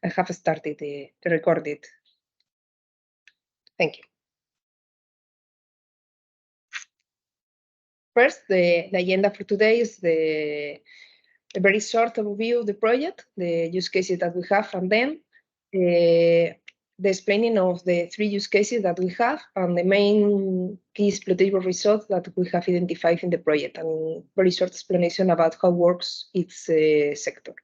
I have started the recording. Thank you. First, the agenda for today is a very short overview of the project, the use cases that we have, and then the explaining of the 3 use cases that we have and the main key exploitable results that we have identified in the project, and very short explanation about how works each sector.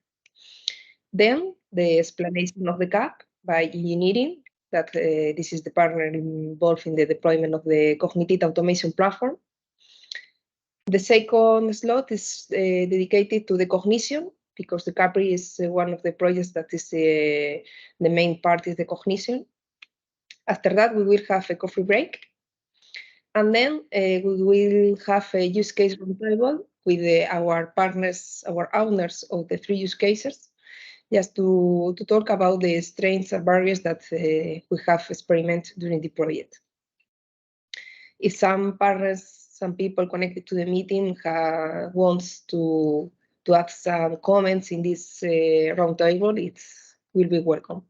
Then the explanation of the CAP by engineering, that this is the partner involved in the deployment of the cognitive automation platform. The second slot is dedicated to the cognition, because the CAPRI is one of the projects that is the main part is the cognition. After that, we will have a coffee break. And then we will have a use case roundtable with our partners, our owners of the 3 use cases, just to talk about the strengths and barriers that we have experimented during the project. If some partners, some people connected to the meeting wants to add some comments in this roundtable, it will be welcome.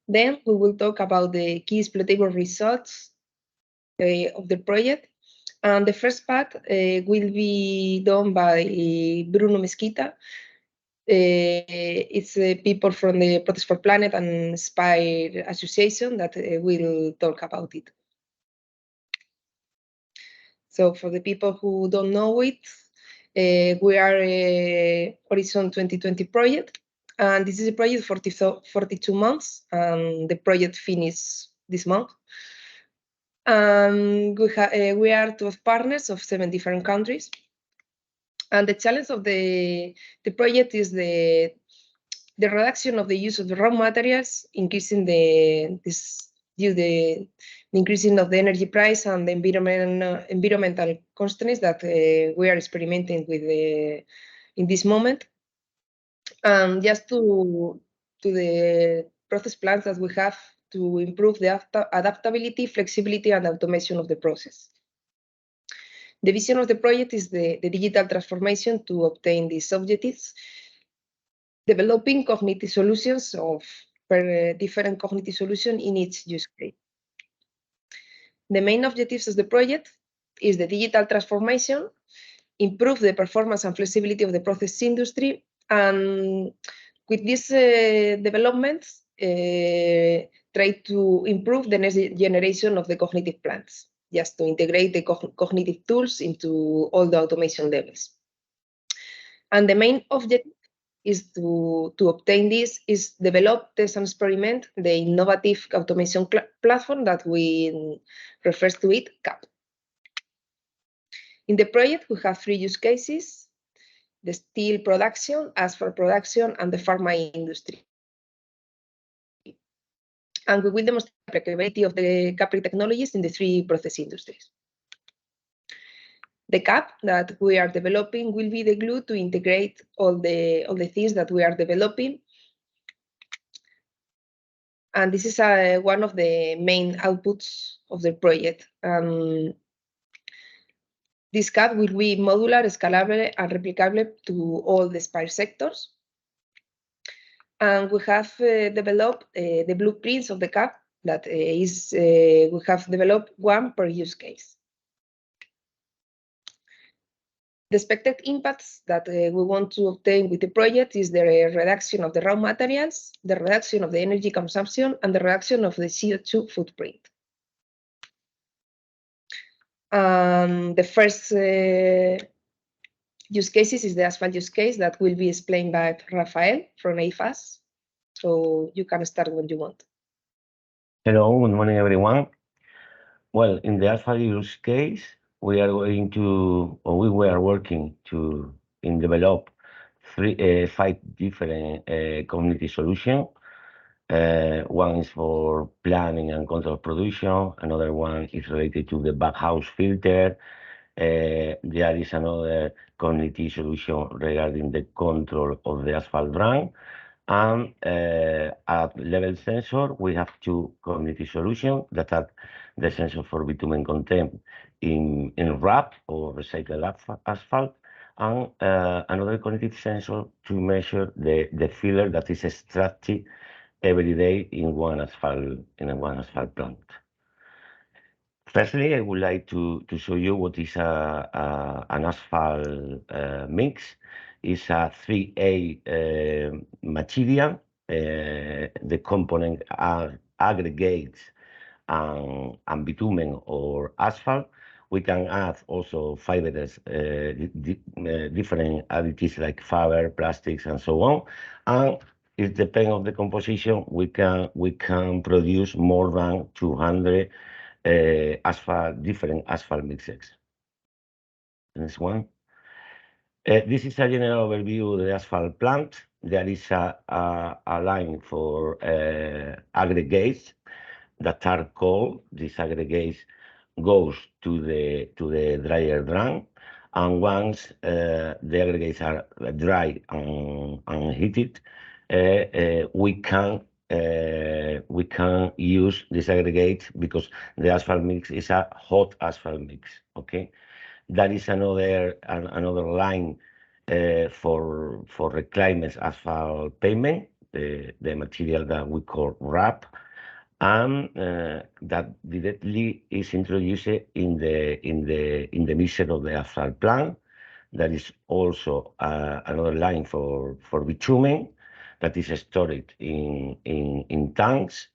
Then we will talk about the key exploitable results of the project. And the first part will be done by Bruno Mesquita. It's people from the Protest for Planet and Inspire Association that will talk about it. So for the people who don't know it, we are a Horizon 2020 project, and this is a project for 42 months, and the project finished this month. We are 12 partners of 7 different countries. And the challenge of the project is the reduction of the use of the raw materials, increasing the increasing of the energy price and the environmental constraints that we are experimenting with in this moment. And just to the process plans that we have to improve the adaptability, flexibility, and automation of the process. The vision of the project is the digital transformation to obtain these objectives, developing cognitive solutions per different cognitive solutions in each use case. The main objectives of the project is the digital transformation, improve the performance and flexibility of the process industry, and with these developments, try to improve the next generation of the cognitive plans, just to integrate the cognitive tools into all the automation levels. And the main objective is to obtain this is develop, test, and experiment the innovative automation platform that we refer to it, CAP. In the project, we have 3 use cases: the steel production, asphalt production, and the pharma industry. And we will demonstrate the applicability of the CAPRI technologies in the 3 process industries. The CAP that we are developing will be the glue to integrate all the things that we are developing. And this is one of the main outputs of the project. This CAP will be modular, scalable, and replicable to all the Inspire sectors. And we have developed the blueprints of the CAP that we have developed 1 per use case. The expected impacts that we want to obtain with the project is the reduction of the raw materials, the reduction of the energy consumption, and the reduction of the CO2 footprint. The first use cases is the asphalt use case that will be explained by Rafael from AFAS. So you can start when you want. Hello, good morning, everyone. Well, in the asphalt use case, we are going to, or we were working to develop 5 different cognitive solutions. One is for planning and control production. Another one is related to the backhouse filter. There is another cognitive solution regarding the control of the asphalt brine. And at level sensor, we have 2 cognitive solutions that are the sensor for bitumen content in RAP or recycled asphalt, and another cognitive sensor to measure the filler that is extracted every day in one asphalt plant. Firstly, I would like to show you what is an asphalt mix. It's a 3A material. The component are aggregates and bitumen or asphalt. We can add also fibers, different additives like fiber, plastics, and so on. And it depends on the composition. We can produce more than 200 different asphalt mixes. Next one. This is a general overview of the asphalt plant. There is a line for aggregates that are cold. These aggregates goes to the dryer drum, and once the aggregates are dry and heated, we can use this aggregate because the asphalt mix is a hot asphalt mix. Okay, that is another line for reclaimed asphalt pavement, the material that we call wrap, and that directly is introduced in the mixture of the asphalt plant. That is also another line for bitumen that is stored in tanks.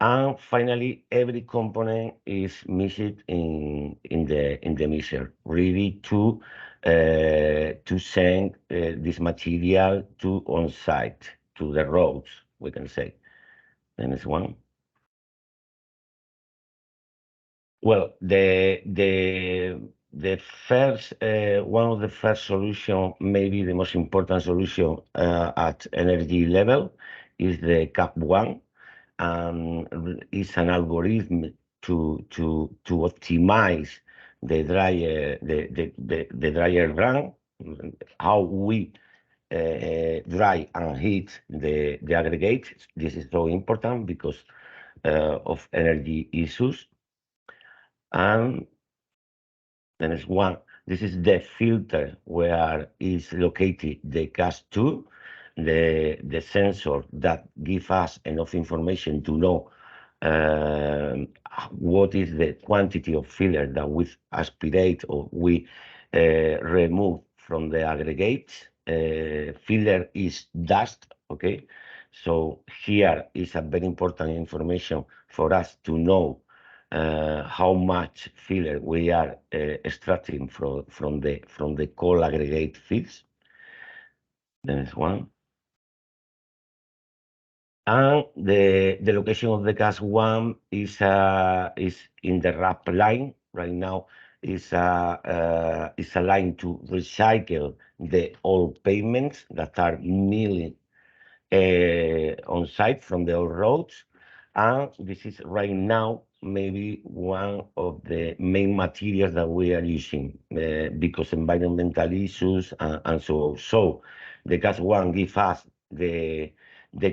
And finally, every component is mixed in the mixer, ready to send this material to on site, to the roads, we can say. The next one. Well, the first one of the first solution, maybe the most important solution at energy level, is the CAP1, and it's an algorithm to optimize the dryer run, how we dry and heat the aggregate. This is so important because of energy issues. And the next one, this is the filter where is located the gas 2, the sensor that give us enough information to know what is the quantity of filler that we aspirate or we remove from the aggregates. Filler is dust, okay? So here is a very important information for us to know how much filler we are extracting from the coal aggregate feeds. The next one. And the location of the gas 1 is in the RAP line right now. Is a line to recycle the old pavements that are milled on site from the old roads. And this is right now maybe one of the main materials that we are using because environmental issues and so on. So the gas 1 gives us the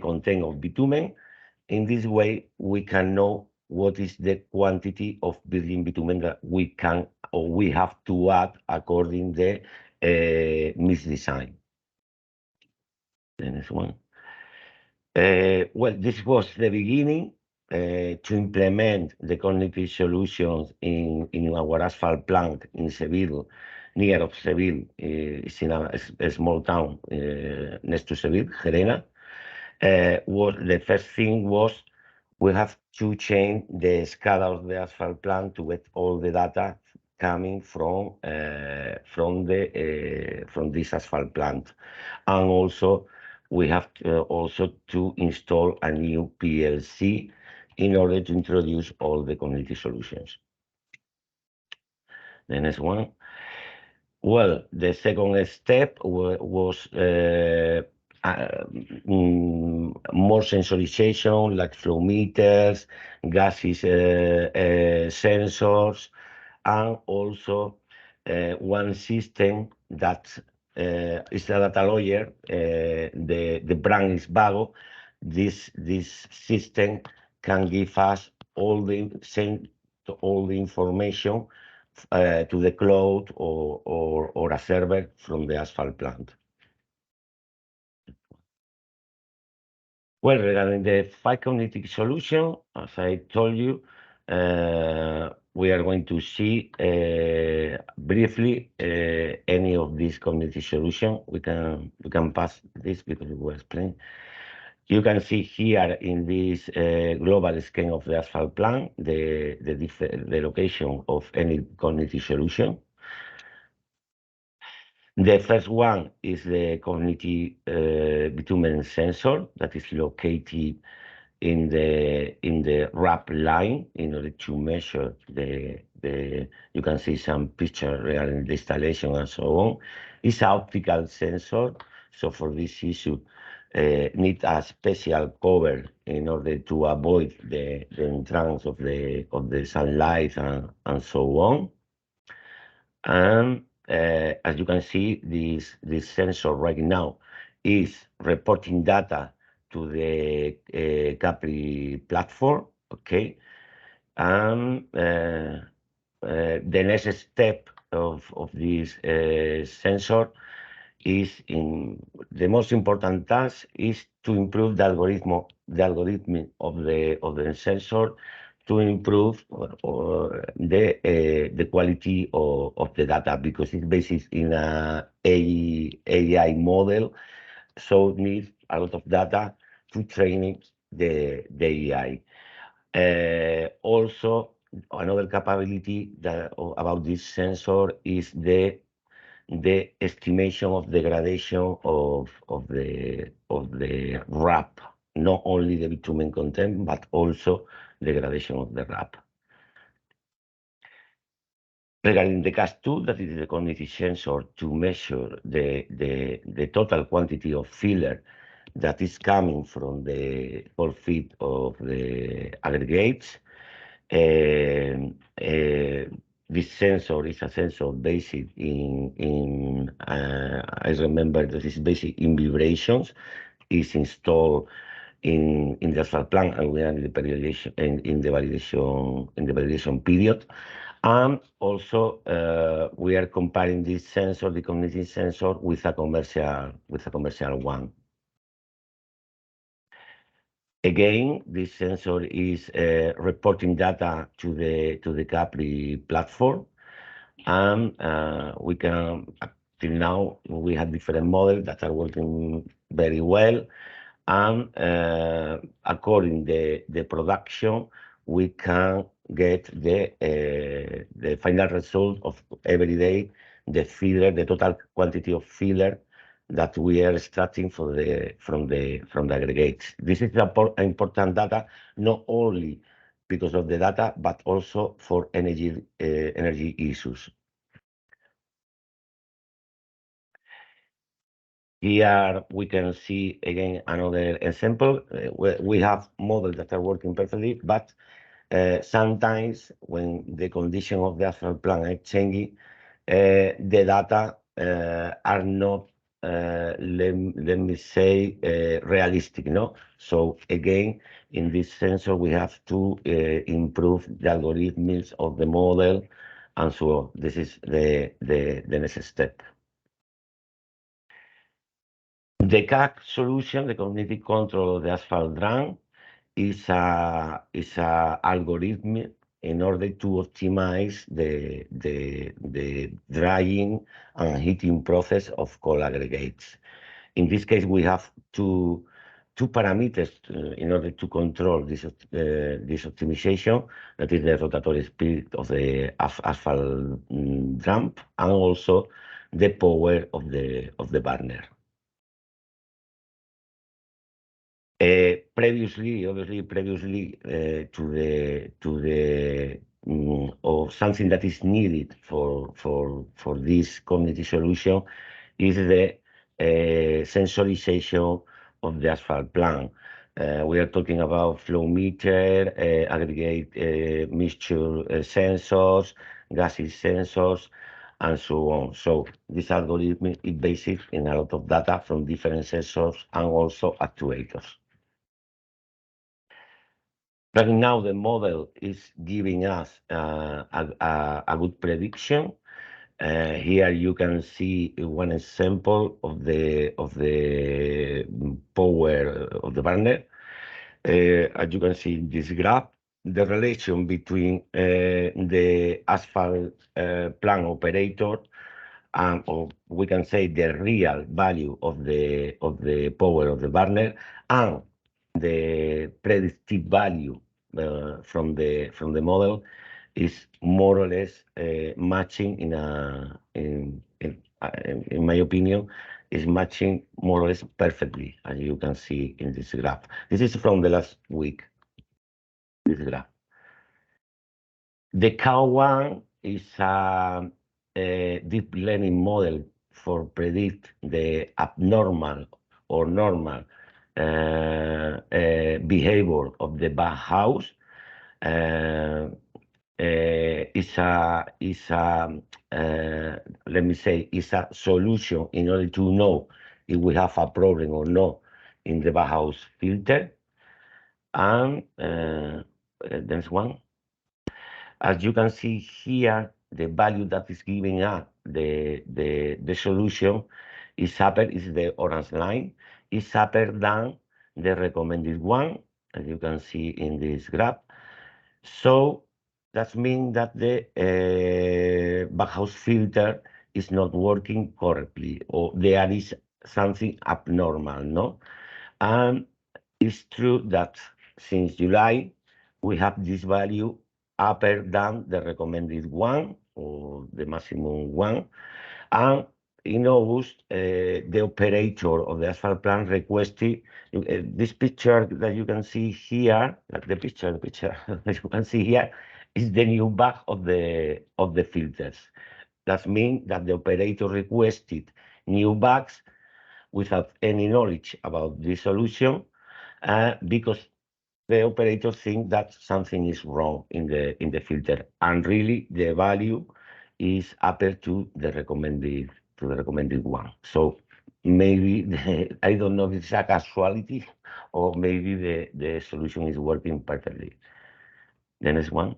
content of bitumen. In this way, we can know what is the quantity of virgin bitumen that we can or we have to add according to the mix design. The next one. Well, this was the beginning to implement the cognitive solutions in our asphalt plant in Seville, near of Seville. It's in a small town next to Seville, Gerena. Was the first thing was we have to change the SCADA of the asphalt plant to get all the data coming from this asphalt plant, and also we have also to install a new PLC in order to introduce all the cognitive solutions. The next one. Well, the second step was more sensorization, like flow meters, gases sensors, and also one system that is a data lawyer. The brand is Vago. This system can give us all the information to the cloud or a server from the asphalt plant. Well, regarding the five cognitive solution, as I told you, we are going to see briefly any of these cognitive solution. We can pass this because we will explain. You can see here in this global scheme of the asphalt plant the location of any cognitive solution. The first one is the cognitive bitumen sensor that is located in the wrap line in order to measure you can see some picture regarding the installation and so on. It's an optical sensor, so for this issue need a special cover in order to avoid the entrance of the sunlight and so on. And as you can see, this sensor right now is reporting data to the CAPRI platform, okay? And the next step of this sensor is the most important task is to improve the algorithm of the sensor to improve the quality of the data, because it's based in a AI model, so it needs a lot of data to train the AI. Also, another capability about this sensor is the estimation of degradation of the wrap, not only the bitumen content, but also degradation of the wrap. Regarding the CAS2, that is the cognitive sensor to measure the total quantity of filler that is coming from the 4 feet of the aggregates. This sensor is a sensor based I remember that it's based in vibrations. It's installed in the asphalt plant, and we are in the validation period. And also we are comparing this sensor, the cognitive sensor, with a commercial one. Again, this sensor is reporting data to the CAPRI platform, and we can, till now, we have different models that are working very well, and according the production, we can get the final result of every day, the total quantity of filler that we are extracting from the aggregates. This is important data, not only because of the data, but also for energy issues. Here we can see again another example. We have models that are working perfectly, but sometimes when the condition of the asphalt plant are changing, the data are not, let me say, realistic, no? So again, in this sensor, we have to improve the algorithms of the model, and so on. This is the next step. The CAC solution, the cognitive control of the asphalt drum, is a algorithm in order to optimize the drying and heating process of coal aggregates. In this case, we have two parameters in order to control this optimization. That is the rotatory speed of the asphalt drum, and also the power of the burner. Previously, to the or something that is needed for this cognitive solution is the sensorization of the asphalt plant. We are talking about flow meter, aggregate mixture sensors, gases sensors, and so on. So this algorithm is based in a lot of data from different sensors and also actuators. Right now, the model is giving us a good prediction. Here you can see one example of the power of the burner. As you can see in this graph, the relation between the asphalt plant operator and, or we can say, the real value of the power of the burner and the predictive value from the model is more or less matching in my opinion, is matching more or less perfectly, as you can see in this graph. This is from the last week, this graph. The CAPRI is a deep learning model for predict the abnormal or normal behavior of the bathhouse. Is a let me say, is a solution in order to know if we have a problem or not in the bathhouse filter. And there's one. As you can see here, the value that is giving us the solution is upper, is the orange line, is upper than the recommended one, as you can see in this graph. So that means that the backhouse filter is not working correctly, or there is something abnormal, no? And it's true that since July, we have this value upper than the recommended one, or the maximum one. And in August, the operator of the asphalt plant requested this picture that you can see here. The picture that you can see here is the new bag of the filters. That means that the operator requested new bags without any knowledge about the solution, because the operator think that something is wrong in the filter, and really the value is upper to the recommended one. So maybe I don't know if it's a casualty, or maybe the solution is working perfectly. The next one.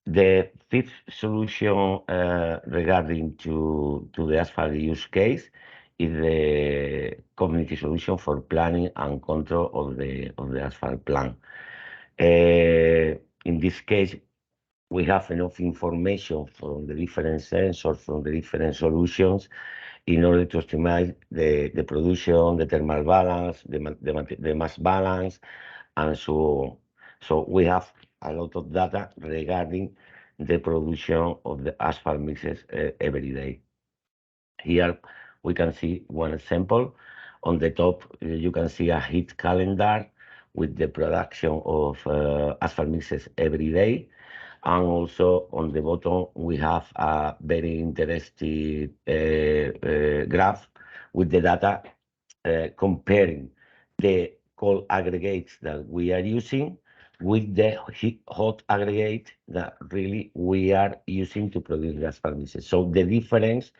The fifth solution regarding to the asphalt use case is the community solution for planning and control of the asphalt plant. In this case, we have enough information from the different sensors, from the different solutions, in order to optimize the production, the thermal balance, the mass balance, and so on. So we have a lot of data regarding the production of the asphalt mixes every day. Here we can see one example. On the top, you can see a heat calendar with the production of asphalt mixes every day. And also on the bottom, we have a very interesting graph with the data comparing the cold aggregates that we are using with the hot aggregate that really we are using to produce the asphalt mixes. So the difference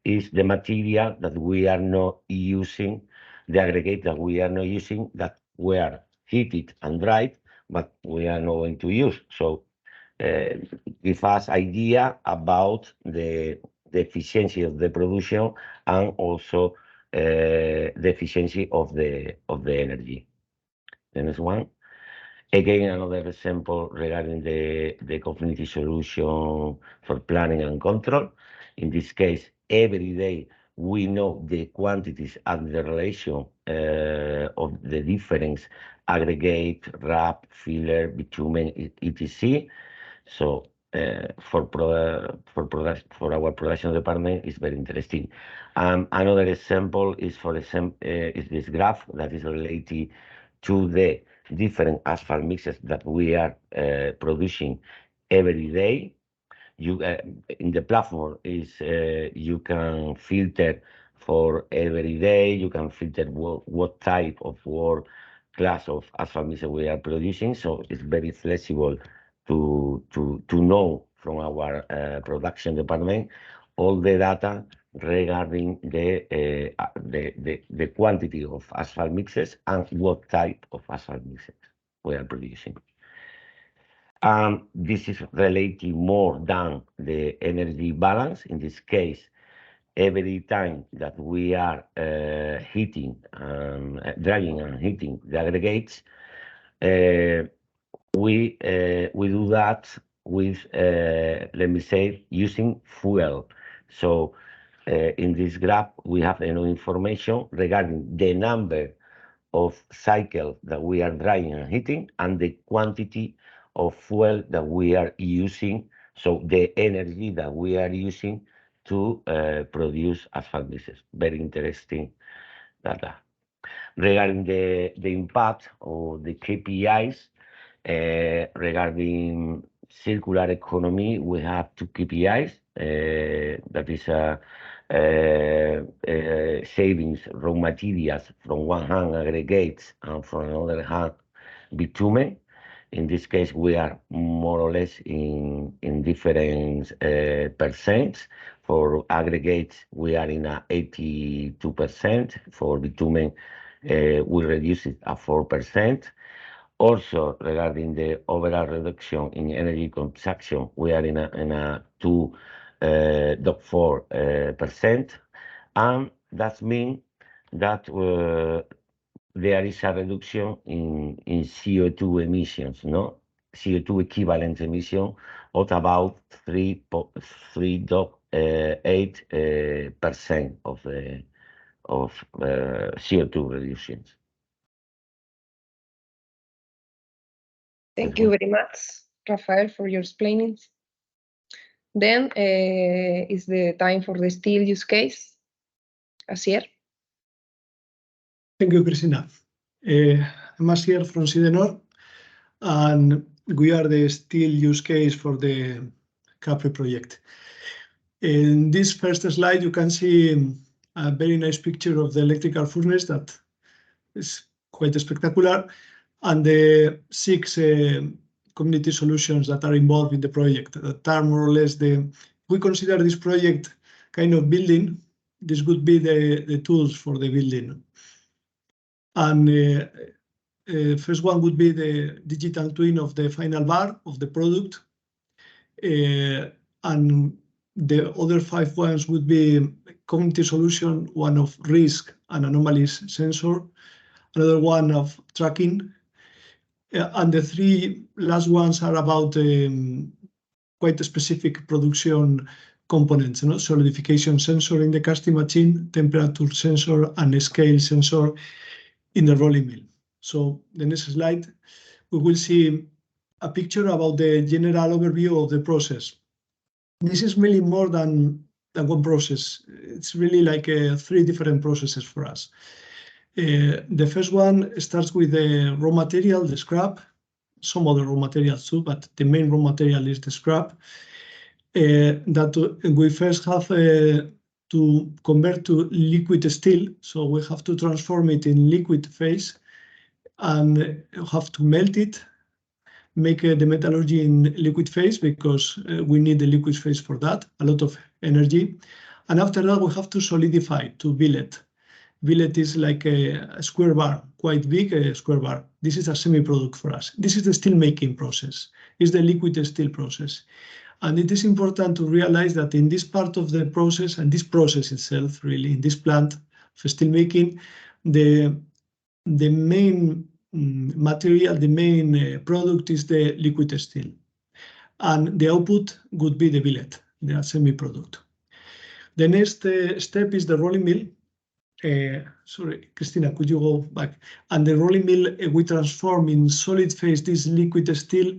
is the material that we are not using, the aggregate that we are not using, that were heated and dried, but we are not going to use. So give us idea about the efficiency of the production, and also the efficiency of the energy. The next one. Again, another example regarding the community solution for planning and control. In this case, every day we know the quantities and the relation of the different aggregate, wrap, filler, bitumen, etc. So for our production department, is very interesting. Another example is, for example, is this graph that is related to the different asphalt mixes that we are producing every day. You in the platform is you can filter for every day. You can filter what type of work class of asphalt mixes we are producing. So it's very flexible to know from our production department all the data regarding the quantity of asphalt mixes and what type of asphalt mixes. we are producing. This is related more than the energy balance. In this case, every time that we are heating, drying and heating the aggregates, we do that with, let me say, using fuel. So in this graph, we have enough information regarding the number of cycles that we are drying and heating and the quantity of fuel that we are using, so the energy that we are using to produce asphalt mixes. Very interesting data. Regarding the impact of the KPIs, regarding circular economy, we have two KPIs. That is savings raw materials from one hand, aggregates, and from another hand, bitumen. In this case, we are more or less in different percents. For aggregates, we are in 82%. For bitumen, we reduce it at 4%. Also, regarding the overall reduction in energy consumption, we are in a 2.4%, and that means that there is a reduction in CO2 emissions, no? CO2 equivalent emission of about 3.8% of CO2 reductions. Thank you very much, Rafael, for your explainings. Then is the time for the steel use case. Asier. Thank you, Cristina. I'm Asier from Sidenor, and we are the steel use case for the CAPRI project. In this first slide, you can see a very nice picture of the electrical furnace that is quite spectacular, and the 6 community solutions that are involved in the project that are more or less we consider this project kind of building. This would be the tools for the building. And first one would be the digital twin of the final bar of the product. And the other 5 ones would be community solution, one of risk and anomalies sensor, another one of tracking. And the 3 last ones are about quite a specific production components, solidification sensor in the casting machine, temperature sensor, and a scale sensor in the rolling mill. So the next slide, we will see a picture about the general overview of the process. This is really more than one process. It's really like 3 different processes for us. The first one starts with the raw material, the scrap, some other raw materials too, but the main raw material is the scrap. That we first have to convert to liquid steel, so we have to transform it in liquid phase and have to melt it, make the metallurgy in liquid phase because we need the liquid phase for that, a lot of energy. And after that, we have to solidify, to billet. Billet is like a square bar, quite big square bar. This is a semi-product for us. This is the steel making process. It's the liquid steel process. And it is important to realize that in this part of the process, and this process itself, really, in this plant for steel making, the main material, the main product is the liquid steel. And the output would be the billet, the semi-product. The next step is the rolling mill. Sorry, Cristina, could you go back? And the rolling mill, we transform in solid phase this liquid steel,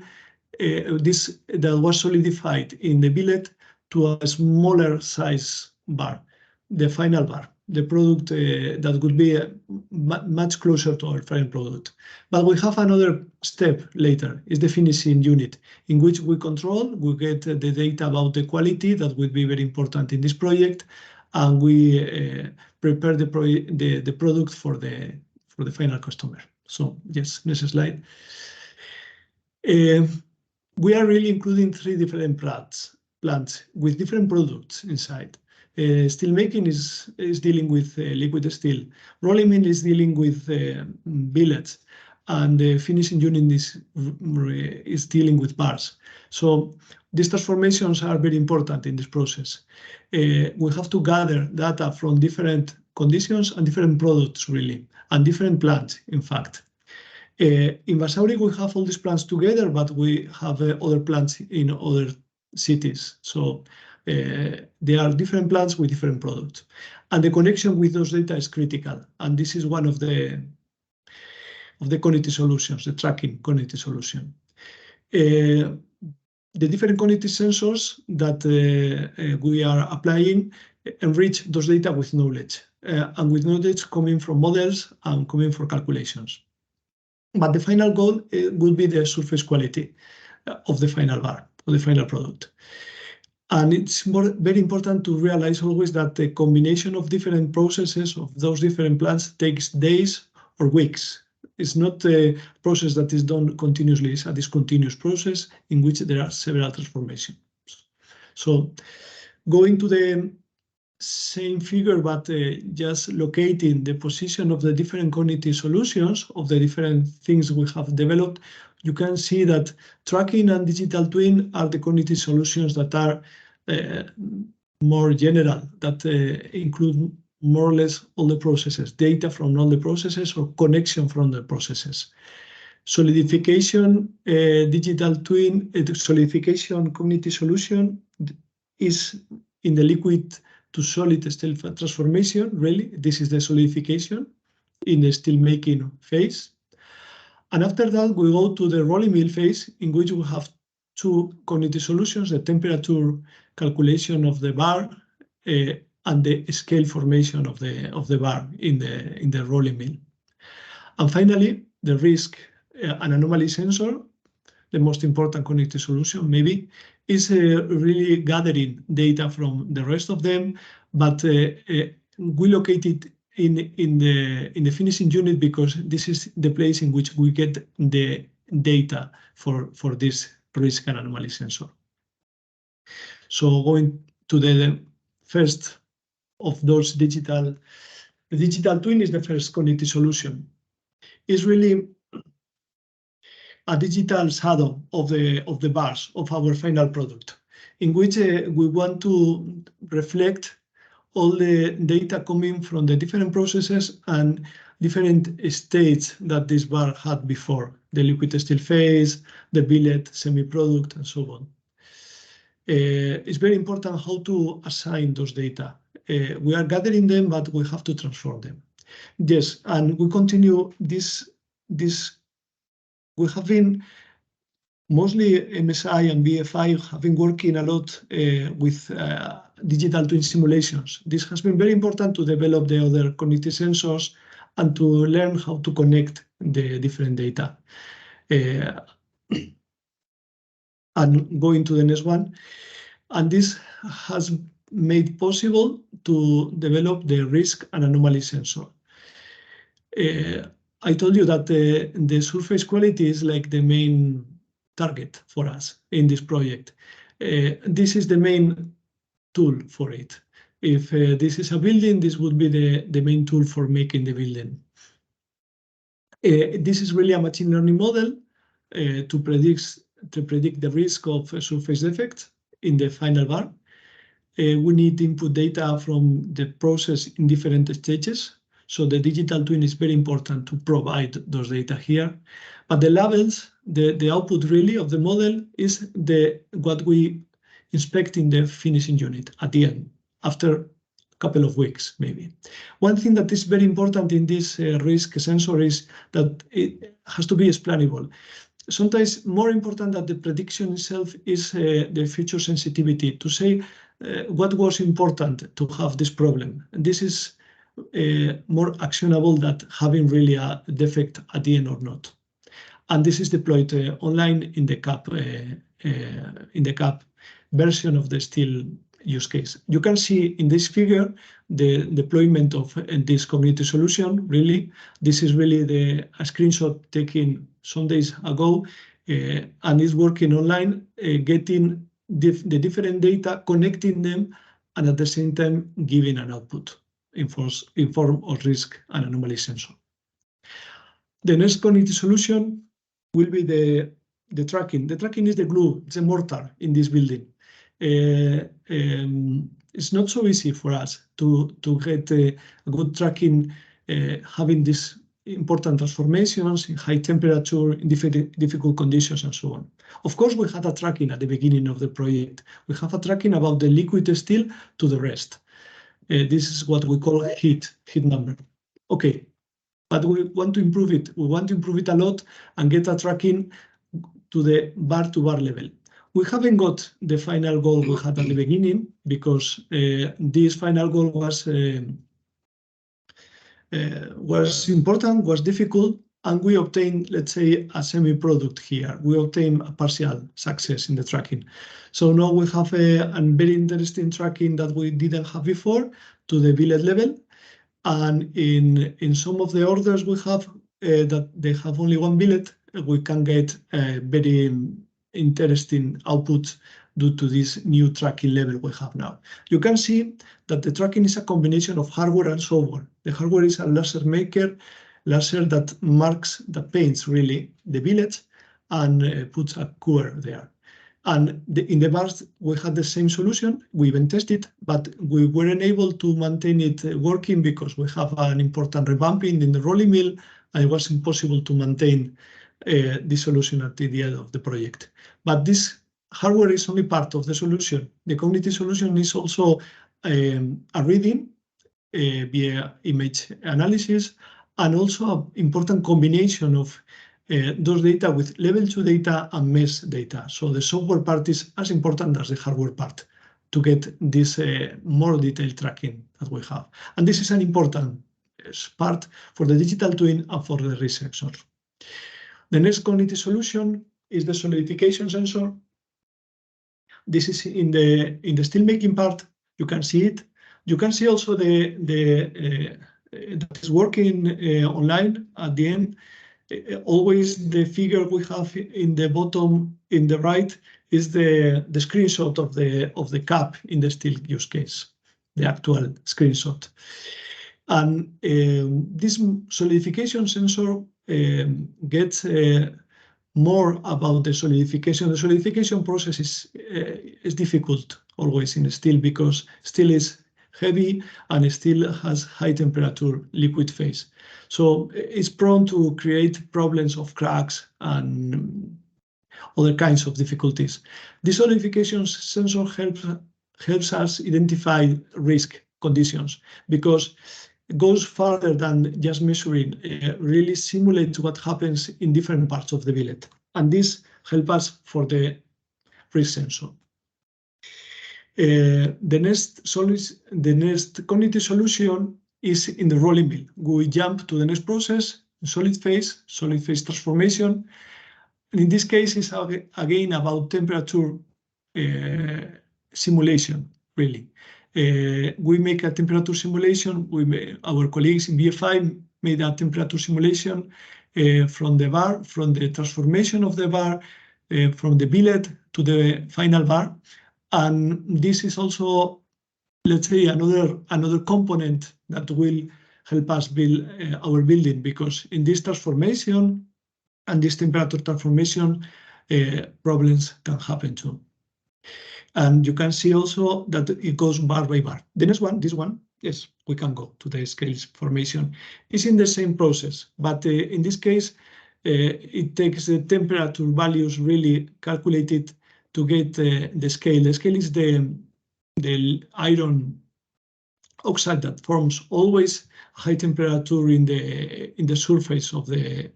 this that was solidified in the billet, to a smaller size bar, the final bar, the product that would be much closer to our final product. But we have another step later, is the finishing unit, in which we control, we get the data about the quality that would be very important in this project, and we prepare the product for the final customer. So yes, next slide. We are really including 3 different plants with different products inside. Steel making is dealing with liquid steel. Rolling mill is dealing with billets, and the finishing unit is dealing with bars. So these transformations are very important in this process. We have to gather data from different conditions and different products, really, and different plants, in fact. In Basauri, we have all these plants together, but we have other plants in other cities. So there are different plants with different products. And the connection with those data is critical. And this is one of the quality solutions, the tracking quality solution. The different quality sensors that we are applying enrich those data with knowledge, and with knowledge coming from models and coming from calculations. But the final goal will be the surface quality of the final bar, of the final product. And it's very important to realize always that the combination of different processes of those different plants takes days or weeks. It's not a process that is done continuously, it's a discontinuous process in which there are several transformations. So going to the same figure, but just locating the position of the different cognitive solutions of the different things we have developed, you can see that tracking and digital twin are the cognitive solutions that are more general, that include more or less all the processes, data from all the processes or connection from the processes. Solidification, digital twin, solidification cognitive solution is in the liquid to solid steel transformation, really. This is the solidification in the steel making phase. And after that, we go to the rolling mill phase, in which we have two cognitive solutions, the temperature calculation of the bar and the scale formation of the bar in the rolling mill. And finally, the risk and anomaly sensor, the most important cognitive solution maybe, is really gathering data from the rest of them, but we locate it in the finishing unit because this is the place in which we get the data for this risk and anomaly sensor. So going to the first of those the digital twin is the first cognitive solution. It's really a digital shadow of the bars of our final product, in which we want to reflect all the data coming from the different processes and different states that this bar had before, the liquid steel phase, the billet, semi-product, and so on. It's very important how to assign those data. We are gathering them, but we have to transform them. Yes, and we continue this. We have been mostly MSI and BFI have been working a lot with digital twin simulations. This has been very important to develop the other cognitive sensors and to learn how to connect the different data. And going to the next one. And this has made possible to develop the risk and anomaly sensor. I told you that the surface quality is like the main target for us in this project. This is the main tool for it. If this is a building, this would be the main tool for making the building. This is really a machine learning model to predict the risk of surface defects in the final bar. We need input data from the process in different stages. So the digital twin is very important to provide those data here. But the levels, the output really of the model is what we inspect in the finishing unit at the end, after a couple of weeks, maybe. One thing that is very important in this risk sensor is that it has to be explainable. Sometimes more important than the prediction itself is the feature sensitivity, to say what was important to have this problem. And this is more actionable than having really a defect at the end or not. And this is deployed online in the CAP version of the steel use case. You can see in this figure the deployment of this cognitive solution. Really, this is really a screenshot taken some days ago, and it's working online, getting the different data, connecting them, and at the same time giving an output in form of risk and anomaly sensor. The next cognitive solution will be the tracking. The tracking is the glue, it's a mortar in this building. It's not so easy for us to get a good tracking, having these important transformations in high temperature, in difficult conditions, and so on. Of course, we had a tracking at the beginning of the project. We have a tracking about the liquid steel to the rest. This is what we call heat number. Okay, but we want to improve it. We want to improve it a lot and get a tracking to the bar-to-bar level. We haven't got the final goal we had at the beginning because this final goal was important, was difficult, and we obtained, let's say, a semi-product here. We obtained a partial success in the tracking. So now we have a very interesting tracking that we didn't have before to the billet level. And in some of the orders we have that they have only one billet, we can get very interesting output due to this new tracking level we have now. You can see that the tracking is a combination of hardware and software. The hardware is a laser maker, laser that paints really the billets and puts a QR there. And in the bars, we had the same solution. We even tested, but we weren't able to maintain it working because we have an important revamping in the rolling mill, and it was impossible to maintain the solution at the end of the project. But this hardware is only part of the solution. The cognitive solution is also a reading via image analysis, and also an important combination of those data with level 2 data and mesh data. So the software part is as important as the hardware part to get this more detailed tracking that we have. And this is an important part for the digital twin and for the risk sensor. The next cognitive solution is the solidification sensor. This is in the steelmaking part. You can see it. You can see also that is working online at the end. Always the figure we have in the bottom in the right is the screenshot of the cap in the steel use case, the actual screenshot. And this solidification sensor gets more about the solidification. The solidification process is difficult always in steel because steel is heavy and still has high temperature liquid phase. So it's prone to create problems of cracks and other kinds of difficulties. The solidification sensor helps us identify risk conditions because it goes further than just measuring, really simulates what happens in different parts of the billet. And this helps us for the risk sensor. The next cognitive solution is in the rolling mill. We jump to the next process, solid phase transformation. And in this case, it's again about temperature simulation, really. We make a temperature simulation. Our colleagues in BFI made a temperature simulation from the bar, from the transformation of the bar, from the billet to the final bar. And this is also, let's say, another component that will help us build our building, because in this transformation and this temperature transformation, problems can happen too. And you can see also that it goes bar by bar. The next one, this one, yes, we can go to the scales formation. It's in the same process, but in this case, it takes the temperature values really calculated to get the scale. The scale is the iron oxide that forms always high temperature in the surface of the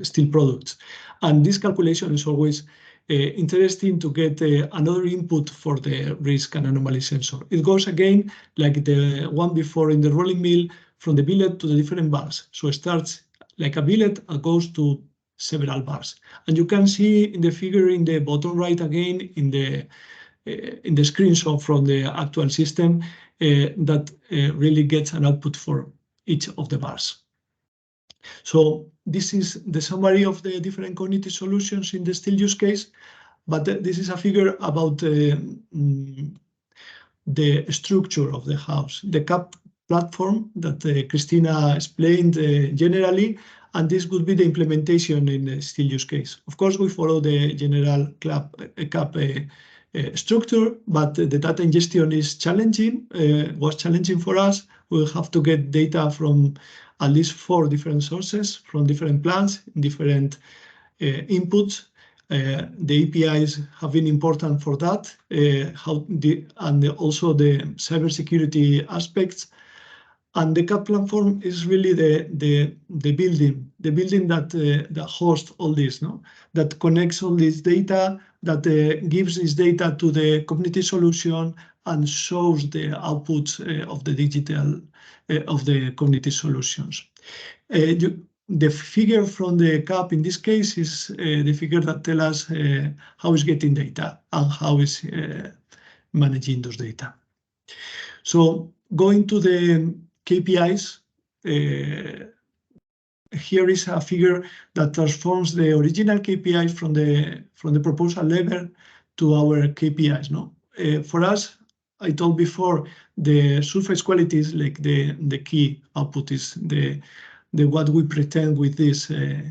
steel products. And this calculation is always interesting to get another input for the risk and anomaly sensor. It goes again like the one before in the rolling mill, from the billet to the different bars. So it starts like a billet and goes to several bars. And you can see in the figure in the bottom right again in the screenshot from the actual system that really gets an output for each of the bars. So this is the summary of the different cognitive solutions in the steel use case, but this is a figure about the structure of the house. The platform that Cristina explained generally, and this would be the implementation in the steel use case. Of course, we follow the general CAP structure, but the data ingestion is challenging, was challenging for us. We'll have to get data from at least 4 different sources, from different plants, different inputs. The APIs have been important for that, and also the cybersecurity aspects. And the CAP platform is really the building that hosts all this, no? That connects all this data, that gives this data to the community solution and shows the outputs of the digital of the community solutions. The figure from the CAP in this case is the figure that tells us how it's getting data and how it's managing those data. So going to the KPIs, here is a figure that transforms the original KPIs from the proposal level to our KPIs. No, for us, I told before, the surface quality is like the key output, is the what we pretend with this,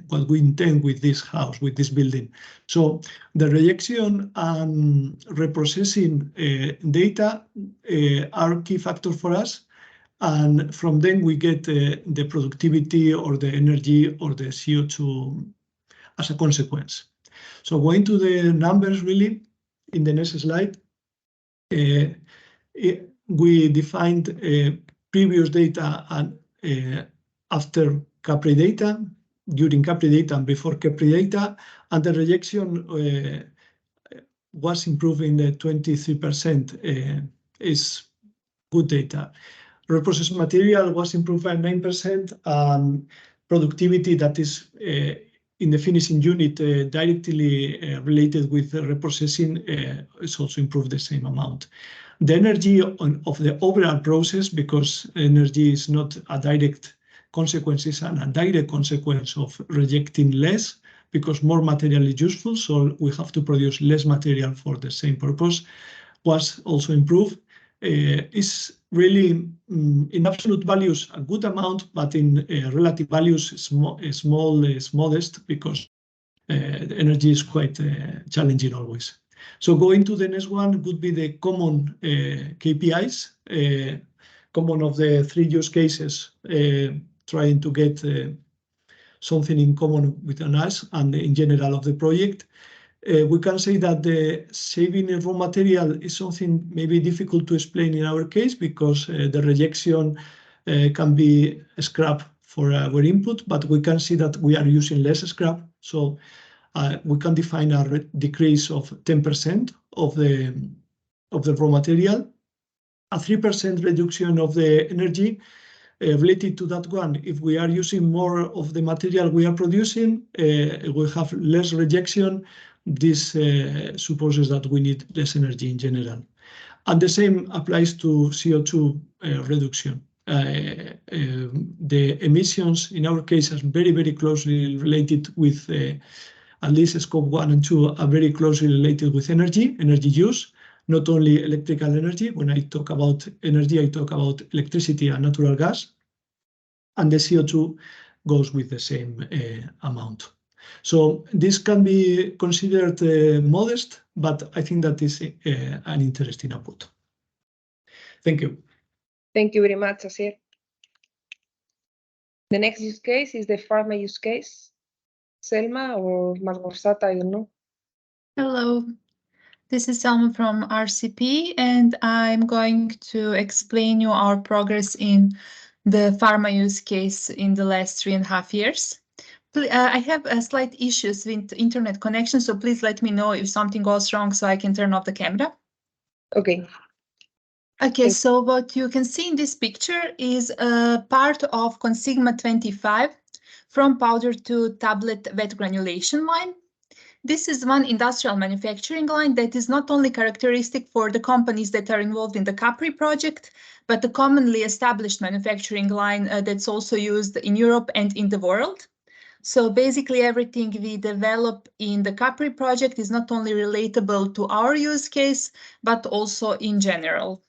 what we intend with this house, with this building. So the rejection and reprocessing data are key factors for us. And from them we get the productivity or the energy or the CO2 as a consequence. So going to the numbers really, in the next slide, we defined previous data and after CAPRI data, during CAPRI data and before CAPRI data, and the rejection was improving 23%, is good data. Reprocessed material was improved by 9%, and productivity, that is in the finishing unit directly related with reprocessing, is also improved the same amount. The energy of the overall process, because energy is not a direct consequence, is a direct consequence of rejecting less, because more material is useful, so we have to produce less material for the same purpose, was also improved. Is really in absolute values a good amount, but in relative values is modest, because the energy is quite challenging always. So going to the next one would be the common KPIs, common of the 3 use cases, trying to get something in common with us and in general of the project. We can say that the saving in raw material is something maybe difficult to explain in our case, because the rejection can be scrap for our input, but we can see that we are using less scrap. So we can define a decrease of 10% of the raw material, a 3% reduction of the energy. Related to that one, if we are using more of the material we are producing, we have less rejection. This supposes that we need less energy in general. And the same applies to CO2 reduction. The emissions in our case are very, very closely related with, at least scope 1 and 2 are very closely related with energy use, not only electrical energy. When I talk about energy, I talk about electricity and natural gas, and the CO2 goes with the same amount. So this can be considered modest, but I think that is an interesting output. Thank you. Thank you very much, Asier. The next use case is the pharma use case. Selma or Margorzata, I don't know. Hello, this is Selma from RCP, and I'm going to explain you our progress in the pharma use case in the last 3.5 years. I have slight issues with internet connection, so please let me know if something goes wrong so I can turn off the camera. Okay. Okay, so what you can see in this picture is a part of Consigma 25 from powder to tablet wet granulation line. This is one industrial manufacturing line that is not only characteristic for the companies that are involved in the CAPRI project, but a commonly established manufacturing line that's also used in Europe and in the world. So basically everything we develop in the CAPRI project is not only relatable to our use case, but also in general.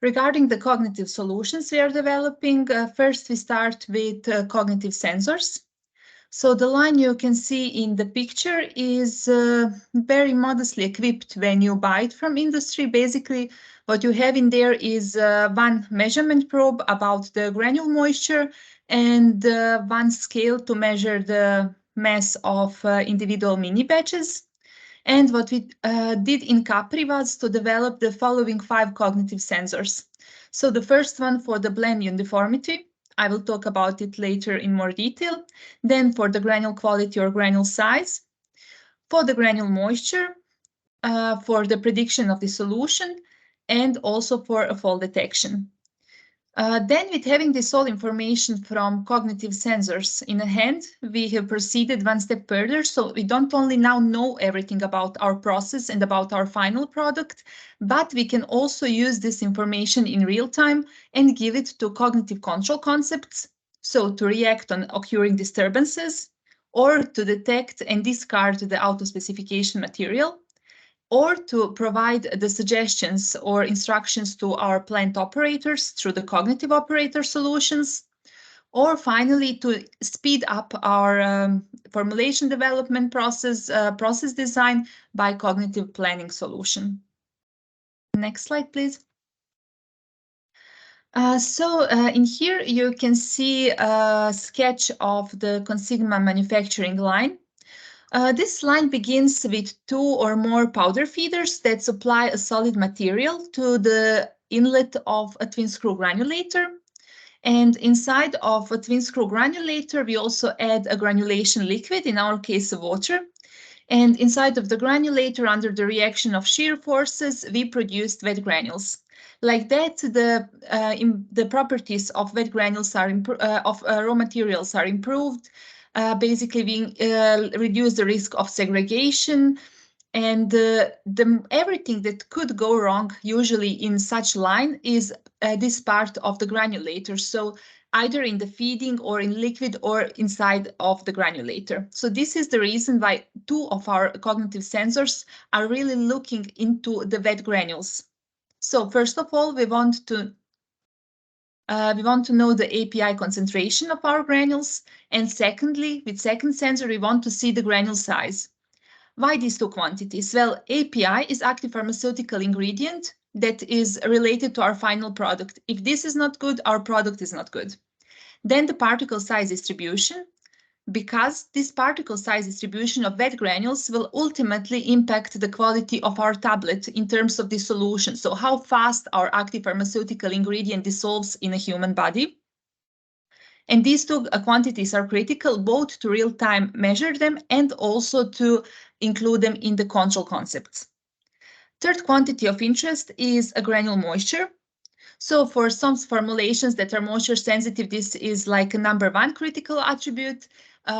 Regarding the cognitive solutions we are developing, first we start with cognitive sensors. So the line you can see in the picture is very modestly equipped when you buy it from industry. Basically, what you have in there is one measurement probe about the granule moisture and one scale to measure the mass of individual mini batches. And what we did in CAPRI was to develop the following 5 cognitive sensors. So the first one for the blend uniformity, I will talk about it later in more detail. Then for the granule quality or granule size, for the granule moisture, for the prediction of the solution, and also for a fall detection. Then with having this all information from cognitive sensors in hand, we have proceeded one step further. So we don't only now know everything about our process and about our final product, but we can also use this information in real time and give it to cognitive control concepts. So to react on occurring disturbances or to detect and discard the auto-specification material, or to provide the suggestions or instructions to our plant operators through the cognitive operator solutions, or finally to speed up our formulation development process, process design by cognitive planning solution. Next slide, please. In here you can see a sketch of the Consigma manufacturing line. This line begins with 2 or more powder feeders that supply a solid material to the inlet of a twin screw granulator. And inside of a twin screw granulator, we also add a granulation liquid, in our case, water. And inside of the granulator, under the reaction of shear forces, we produced wet granules. Like that, the properties of wet granules are raw materials are improved. Basically, we reduce the risk of segregation, and everything that could go wrong usually in such line is this part of the granulator. So either in the feeding or in liquid or inside of the granulator. So this is the reason why 2 of our cognitive sensors are really looking into the wet granules. So first of all, we want to know the API concentration of our granules. And secondly, with second sensor, we want to see the granule size. Why these 2 quantities? Well, API is active pharmaceutical ingredient that is related to our final product. If this is not good, our product is not good. Then the particle size distribution, because this particle size distribution of wet granules will ultimately impact the quality of our tablet in terms of the solution. So how fast our active pharmaceutical ingredient dissolves in a human body. And these 2 quantities are critical both to real-time measure them and also to include them in the control concepts. Third quantity of interest is a granule moisture. So for some formulations that are moisture sensitive, this is like a number 1 critical attribute.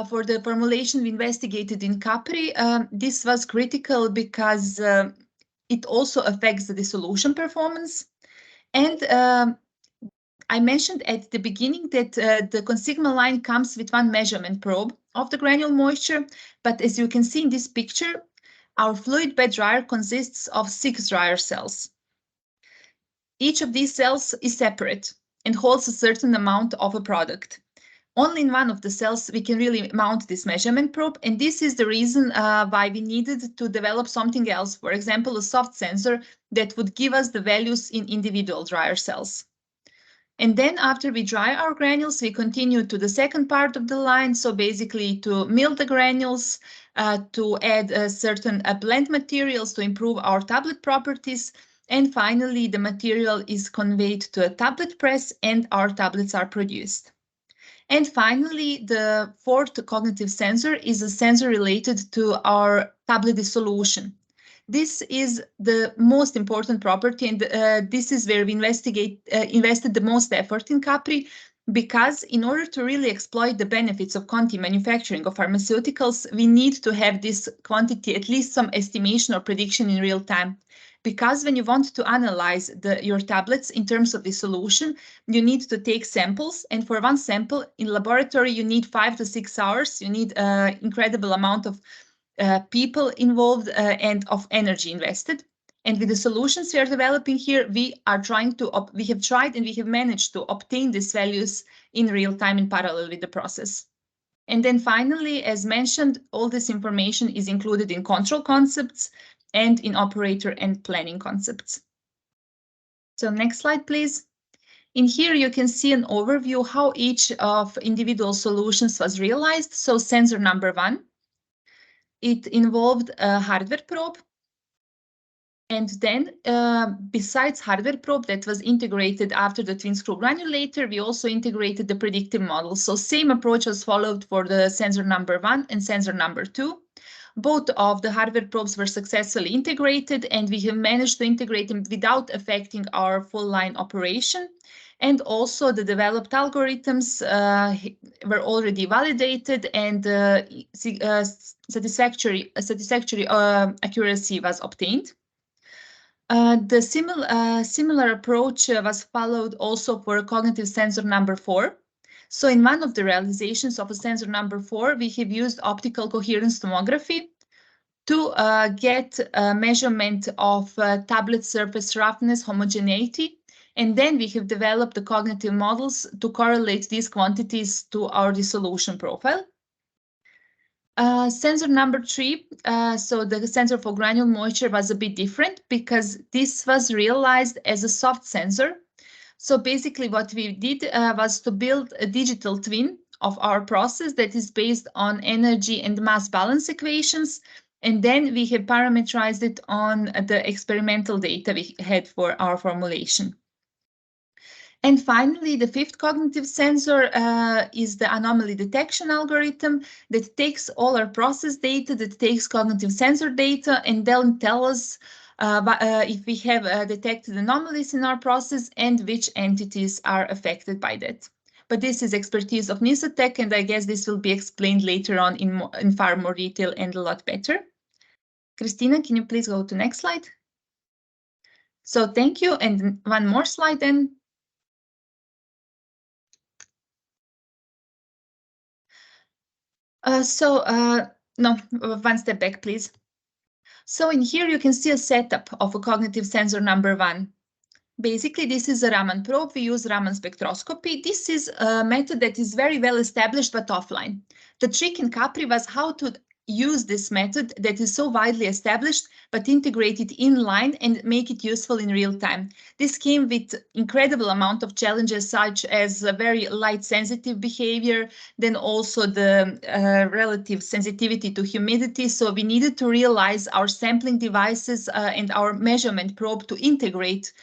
For the formulation we investigated in CAPRI, this was critical because it also affects the dissolution performance. And I mentioned at the beginning that the Consigma line comes with 1 measurement probe of the granule moisture, but as you can see in this picture, our fluid bed dryer consists of 6 dryer cells. Each of these cells is separate and holds a certain amount of a product. Only in one of the cells we can really mount this measurement probe, and this is the reason why we needed to develop something else, for example, a soft sensor that would give us the values in individual dryer cells. And then after we dry our granules, we continue to the second part of the line. So basically to mill the granules, to add certain blend materials to improve our tablet properties. And finally, the material is conveyed to a tablet press and our tablets are produced. And finally, the 4th cognitive sensor is a sensor related to our tablet dissolution. This is the most important property, and this is where we invested the most effort in CAPRI, because in order to really exploit the benefits of quantity manufacturing of pharmaceuticals, we need to have this quantity, at least some estimation or prediction in real time. Because when you want to analyze your tablets in terms of the solution, you need to take samples. And for 1 sample in laboratory, you need 5 to 6 hours. You need an incredible amount of people involved and of energy invested. And with the solutions we are developing here, we have tried and we have managed to obtain these values in real time in parallel with the process. And then finally, as mentioned, all this information is included in control concepts and in operator and planning concepts. So next slide, please. In here, you can see an overview how each of individual solutions was realized. So sensor number 1, it involved a hardware probe. And then besides hardware probe that was integrated after the twin screw granulator, we also integrated the predictive model. So same approach was followed for the sensor number 1 and sensor number 2. Both of the hardware probes were successfully integrated, and we have managed to integrate them without affecting our full line operation. And also the developed algorithms were already validated, and satisfactory accuracy was obtained. The similar approach was followed also for cognitive sensor number 4. So in one of the realizations of a sensor number 4, we have used optical coherence tomography to get a measurement of tablet surface roughness homogeneity. And then we have developed the cognitive models to correlate these quantities to our dissolution profile. Sensor number 3, so the sensor for granule moisture was a bit different because this was realized as a soft sensor. So basically what we did was to build a digital twin of our process that is based on energy and mass balance equations. And then we have parameterized it on the experimental data we had for our formulation. And finally, the 5th cognitive sensor is the anomaly detection algorithm that takes all our process data, that takes cognitive sensor data, and then tell us if we have detected anomalies in our process and which entities are affected by that. But this is expertise of Nisatech, and I guess this will be explained later on in far more detail and a lot better. Christina, can you please go to next slide? So thank you, and one more slide then. No, one step back, please. So in here, you can see a setup of a cognitive sensor number 1. Basically, this is a Raman probe. We use Raman spectroscopy. This is a method that is very well established, but offline. The trick in CAPRI was how to use this method that is so widely established, but integrate it in line and make it useful in real time. This came with incredible amount of challenges, such as a very light sensitive behavior, then also the relative sensitivity to humidity. So we needed to realize our sampling devices and our measurement probe to integrate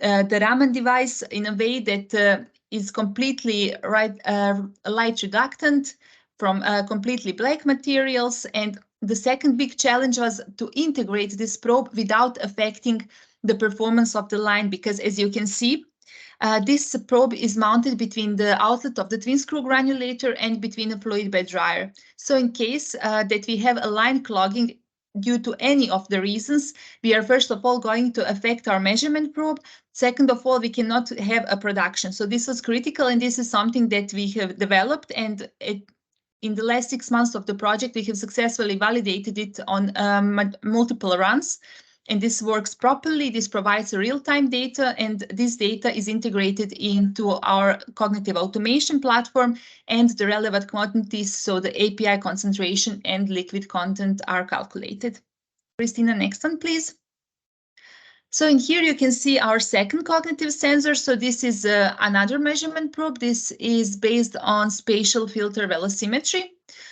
the Raman device in a way that is completely light reductant from completely black materials. And the second big challenge was to integrate this probe without affecting the performance of the line, because as you can see, this probe is mounted between the outlet of the twin screw granulator and between a fluid bed dryer. So in case that we have a line clogging due to any of the reasons, we are first of all going to affect our measurement probe. Second of all, we cannot have a production. So this was critical, and this is something that we have developed, and in the last 6 months of the project, we have successfully validated it on multiple runs. And this works properly. This provides real-time data, and this data is integrated into our cognitive automation platform, and the relevant quantities, so the API concentration and liquid content, are calculated. Christina, next one, please. So in here you can see our second cognitive sensor. So this is another measurement probe. This is based on spatial filter velocimetry.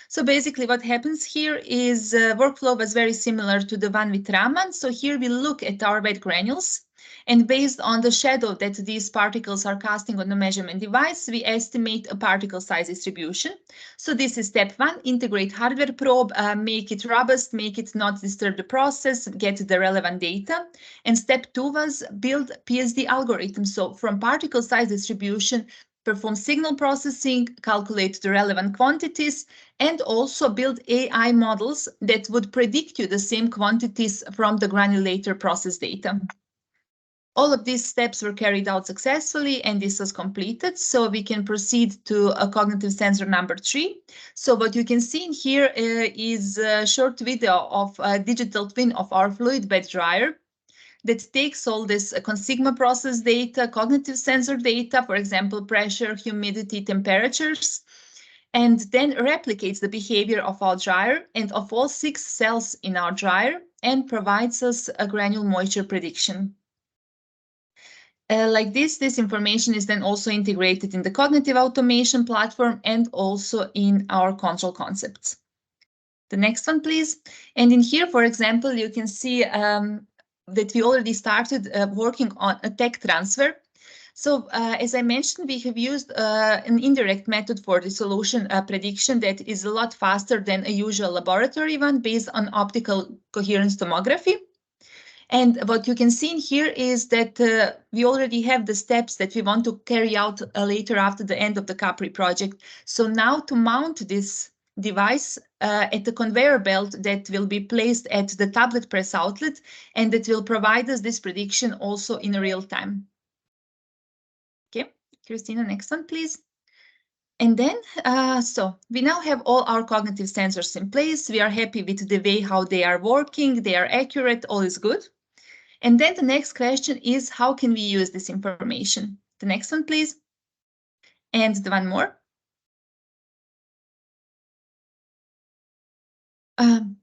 So basically what happens here is workflow was very similar to the one with Raman. So here we look at our wet granules, and based on the shadow that these particles are casting on the measurement device, we estimate a particle size distribution. So this is step 1, integrate hardware probe, make it robust, make it not disturb the process, get the relevant data. And step 2 was build PSD algorithm. So from particle size distribution, perform signal processing, calculate the relevant quantities, and also build AI models that would predict you the same quantities from the granulator process data. All of these steps were carried out successfully, and this was completed. So we can proceed to a cognitive sensor number 3. So what you can see in here is a short video of a digital twin of our fluid bed dryer. that takes all this consigma process data, cognitive sensor data, for example, pressure, humidity, temperatures, and then replicates the behavior of our dryer and of all 6 cells in our dryer and provides us a granule moisture prediction. Like this information is then also integrated in the cognitive automation platform and also in our control concepts. The next one, please. And in here, for example, you can see that we already started working on a tech transfer. So as I mentioned, we have used an indirect method for the solution prediction that is a lot faster than a usual laboratory one based on optical coherence tomography. And what you can see in here is that we already have the steps that we want to carry out later after the end of the CAPRI project. So now to mount this device at the conveyor belt that will be placed at the tablet press outlet, and that will provide us this prediction also in real time. Okay, Christina, next one, please. And then, so we now have all our cognitive sensors in place. We are happy with the way how they are working. They are accurate, all is good. And then the next question is, how can we use this information? The next one, please. And the one more.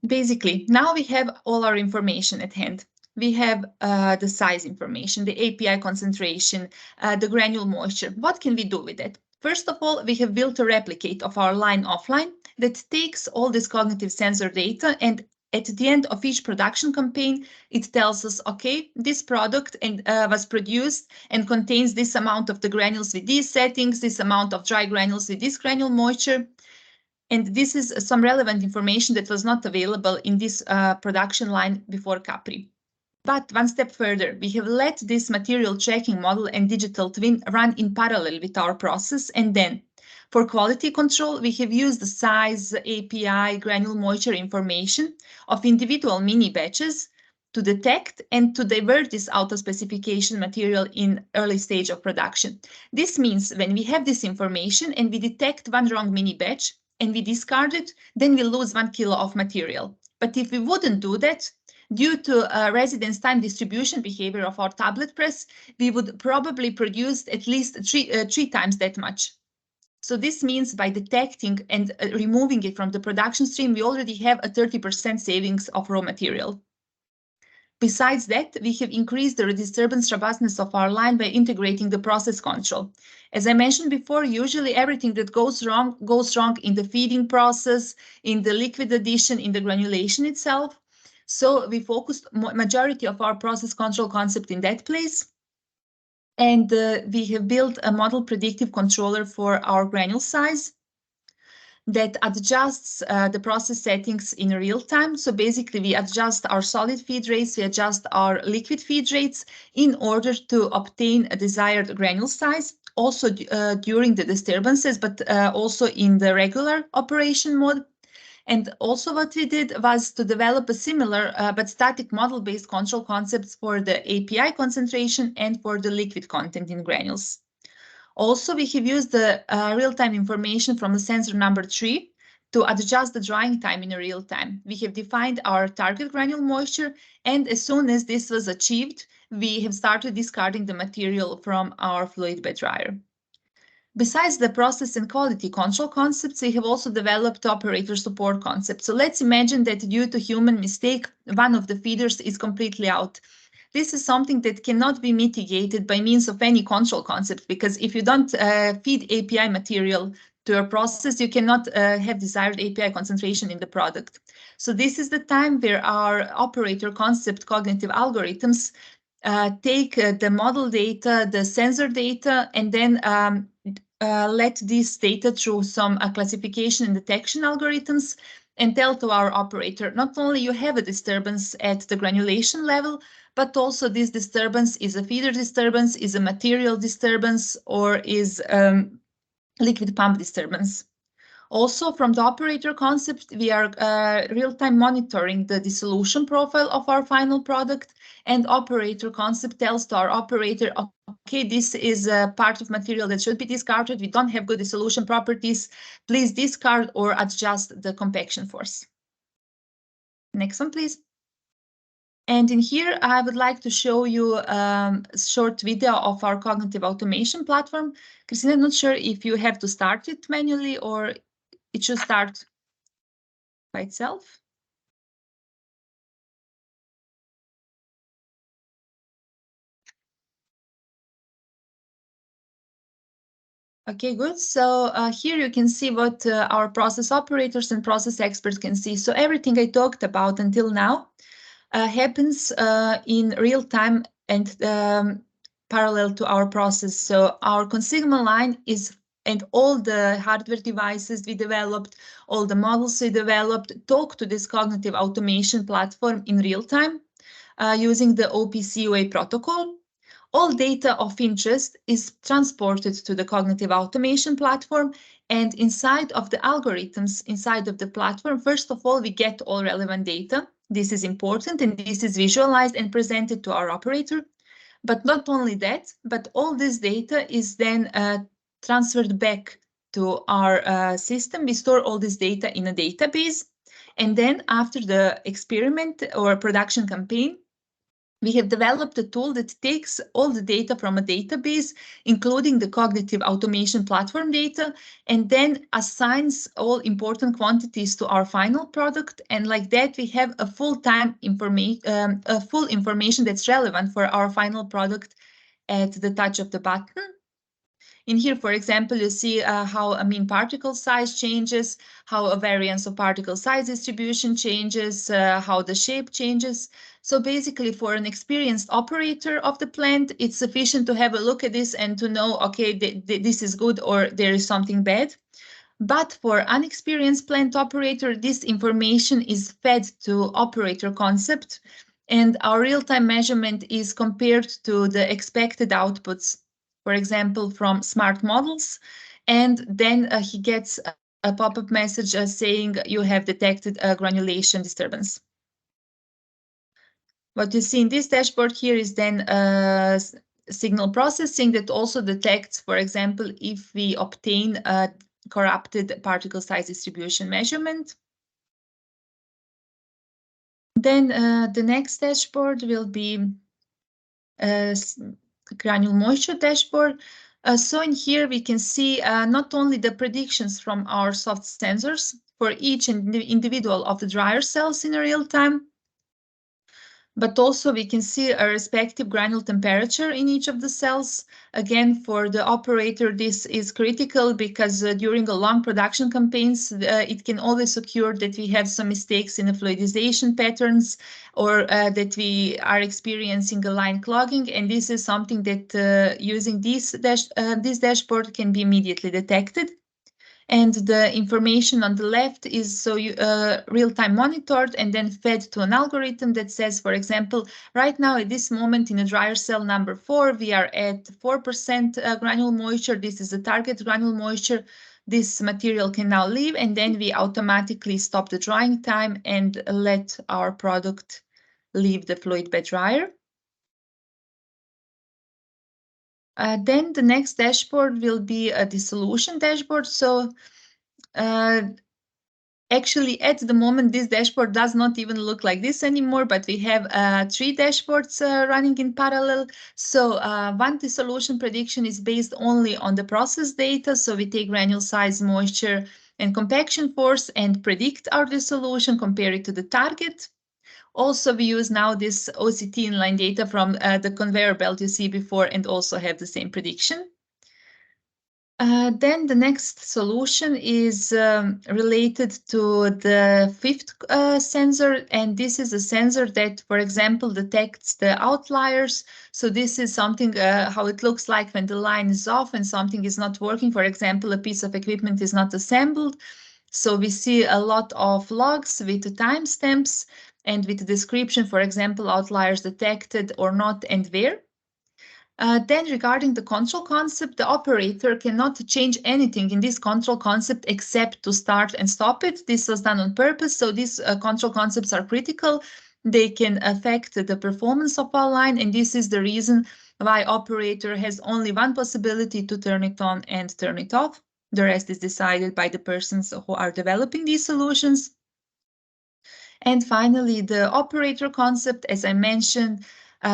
Basically, now we have all our information at hand. We have the size information, the API concentration, the granule moisture. What can we do with it? First of all, we have built a replicate of our line offline that takes all this cognitive sensor data, and at the end of each production campaign, it tells us, okay, this product was produced and contains this amount of the granules with these settings, this amount of dry granules with this granule moisture. And this is some relevant information that was not available in this production line before CAPRI. But one step further, we have let this material tracking model and digital twin run in parallel with our process. And then for quality control, we have used the size, API, granule moisture information of individual mini batches to detect and to divert this out of specification material in early stage of production. This means when we have this information and we detect one wrong mini batch and we discard it, then we lose 1 kilo of material. But if we wouldn't do that, due to residence time distribution behavior of our tablet press, we would probably produce at least three times that much. So this means by detecting and removing it from the production stream, we already have a 30% savings of raw material. Besides that, we have increased the disturbance robustness of our line by integrating the process control. As I mentioned before, usually everything that goes wrong in the feeding process, in the liquid addition, in the granulation itself. So we focused majority of our process control concept in that place. And we have built a model predictive controller for our granule size that adjusts the process settings in real time. So basically we adjust our solid feed rates, we adjust our liquid feed rates in order to obtain a desired granule size, also during the disturbances, but also in the regular operation mode. And also what we did was to develop a similar but static model-based control concepts for the API concentration and for the liquid content in granules. Also, we have used the real-time information from the sensor number 3 to adjust the drying time in real time. We have defined our target granule moisture, and as soon as this was achieved, we have started discarding the material from our fluid bed dryer. Besides the process and quality control concepts, we have also developed operator support concepts. So let's imagine that due to human mistake, one of the feeders is completely out. This is something that cannot be mitigated by means of any control concept, because if you don't feed API material to your process, you cannot have desired API concentration in the product. So this is the time where our operator concept cognitive algorithms take the model data, the sensor data, and then let this data through some classification and detection algorithms and tell to our operator, not only you have a disturbance at the granulation level, but also this disturbance is a feeder disturbance, is a material disturbance, or is liquid pump disturbance. Also, from the operator concept, we are real-time monitoring the dissolution profile of our final product, and operator concept tells to our operator, okay, this is a part of material that should be discarded. We don't have good dissolution properties. Please discard or adjust the compaction force. Next one, please. And in here, I would like to show you a short video of our cognitive automation platform. Christina, I'm not sure if you have to start it manually or it should start by itself. Okay, good. So here you can see what our process operators and process experts can see. So everything I talked about until now happens in real time and parallel to our process. So our consignment line is, and all the hardware devices we developed, all the models we developed, talk to this cognitive automation platform in real time using the OPC-UA protocol. All data of interest is transported to the cognitive automation platform, and inside of the algorithms, inside of the platform, first of all, we get all relevant data. This is important, and this is visualized and presented to our operator. But not only that, but all this data is then transferred back to our system. We store all this data in a database, and then after the experiment or production campaign, we have developed a tool that takes all the data from a database, including the cognitive automation platform data, and then assigns all important quantities to our final product. And like that, we have a full information that's relevant for our final product at the touch of the button. In here, for example, you see how a mean particle size changes, how a variance of particle size distribution changes, how the shape changes. So basically, for an experienced operator of the plant, it's sufficient to have a look at this and to know, okay, this is good or there is something bad. But for unexperienced plant operator, this information is fed to operator concept, and our real-time measurement is compared to the expected outputs, for example, from smart models, and then he gets a pop-up message saying you have detected a granulation disturbance. What you see in this dashboard here is then signal processing that also detects, for example, if we obtain a corrupted particle size distribution measurement. Then the next dashboard will be granule moisture dashboard. So in here we can see not only the predictions from our soft sensors for each individual of the dryer cells in real time, but also we can see a respective granule temperature in each of the cells. Again, for the operator, this is critical because during a long production campaigns, it can always occur that we have some mistakes in the fluidization patterns or that we are experiencing a line clogging. And this is something that using this dashboard can be immediately detected. And the information on the left is so real-time monitored and then fed to an algorithm that says, for example, right now at this moment in a dryer cell number 4, we are at 4% granule moisture. This is the target granule moisture. This material can now leave, and then we automatically stop the drying time and let our product leave the fluid bed dryer. Then the next dashboard will be a dissolution dashboard. So actually, at the moment, this dashboard does not even look like this anymore, but we have 3 dashboards running in parallel. So one dissolution prediction is based only on the process data. So we take granule size, moisture, and compaction force and predict our dissolution, compare it to the target. Also, we use now this OCT inline data from the conveyor belt you see before and also have the same prediction. Then the next solution is related to the 5th sensor, and this is a sensor that, for example, detects the outliers. So this is something how it looks like when the line is off and something is not working. For example, a piece of equipment is not assembled. So we see a lot of logs with the timestamps and with the description, for example, outliers detected or not and where. Then regarding the control concept, the operator cannot change anything in this control concept except to start and stop it. This was done on purpose, so these control concepts are critical. They can affect the performance of our line, and this is the reason why operator has only one possibility to turn it on and turn it off. The rest is decided by the persons who are developing these solutions. And finally, the operator concept, as I mentioned,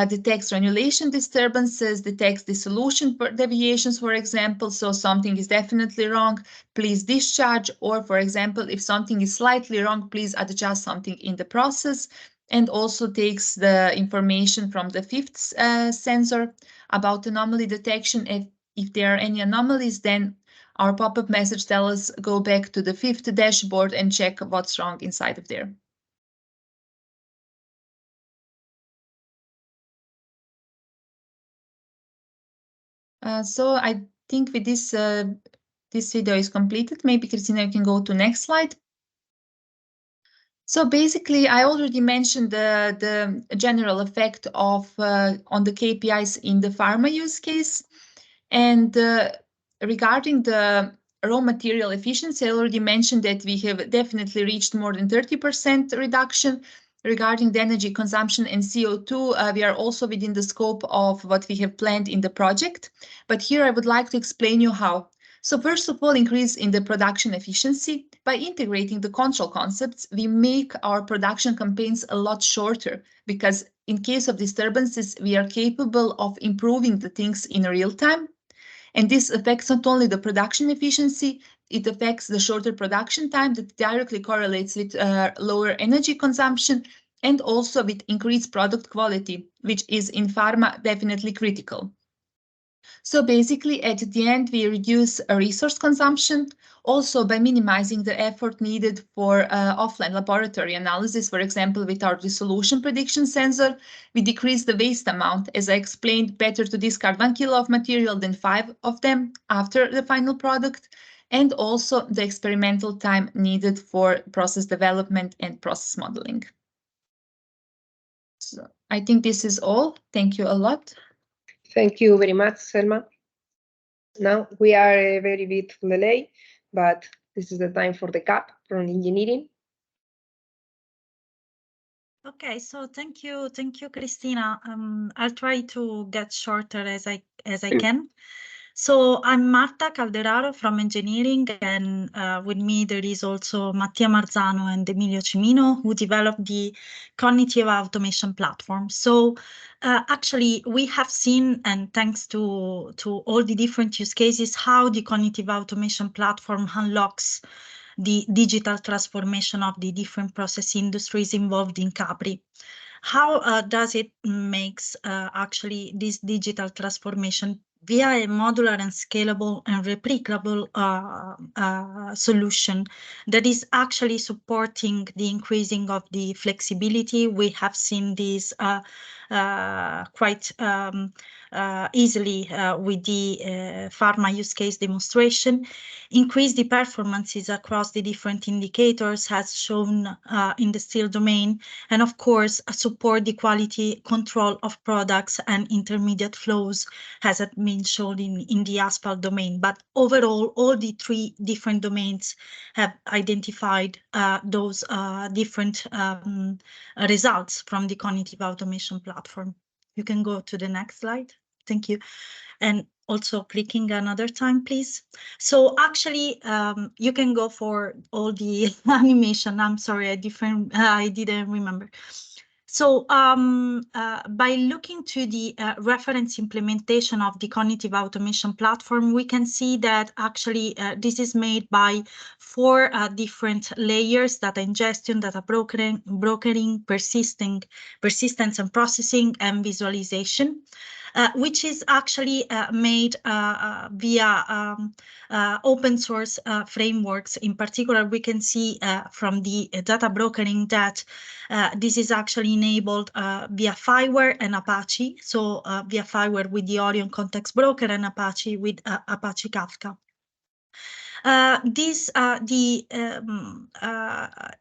detects granulation disturbances, detects dissolution deviations, for example. So something is definitely wrong, please discharge. Or, for example, if something is slightly wrong, please adjust something in the process. And also takes the information from the fifth sensor about anomaly detection. If there are any anomalies, then our pop-up message tells us go back to the fifth dashboard and check what's wrong inside of there. So I think with this, this video is completed. Maybe Christina, you can go to next slide. So basically, I already mentioned the general effect of on the KPIs in the pharma use case. And regarding the raw material efficiency, I already mentioned that we have definitely reached more than 30% reduction. Regarding the energy consumption and CO2, we are also within the scope of what we have planned in the project. But here I would like to explain you how. So first of all, increase in the production efficiency. By integrating the control concepts, we make our production campaigns a lot shorter, because in case of disturbances, we are capable of improving the things in real time. And this affects not only the production efficiency, it affects the shorter production time that directly correlates with lower energy consumption and also with increased product quality, which is in pharma definitely critical. So basically, at the end, we reduce resource consumption, also by minimizing the effort needed for offline laboratory analysis. For example, with our dissolution prediction sensor, we decrease the waste amount. As I explained, better to discard 1 kilo of material than 5 of them after the final product, and also the experimental time needed for process development and process modeling. So I think this is all. Thank you a lot. Thank you very much, Selma. Now we are a very bit delayed, but this is the time for the CAP from engineering. Okay, so thank you, Christina. I'll try to get shorter as I can. So I'm Marta Calderaro from engineering, and with me there is also Mattia Marzano and Emilio Cimino, who developed the cognitive automation platform. So actually we have seen, and thanks to all the different use cases, how the cognitive automation platform unlocks the digital transformation of the different process industries involved in CAPRI. How does it makes actually this digital transformation via a modular and scalable and replicable solution that is actually supporting the increasing of the flexibility? We have seen this quite easily with the pharma use case demonstration. Increase the performances across the different indicators has shown in the steel domain, and of course support the quality control of products and intermediate flows has been shown in the asphalt domain. But overall, all the 3 different domains have identified those different results from the cognitive automation platform. You can go to the next slide. Thank you. And also clicking another time, please. So actually, you can go for all the animation. I'm sorry, I didn't remember. So by looking to the reference implementation of the cognitive automation platform, we can see that actually this is made by 4 different layers: data ingestion, data brokering, persistence and processing, and visualization. Which is actually made via open source frameworks. In particular, we can see from the data brokering that this is actually enabled via FireWare and Apache. So via FireWare with the Orion Context Broker and Apache with Apache Kafka. The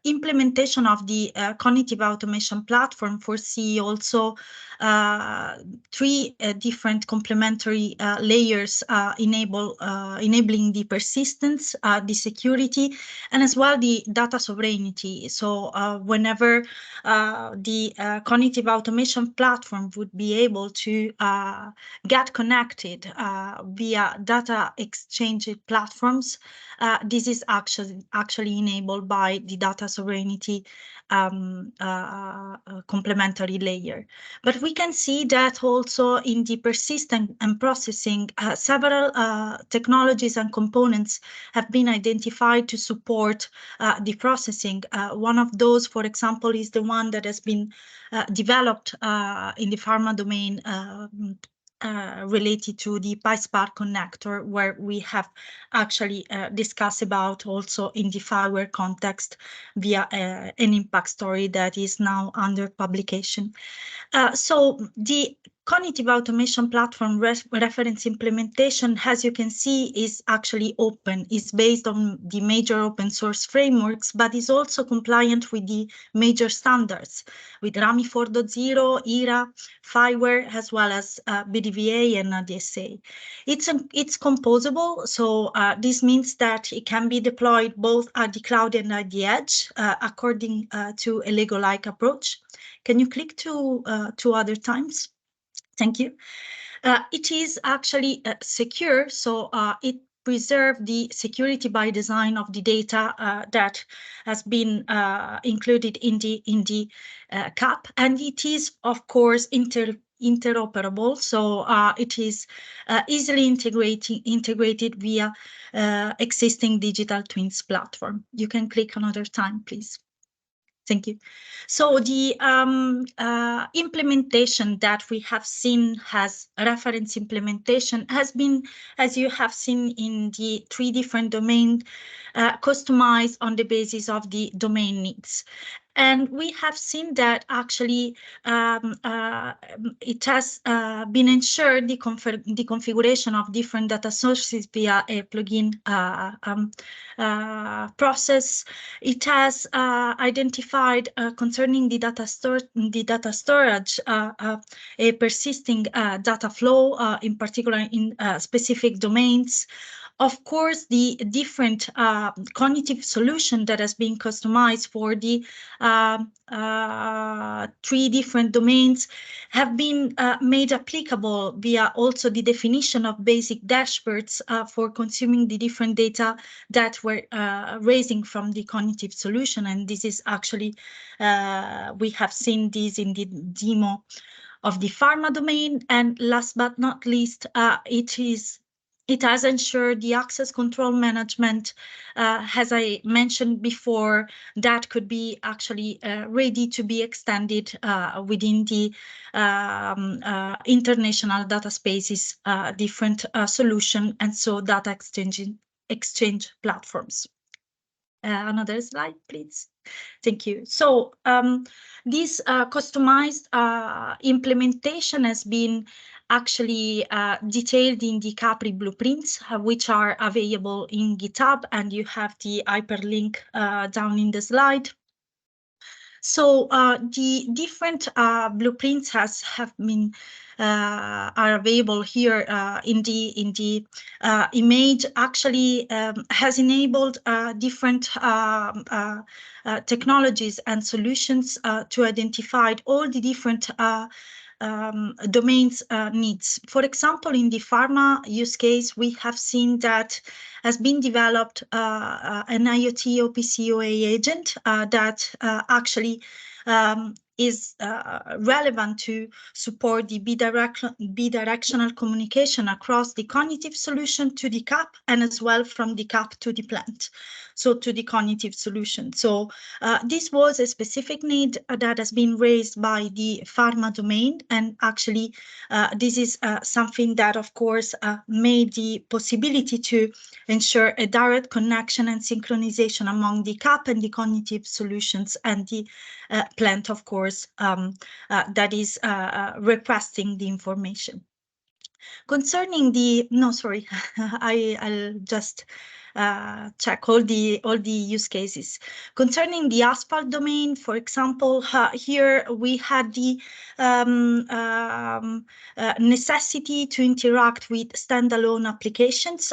implementation of the cognitive automation platform foresee also 3 different complementary layers enabling the persistence, the security, and as well the data sovereignty. So whenever the cognitive automation platform would be able to get connected via data exchange platforms, this is actually enabled by the data sovereignty complementary layer. But we can see that also in the persistent and processing, several technologies and components have been identified to support the processing. One of those, for example, is the one that has been developed in the pharma domain related to the PySpark connector, where we have actually discussed about also in the fireware context via an impact story that is now under publication. So the cognitive automation platform reference implementation, as you can see, is actually open, is based on the major open source frameworks, but is also compliant with the major standards, with RAMI 4.0, ERA, fireware, as well as BDVA and DSA. It's composable, so this means that it can be deployed both at the cloud and at the edge, according to a Lego-like approach. Can you click to 2 other times? Thank you. It is actually secure, so it preserves the security by design of the data that has been included in the CAP, and it is, of course, interoperable, so it is easily integrated via existing digital twins platform. You can click another time, please. Thank you. So the implementation that we have seen as reference implementation has been, as you have seen in the 3 different domains, customized on the basis of the domain needs. And we have seen that actually it has been ensured the configuration of different data sources via a plugin process. It has identified concerning the data storage a persisting data flow, in particular in specific domains. Of course, the different cognitive solution that has been customized for the 3 different domains have been made applicable via also the definition of basic dashboards for consuming the different data that were raising from the cognitive solution. And this is actually, we have seen this in the demo of the pharma domain. And last but not least, it has ensured the access control management, as I mentioned before, that could be actually ready to be extended within the international data spaces, different solution, and so data exchange platforms. Another slide, please. Thank you. So this customized implementation has been actually detailed in the CAPRI blueprints, which are available in GitHub, and you have the hyperlink down in the slide. So the different blueprints have been are available here in the image. Actually, has enabled different technologies and solutions to identify all the different domains needs. For example, in the pharma use case, we have seen that has been developed an IoT OPC OA agent that actually is relevant to support the bidirectional communication across the cognitive solution to the CAP, and as well from the CAP to the plant, so to the cognitive solution. So this was a specific need that has been raised by the pharma domain, and actually this is something that, of course, made the possibility to ensure a direct connection and synchronization among the CAP and the cognitive solutions and the plant, of course, that is requesting the information. Concerning the, no, sorry, I'll just check all the use cases. Concerning the asphalt domain, for example, here we had the necessity to interact with standalone applications,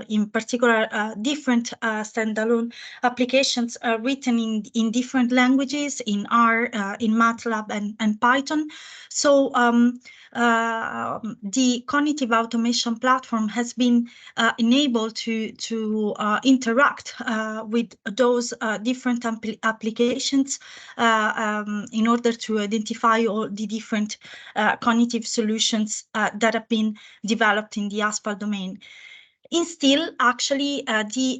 in particular different standalone applications written in different languages, in R, in MATLAB, and Python. So the cognitive automation platform has been enabled to interact with those different applications in order to identify all the different cognitive solutions that have been developed in the ASPAL domain. Instill, actually, the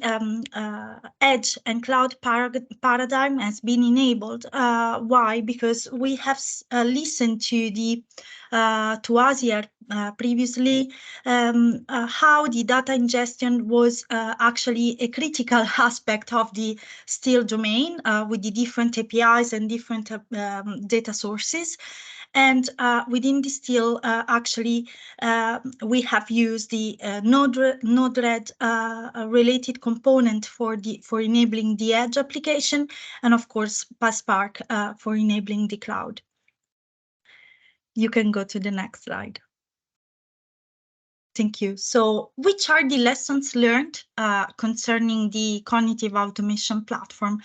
edge and cloud paradigm has been enabled. Why? Because we have listened to the to Asia previously, how the data ingestion was actually a critical aspect of the Still domain with the different APIs and different data sources. And within the Still, actually, we have used the Node-RED related component for enabling the edge application, and of course PySpark for enabling the cloud. You can go to the next slide. Thank you. So, which are the lessons learned concerning the cognitive automation platform?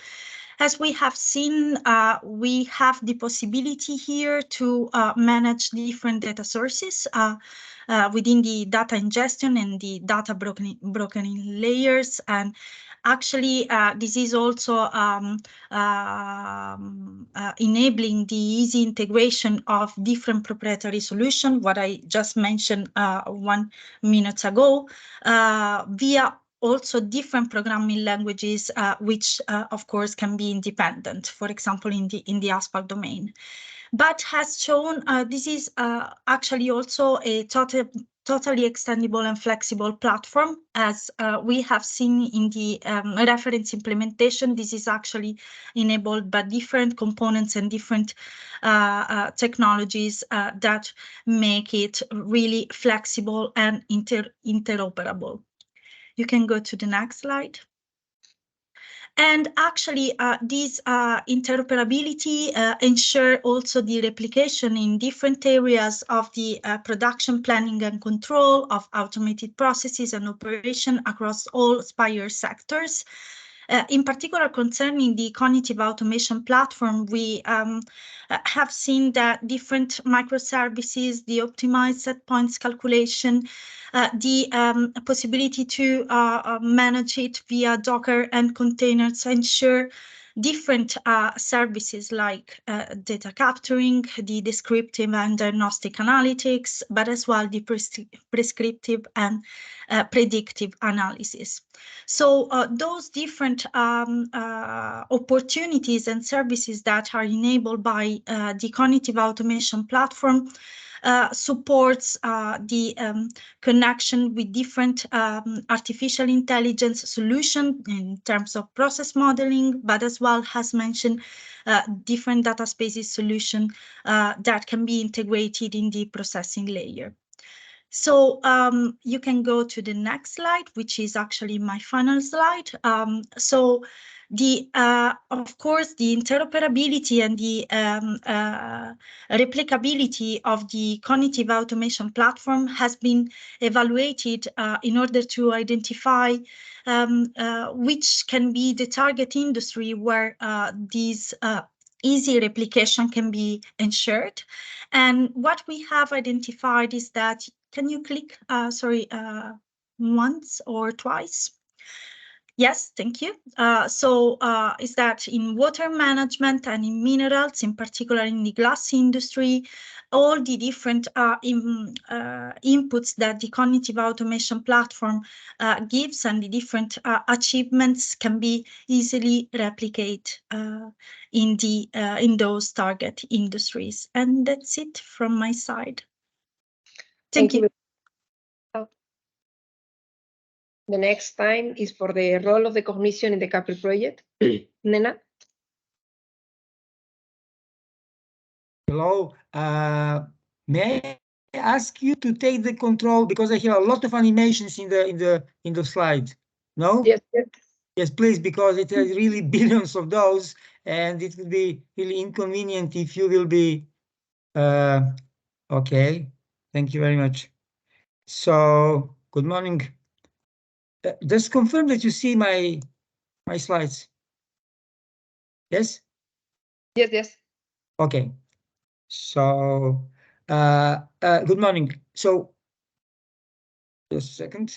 As we have seen, we have the possibility here to manage different data sources within the data ingestion and the data broken in layers. And actually, this is also enabling the easy integration of different proprietary solutions, what I just mentioned 1 minute ago, via also different programming languages, which of course can be independent, for example, in the ASPAL domain. But has shown this is actually also a totally extendable and flexible platform, as we have seen in the reference implementation. This is actually enabled by different components and different technologies that make it really flexible and interoperable. You can go to the next slide. And actually, this interoperability ensure also the replication in different areas of the production planning and control of automated processes and operation across all Spire sectors. In particular, concerning the cognitive automation platform, we have seen that different microservices, the optimized set points calculation, the possibility to manage it via Docker and containers ensure different services like data capturing, the descriptive and diagnostic analytics, but as well the prescriptive and predictive analysis. So those different opportunities and services that are enabled by the cognitive automation platform supports the connection with different artificial intelligence solutions in terms of process modeling, but as well as mentioned, different data spaces solution that can be integrated in the processing layer. So you can go to the next slide, which is actually my final slide. So the of course, the interoperability and the replicability of the cognitive automation platform has been evaluated in order to identify which can be the target industry where these easy replication can be ensured. And what we have identified is that, can you click, once or twice? Yes, thank you. Is that in water management and in minerals, in particular in the glass industry, all the different inputs that the cognitive automation platform gives and the different achievements can be easily replicated in those target industries. And that's it from my side. Thank you. The next time is for the role of the cognition in the CAPRI project. Nena? Hello. May I ask you to take the control, because I have a lot of animations in the slide? No? Yes, yes. Yes, please, because it has really billions of those, and it will be really inconvenient if you will be. Okay. Thank you very much. So, good morning. Just confirm that you see my slides. Yes? Yes, yes. Okay. So Good morning. So, just a second.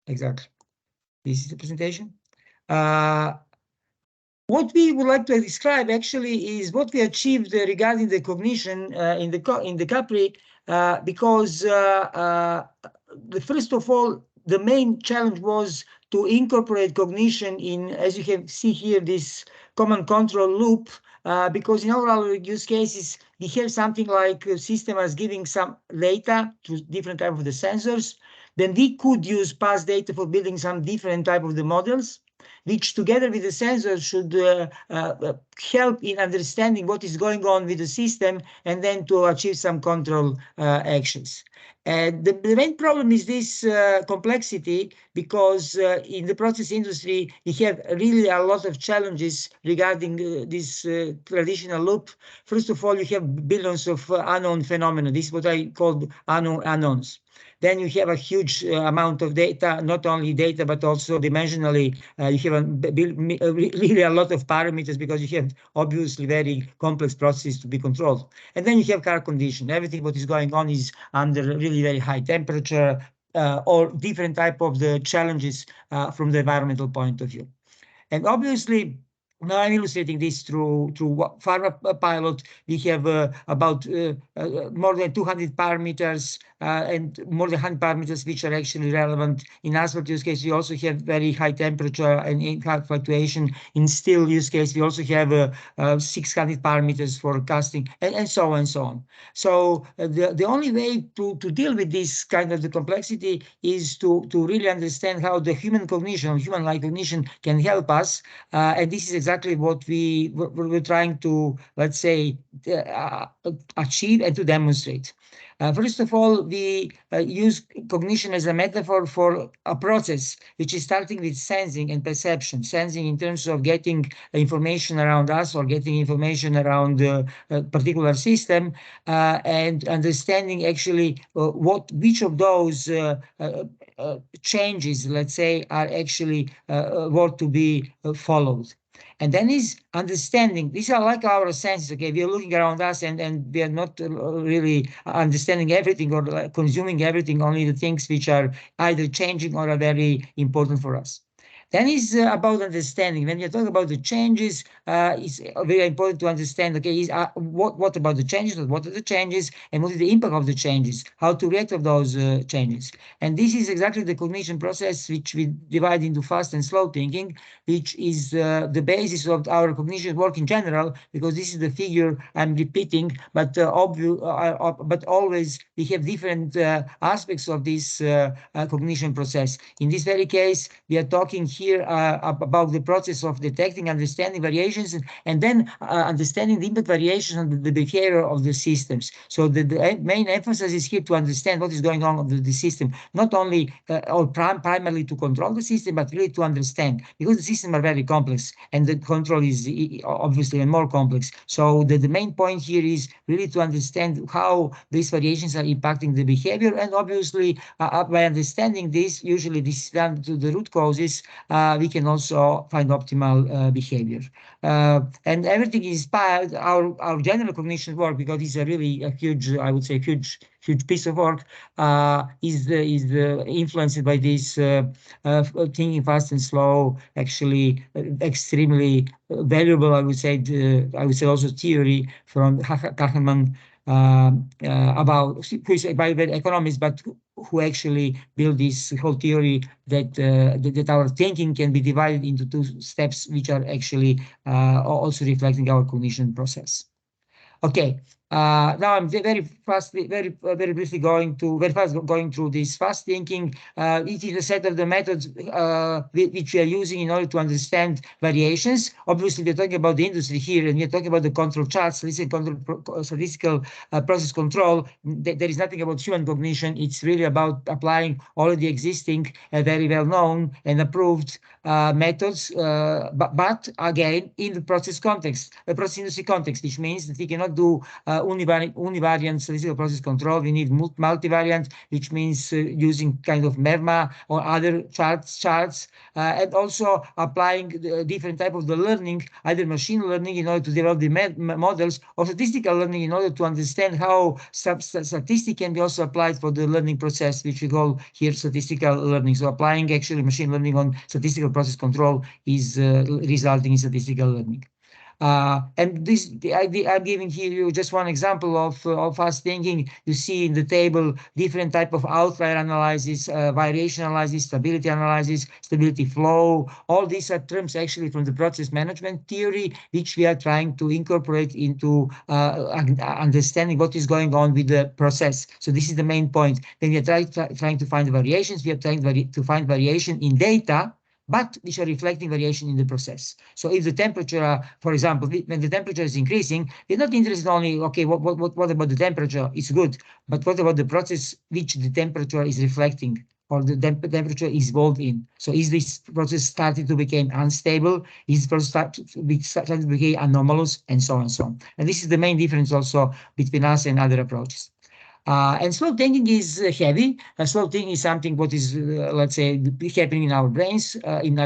Exactly. This is the presentation. What we would like to describe actually is what we achieved regarding the cognition in the CAPRI, because first of all, the main challenge was to incorporate cognition in, as you can see here, this command control loop, because in all our use cases, we have something like a system as giving some data to different type of the sensors. Then we could use past data for building some different type of the models, which together with the sensors should help in understanding what is going on with the system and then to achieve some control actions. The main problem is this complexity, because in the process industry, we have really a lot of challenges regarding this traditional loop. First of all, you have billions of unknown phenomena. This is what I call unknowns. Then you have a huge amount of data, not only data, but also dimensionally. You have really a lot of parameters, because you have obviously very complex processes to be controlled. And then you have car condition. Everything what is going on is under really very high temperature, or different type of the challenges from the environmental point of view. And obviously, now I'm illustrating this through pharma pilot. We have about more than 200 parameters and more than 100 parameters which are actually relevant. In asphalt use case, we also have very high temperature and in-car fluctuation. In steel use case, we also have 600 parameters for casting, and so on and so on. So the only way to deal with this kind of the complexity is to really understand how the human cognition, human-like cognition, can help us. And this is exactly what we're trying to, let's say, achieve and to demonstrate. First of all, we use cognition as a metaphor for a process which is starting with sensing and perception. Sensing in terms of getting information around us or getting information around a particular system, and understanding actually which of those changes, let's say, are actually worth to be followed. And then is understanding. These are like our senses. Okay, we are looking around us, and we are not really understanding everything or consuming everything, only the things which are either changing or are very important for us. Then is about understanding. When you talk about the changes, it's very important to understand, okay, what about the changes, what are the changes, and what is the impact of the changes, how to react to those changes. And this is exactly the cognition process, which we divide into fast and slow thinking, which is the basis of our cognition work in general, because this is the figure I'm repeating, but always we have different aspects of this cognition process. In this very case, we are talking here about the process of detecting, understanding variations, and then understanding the input variations and the behavior of the systems. So the main emphasis is here to understand what is going on with the system, not only or primarily to control the system, but really to understand, because the systems are very complex and the control is obviously more complex. So the main point here is really to understand how these variations are impacting the behavior, and obviously by understanding this, usually this is done to the root causes, we can also find optimal behavior. And everything is inspired our general cognition work, because it's a really huge, I would say, huge piece of work, is influenced by this thinking fast and slow, actually extremely valuable, I would say also theory from Kahneman, about who is a bioeconomist, but who actually built this whole theory that our thinking can be divided into two steps, which are actually also reflecting our cognition process. Okay, now I'm very briefly going through this fast thinking. It is a set of the methods which we are using in order to understand variations. Obviously, we're talking about the industry here, and we're talking about the control charts, statistical process control. There is nothing about human cognition. It's really about applying already existing, very well known and approved methods, but again in the process context, the process industry context, which means that we cannot do univariant statistical process control. We need multivariant, which means using kind of MERMA or other charts, and also applying different type of the learning, either machine learning in order to develop the models, or statistical learning in order to understand how statistics can be also applied for the learning process, which we call here statistical learning. So applying actually machine learning on statistical process control is resulting in statistical learning. And this, I'm giving here you just one example of fast thinking. You see in the table different type of outlier analysis, variation analysis, stability analysis, stability flow. All these are terms actually from the process management theory, which we are trying to incorporate into understanding what is going on with the process. So this is the main point. When we are trying to find variations, we are trying to find variation in data, but which are reflecting variation in the process. So if the temperature, for example, when the temperature is increasing, we're not interested only, okay, what about the temperature? It's good, but what about the process which the temperature is reflecting or the temperature is involved in? So is this process starting to become unstable? Is the process starting to become anomalous, and so on and so on? And this is the main difference also between us and other approaches. And slow thinking is heavy. Slow thinking is something what is, let's say, happening in our brains. In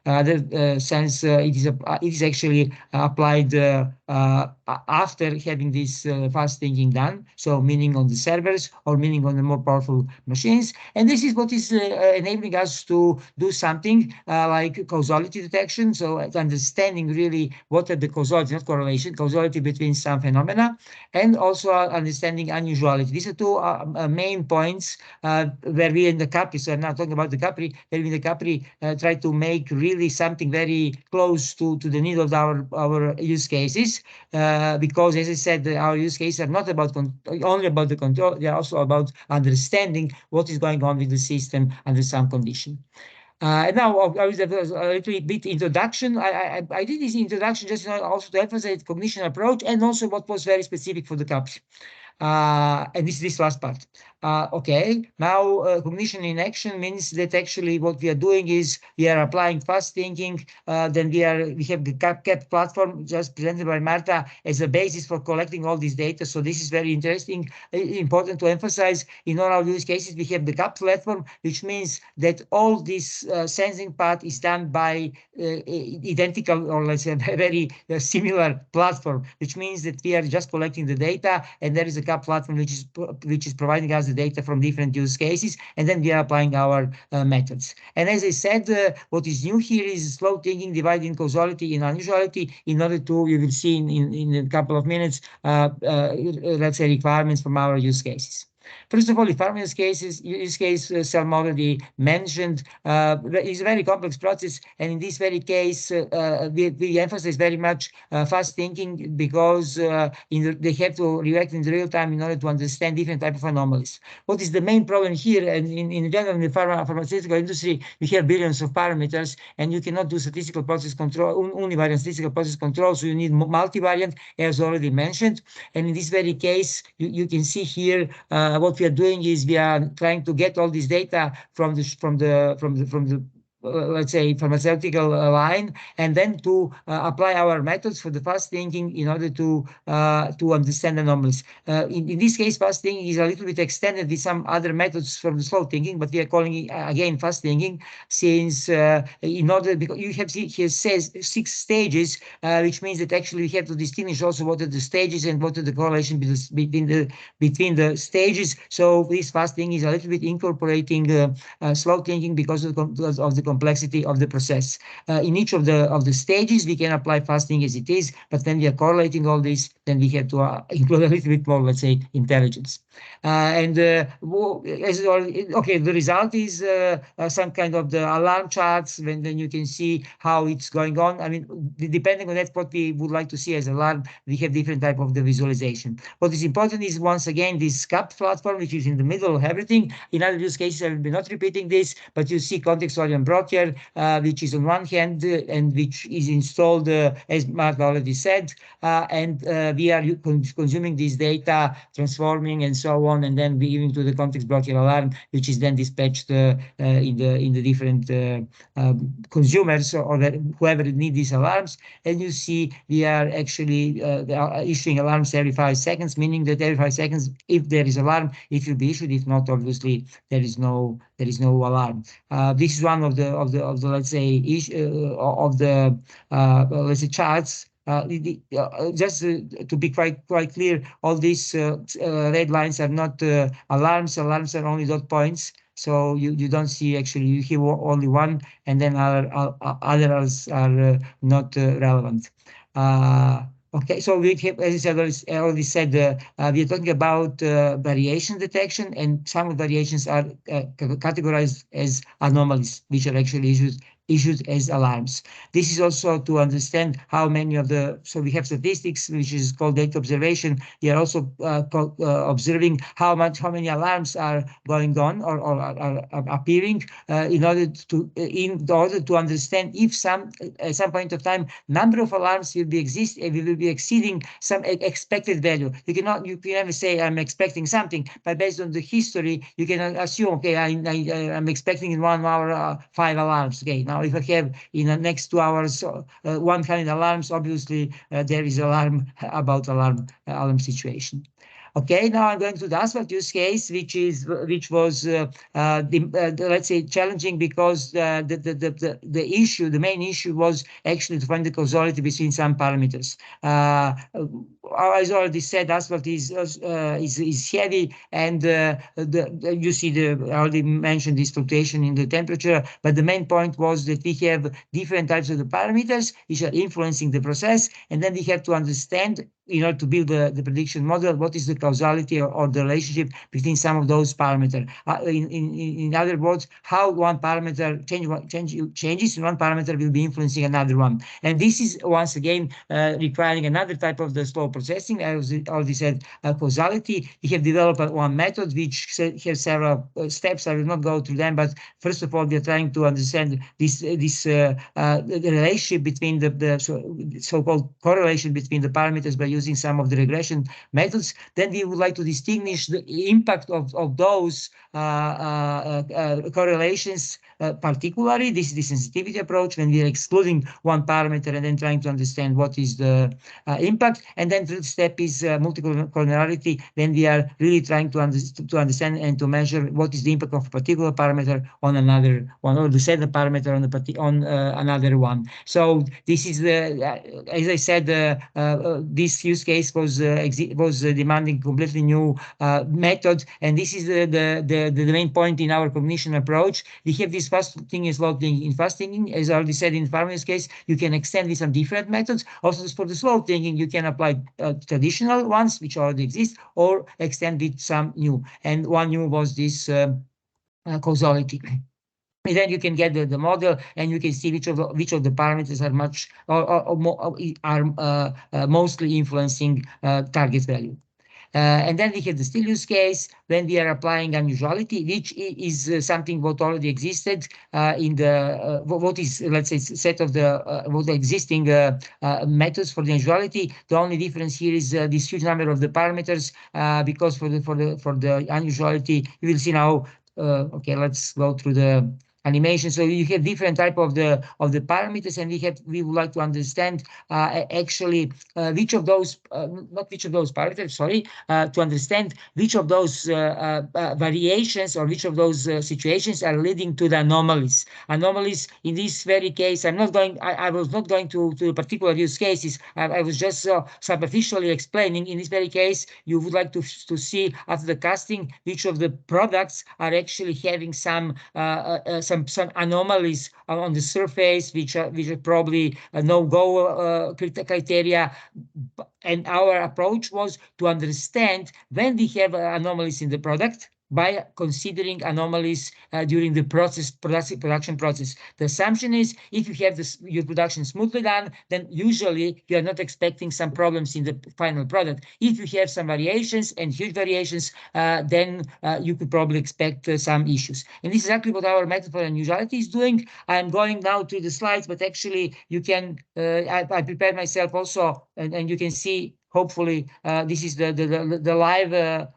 other sense, it is actually applied after having this fast thinking done. So meaning on the servers or meaning on the more powerful machines. And this is what is enabling us to do something like causality detection. So understanding really what are the causality, not correlation, causality between some phenomena, and also understanding unusuality. These are two main points where we in the CAPRI, so I'm not talking about the CAPRI, where we in the CAPRI try to make really something very close to the need of our use cases, because as I said, our use cases are not about only about the control, they are also about understanding what is going on with the system under some condition. And now I will have a little bit introduction. I did this introduction just also to emphasize cognition approach and also what was very specific for the CAPRI. And this last part. Okay, now cognition in action means that actually what we are doing is we are applying fast thinking. Then we have the CAP platform just presented by Marta as a basis for collecting all this data. So this is very interesting, important to emphasize. In all our use cases, we have the CAP platform, which means that all this sensing part is done by identical, or let's say very similar platform, which means that we are just collecting the data, and there is a CAP platform which is providing us the data from different use cases, and then we are applying our methods. And as I said, what is new here is slow thinking dividing causality and unusuality in order to, you will see in a couple of minutes, let's say requirements from our use cases. First of all, the farm use case Selma already mentioned, is a very complex process, and in this very case, we emphasize very much fast thinking because they have to react in real time in order to understand different types of anomalies. What is the main problem here? And in general, in the pharmaceutical industry, we have billions of parameters, and you cannot do statistical process control, univariant statistical process control, so you need multivariant, as already mentioned. And in this very case, you can see here what we are doing is we are trying to get all this data from the let's say pharmaceutical line, and then to apply our methods for the fast thinking in order to understand anomalies. In this case, fast thinking is a little bit extended with some other methods from the slow thinking, but we are calling it again fast thinking, since in order, because you have here says 6 stages, which means that actually we have to distinguish also what are the stages and what are the correlation between the stages. So this fast thinking is a little bit incorporating slow thinking because of the complexity of the process. In each of the stages, we can apply fast thinking as it is, but when we are correlating all this, then we have to include a little bit more, let's say, intelligence. Okay, the result is some kind of the alarm charts, then you can see how it's going on. I mean, depending on that, what we would like to see as alarm, we have different type of the visualization. What is important is, once again, this CAP platform, which is in the middle of everything. In other use cases, I will be not repeating this, but you see contextual and broad blocker, which is on one hand and which is installed, as Marta already said, and we are consuming this data, transforming and so on, and then giving to the context blocker alarm, which is then dispatched in the different consumers or whoever need these alarms. And you see we are actually issuing alarms every 5 seconds, meaning that every 5 seconds, if there is alarm, it will be issued. If not, obviously there is no alarm. This is one of the let's say let's say charts. Just to be quite clear, all these red lines are not alarms. Alarms are only dot points. So you don't see, actually you hear only one, and then others are not relevant. Okay, so we have, as I already said, we are talking about variation detection, and some variations are categorized as anomalies, which are actually issued as alarms. This is also to understand how many of so we have statistics, which is called data observation. We are also observing how many alarms are going on or are appearing in order to understand if at some point of time number of alarms will be exceeding some expected value. You can never say I'm expecting something, but based on the history, you can assume, okay, I'm expecting in 1 hour 5 alarms. Okay, now if I have in the next 2 hours 100 alarms, obviously there is alarm about alarm situation. Okay, now I'm going to the asphalt use case, which was let's say challenging because the main issue was actually to find the causality between some parameters. As I already said, asphalt is heavy, and you see I already mentioned this fluctuation in the temperature. But the main point was that we have different types of the parameters which are influencing the process, and then we have to understand, in order to build the prediction model, what is the causality or the relationship between some of those parameters. In other words, how one parameter changes in one parameter will be influencing another one. And this is once again requiring another type of the slow processing. I already said causality. We have developed one method which has several steps. I will not go through them, but first of all, we are trying to understand the relationship between the so-called correlation between the parameters by using some of the regression methods. Then we would like to distinguish the impact of those correlations, particularly this is the sensitivity approach, when we are excluding one parameter and then trying to understand what is the impact. And then third step is multicollinearity, when we are really trying to understand and to measure what is the impact of a particular parameter on another one, or the second parameter on another one. So this is as I said, this use case was demanding completely new method, and this is the main point in our cognition approach. We have this fast thinking and slow thinking. In fast thinking, as I already said, in Farmer's case, you can extend with some different methods. Also, for the slow thinking, you can apply traditional ones which already exist, or extend with some new. And one new was this causality. And then you can get the model, and you can see which of the parameters are mostly influencing target value. And then we have the still use case when we are applying unusuality, which is something what already existed in the what is, let's say, set of the what the existing methods for the unusuality. The only difference here is this huge number of the parameters, because for the unusuality, you will see now. Okay, let's go through the animation. So you have different type of the parameters, and we would like to understand actually which of those not which of those parameters, sorry, to understand which of those variations or which of those situations are leading to the anomalies. Anomalies in this very case, I was not going to particular use cases. I was just superficially explaining. In this very case, you would like to see after the casting which of the products are actually having some anomalies on the surface, which are probably no-go criteria. And our approach was to understand when we have anomalies in the product, by considering anomalies during the production process. The assumption is if you have your production smoothly done, then usually you are not expecting some problems in the final product. If you have some variations and huge variations, then you could probably expect some issues. And this is exactly what our method for unusuality is doing. I'm going now to the slides, but actually you can, I prepared myself also, and you can see hopefully this is the live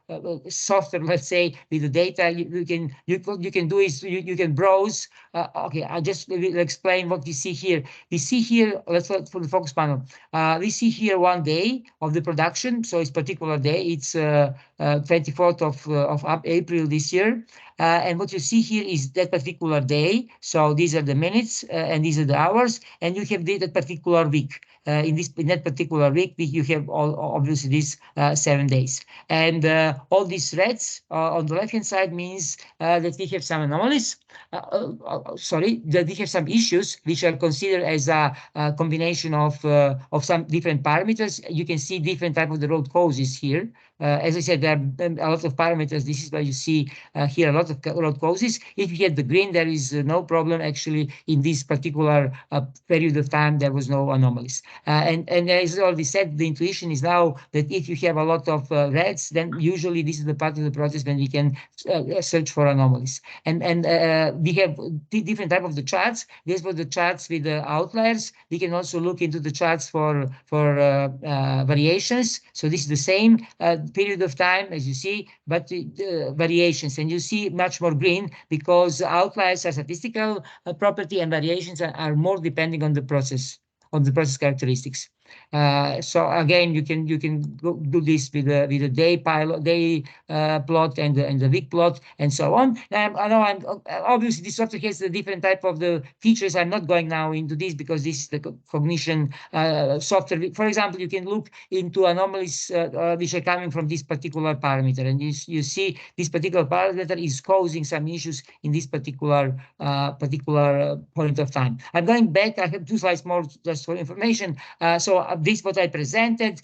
software, let's say, with the data. You can do is you can browse. Okay, I just will explain what we see here. We see here, let's look for the focus panel. We see here one day of the production. So it's particular day. It's 24th of April this year. And what you see here is that particular day. So these are the minutes and these are the hours, and you have that particular week. In that particular week, you have obviously these 7 days. And all these reds on the left-hand side means that we have some anomalies. Sorry, that we have some issues which are considered as a combination of some different parameters. You can see different type of the root causes here. As I said, there are a lot of parameters. This is why you see here a lot of root causes. If you get the green, there is no problem. Actually, in this particular period of time, there was no anomalies. And as I already said, the intuition is now that if you have a lot of reds, then usually this is the part of the process when we can search for anomalies. And we have different type of the charts. These were the charts with the outliers. We can also look into the charts for variations. So this is the same period of time as you see, but variations, and you see much more green because outliers are statistical property and variations are more depending on the process characteristics. So again, you can go do this with the day plot and the week plot and so on. I know obviously this software has a different type of the features. I'm not going now into this because this is the cognition software. For example, you can look into anomalies which are coming from this particular parameter, and you see this particular parameter is causing some issues in this particular point of time. I'm going back. I have 2 slides more just for information. So this is what I presented.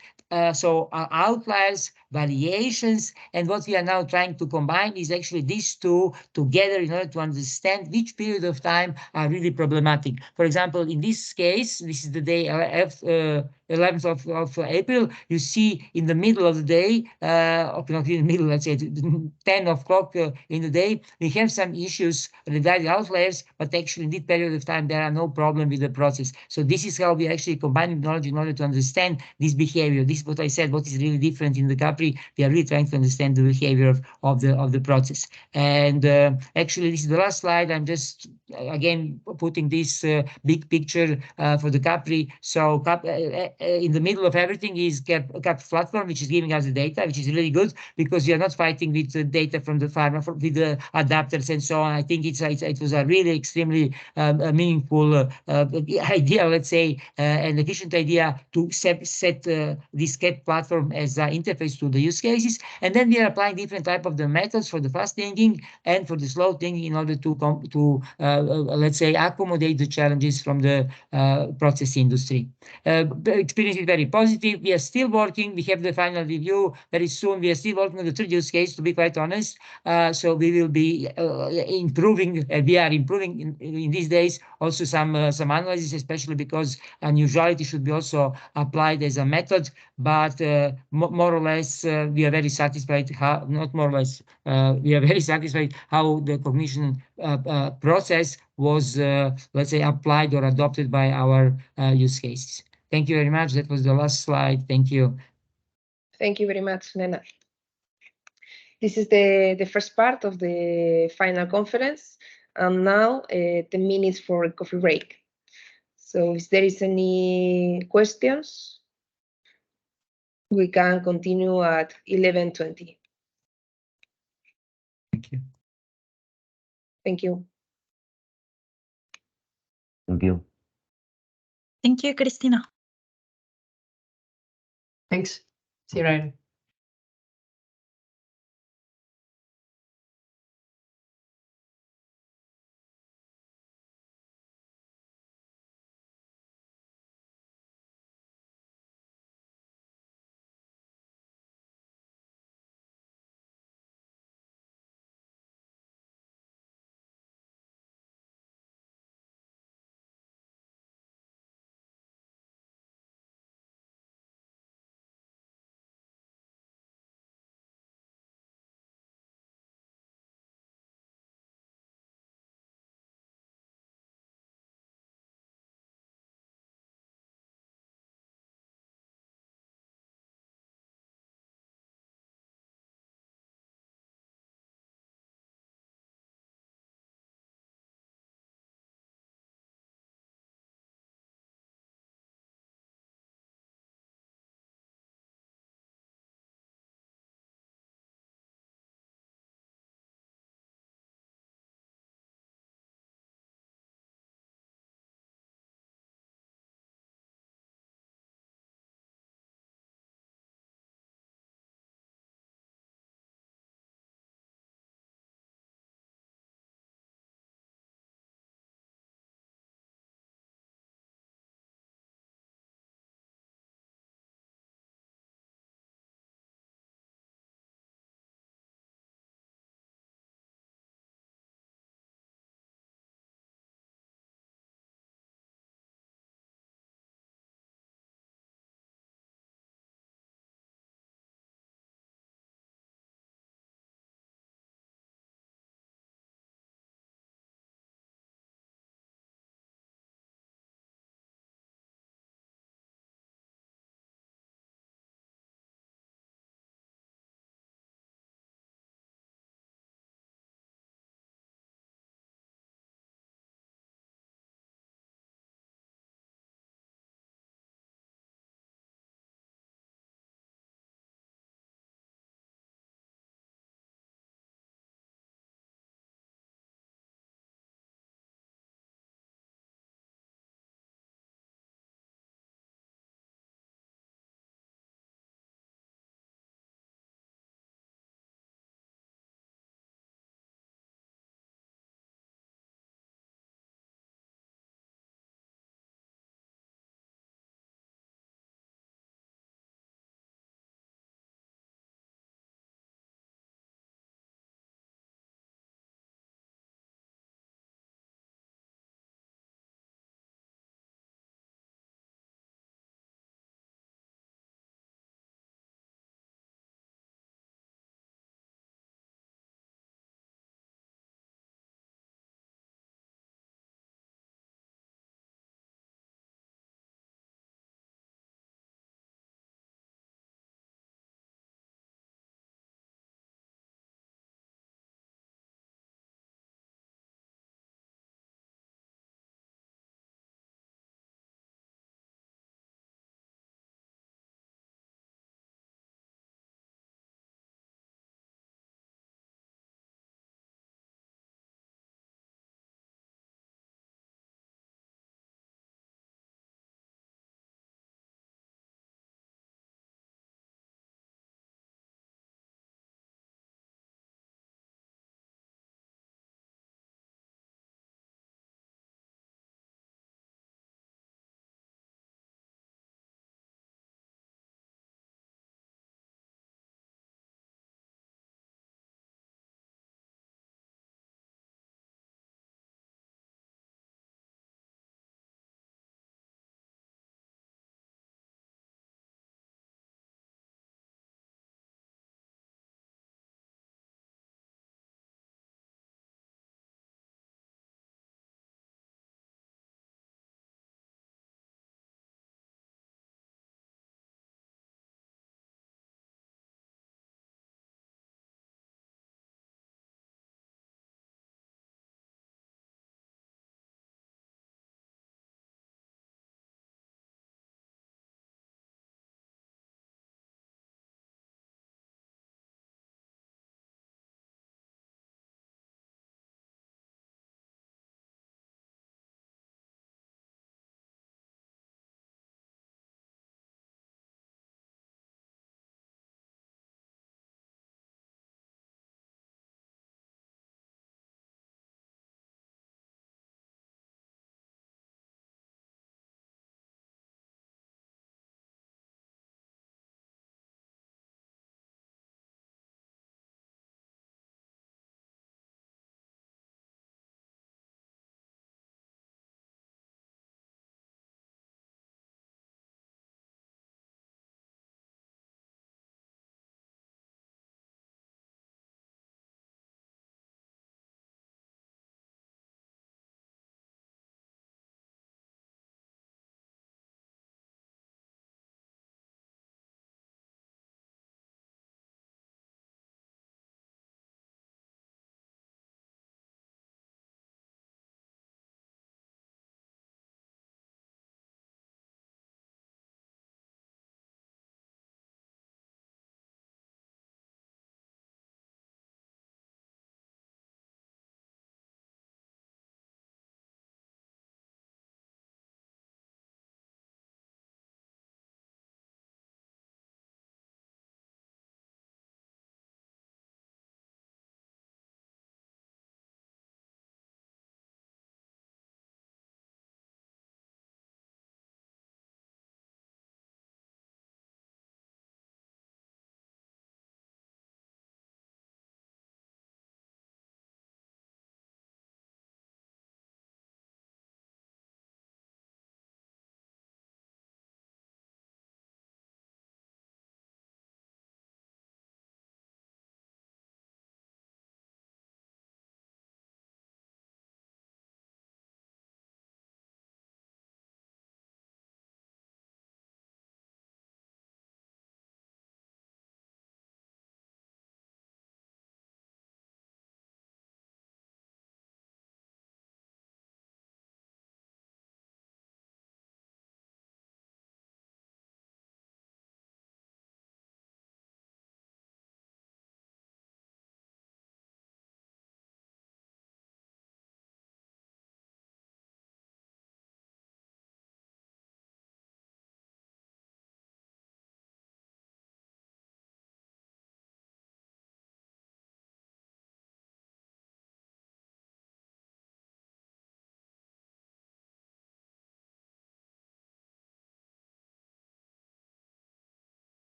So outliers, variations, and what we are now trying to combine is actually these two together in order to understand which period of time are really problematic. For example, in this case, this is the day 11th of April. You see in the middle of the day, not in the middle, let's say 10 o'clock in the day, we have some issues regarding outliers, but actually in this period of time, there are no problem with the process. So this is how we actually combining knowledge in order to understand this behavior. This is what I said, what is really different in the CAPRI. We are really trying to understand the behavior of the process. And actually, this is the last slide. I'm just, again, putting this big picture for the CAPRI. So in the middle of everything is CAPRI platform, which is giving us the data, which is really good because we are not fighting with the data from the pharma, with the adapters and so on. I think it was a really extremely meaningful idea, let's say, an efficient idea to set this CAP platform as an interface to the use cases. And then we are applying different type of the methods for the fast thinking and for the slow thinking in order to let's say, accommodate the challenges from the process industry. Experience is very positive. We are still working. We have the final review very soon. We are still working on the 3rd use case, to be quite honest. So we will be improving. We are improving in these days also some analysis, especially because unusuality should be also applied as a method. But more or less, we are very satisfied. Not more or less, we are very satisfied how the cognition process was, let's say, applied or adopted by our use cases. Thank you very much. That was the last slide. Thank you. Thank you very much, Nenad. This is the first part of the final conference. And now 10 minutes for a coffee break. So if there is any questions, we can continue at 11:20. Thank you. Thank you. Thank you. Thank you, Christina. Thanks. See you later.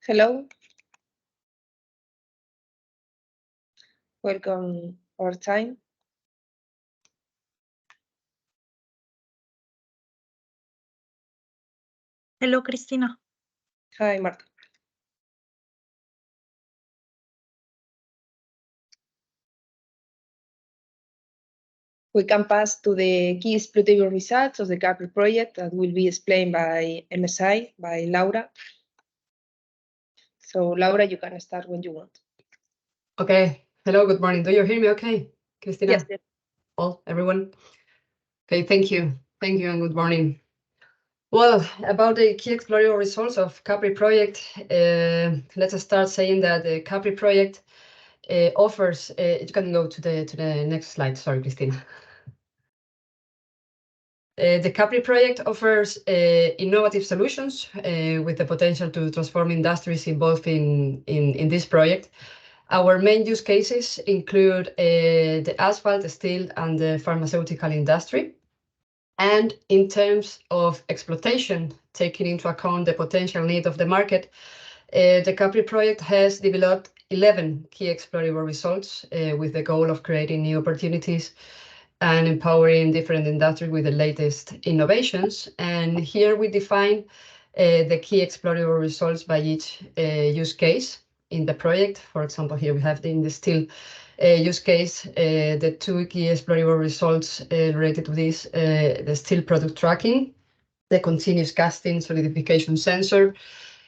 Hello. Welcome our time. Hello, Cristina. Hi, Marta. We can pass to the key exploitable results of the CAPRI project that will be explained by MSI, by Laura. So Laura, you can start when you want. Okay. Hello, good morning. Do you hear me okay, Cristina? Yes, yes. All, everyone? Okay, thank you. Thank you and good morning. Well, about the key exploratory results of CAPRI project, let's start saying that the CAPRI project offers, you can go to the next slide, sorry, Cristina. The CAPRI project offers innovative solutions with the potential to transform industries involved in this project. Our main use cases include the asphalt, steel, and the pharmaceutical industry. And in terms of exploitation, taking into account the potential need of the market, the CAPRI project has developed 11 key explorable results with the goal of creating new opportunities and empowering different industries with the latest innovations. And here we define the key explorable results by each use case in the project. For example, here we have in the steel use case, the two key explorable results related to this, the steel product tracking, the continuous casting solidification sensor.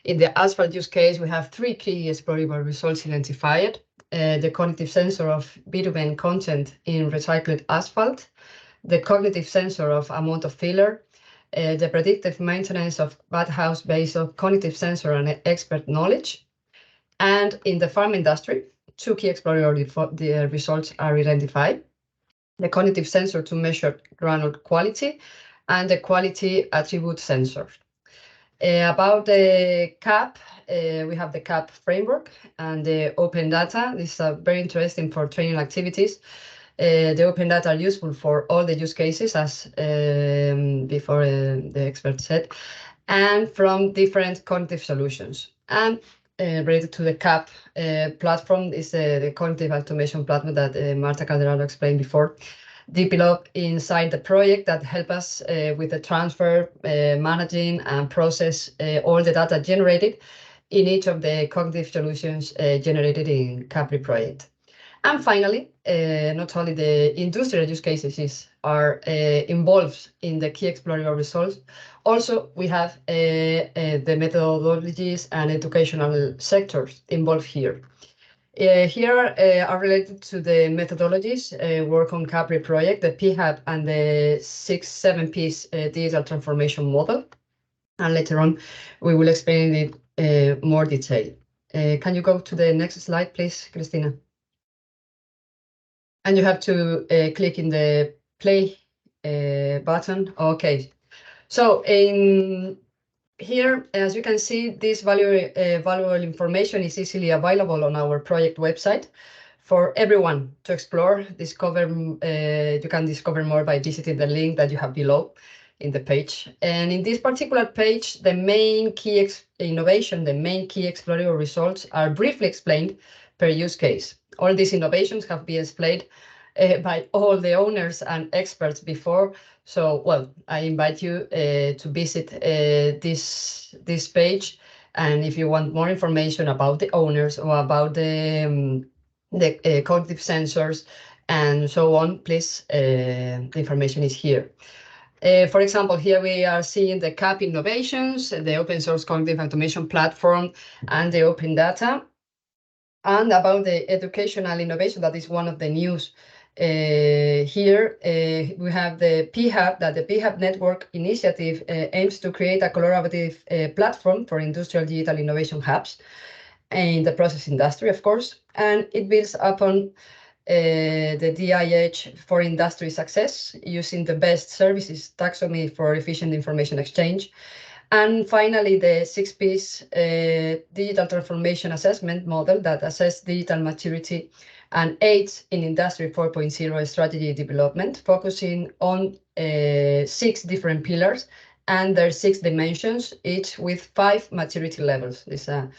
In the asphalt use case, we have three key explorable results identified. The cognitive sensor of bitumen content in recycled asphalt, the cognitive sensor of amount of filler, the predictive maintenance of bathhouse based on cognitive sensor and expert knowledge. And in the farm industry, two key exploratory results are identified. The cognitive sensor to measure granule quality and the quality attribute sensor. About the CAP, we have the CAP framework and the open data. This is very interesting for training activities. The open data are useful for all the use cases, as before the expert said, and from different cognitive solutions. And related to the CAP platform is the cognitive automation platform that Marta Calderaro explained before, developed inside the project that help us with the transfer, managing and process all the data generated in each of the cognitive solutions generated in CAPRI project. And finally, not only the industrial use cases are involved in the key exploratory results, also we have the methodologies and educational sectors involved here. Here are related to the methodologies work on CAPRI project, the PHAP and the 6-7Ps digital transformation model. And later on, we will explain it more detail. Can you go to the next slide, please, Cristina? And you have to click in the play button. Okay. So in here, as you can see, this valuable information is easily available on our project website for everyone to explore, discover. You can discover more by visiting the link that you have below in the page. And in this particular page, the main key innovation, the main key exploratory results are briefly explained per use case. All these innovations have been explained by all the owners and experts before. So, well, I invite you to visit this page. And if you want more information about the owners or about the cognitive sensors and so on, please, the information is here. For example, here we are seeing the CAP innovations, the open source cognitive automation platform, and the open data. And about the educational innovation, that is one of the news here. We have the PHAP, that the PHAP network initiative aims to create a collaborative platform for industrial digital innovation hubs in the process industry, of course, and it builds upon the DIH for industry success using the best services taxonomy for efficient information exchange. And finally, the 6Ps digital transformation assessment model that assesses digital maturity and aids in Industry 4.0 strategy development, focusing on 6 different pillars and their 6 dimensions, each with 5 maturity levels. This is a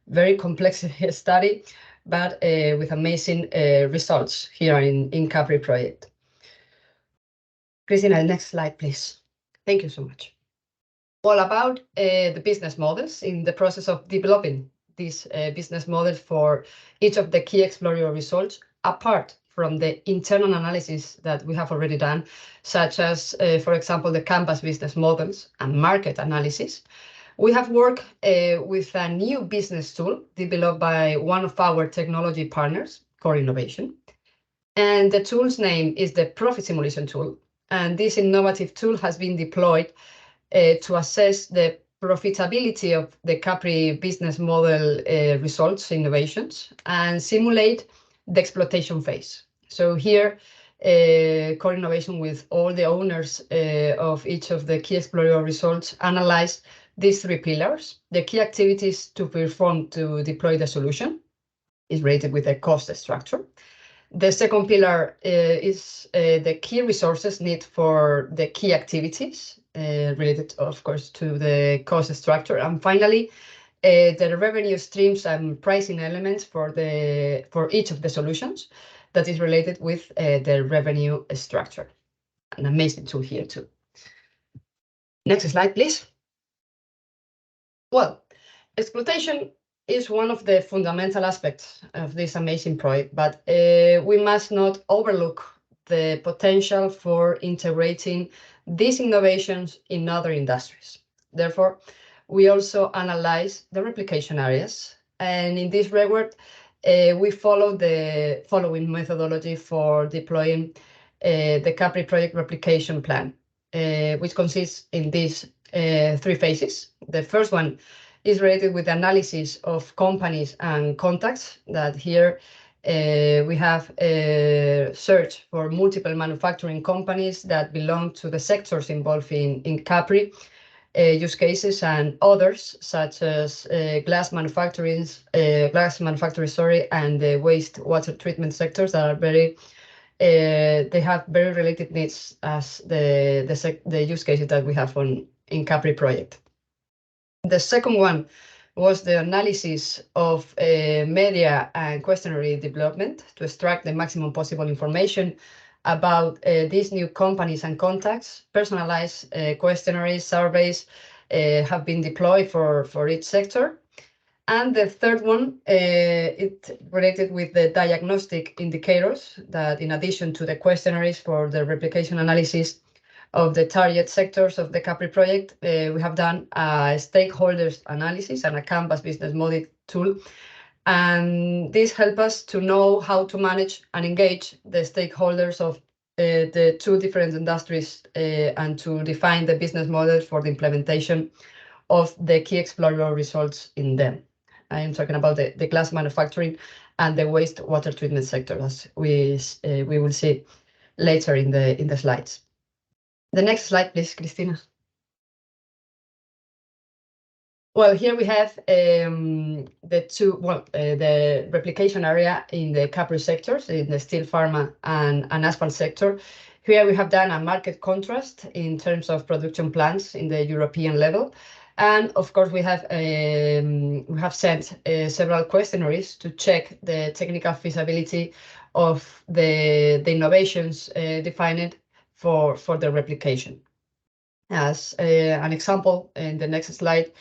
very complex study, but with amazing results here in CAPRI project. Cristina, next slide, please. Thank you so much. All about the business models in the process of developing these business models for each of the key exploratory results, apart from the internal analysis that we have already done, such as, for example, the Canvas business models and market analysis. We have worked with a new business tool developed by one of our technology partners, Core Innovation. And the tool's name is the Profit Simulation Tool. And this innovative tool has been deployed to assess the profitability of the CAPRI business model results, innovations, and simulate the exploitation phase. So here, Core Innovation with all the owners of each of the key exploratory results analyze these three pillars. The key activities to perform to deploy the solution is rated with a cost structure. The second pillar is the key resources needed for the key activities related, of course, to the cost structure. And finally, the revenue streams and pricing elements for each of the solutions that is related with the revenue structure. An amazing tool here too. Next slide, please. Well, exploitation is one of the fundamental aspects of this amazing project, but we must not overlook the potential for integrating these innovations in other industries. Therefore, we also analyze the replication areas, and in this regard, we follow the following methodology for deploying the CAPRI project replication plan, which consists in these three phases. The first one is related with analysis of companies and contacts, that here we have searched for multiple manufacturing companies that belong to the sectors involved in CAPRI use cases, and others such as glass manufacturing, and the wastewater treatment sectors that are very they have very related needs as the use cases that we have in CAPRI project. The second one was the analysis of media and questionnaire development to extract the maximum possible information about these new companies and contacts. Personalized questionnaire surveys have been deployed for each sector. And the third one, it related with the diagnostic indicators that, in addition to the questionnaires for the replication analysis of the target sectors of the CAPRI project, we have done a stakeholders analysis and a Canvas business model tool. And this helps us to know how to manage and engage the stakeholders of the two different industries and to define the business model for the implementation of the key exploratory results in them. I am talking about the glass manufacturing and the wastewater treatment sector, as we will see later in the slides. The next slide, please, Cristina. Well, here we have the replication area in the CAPRI sectors, in the steel, pharma, and asphalt sector. Here we have done a market contrast in terms of production plants in the European level. And of course, we have sent several questionnaires to check the technical feasibility of the innovations defined for the replication. As an example, in the next slide,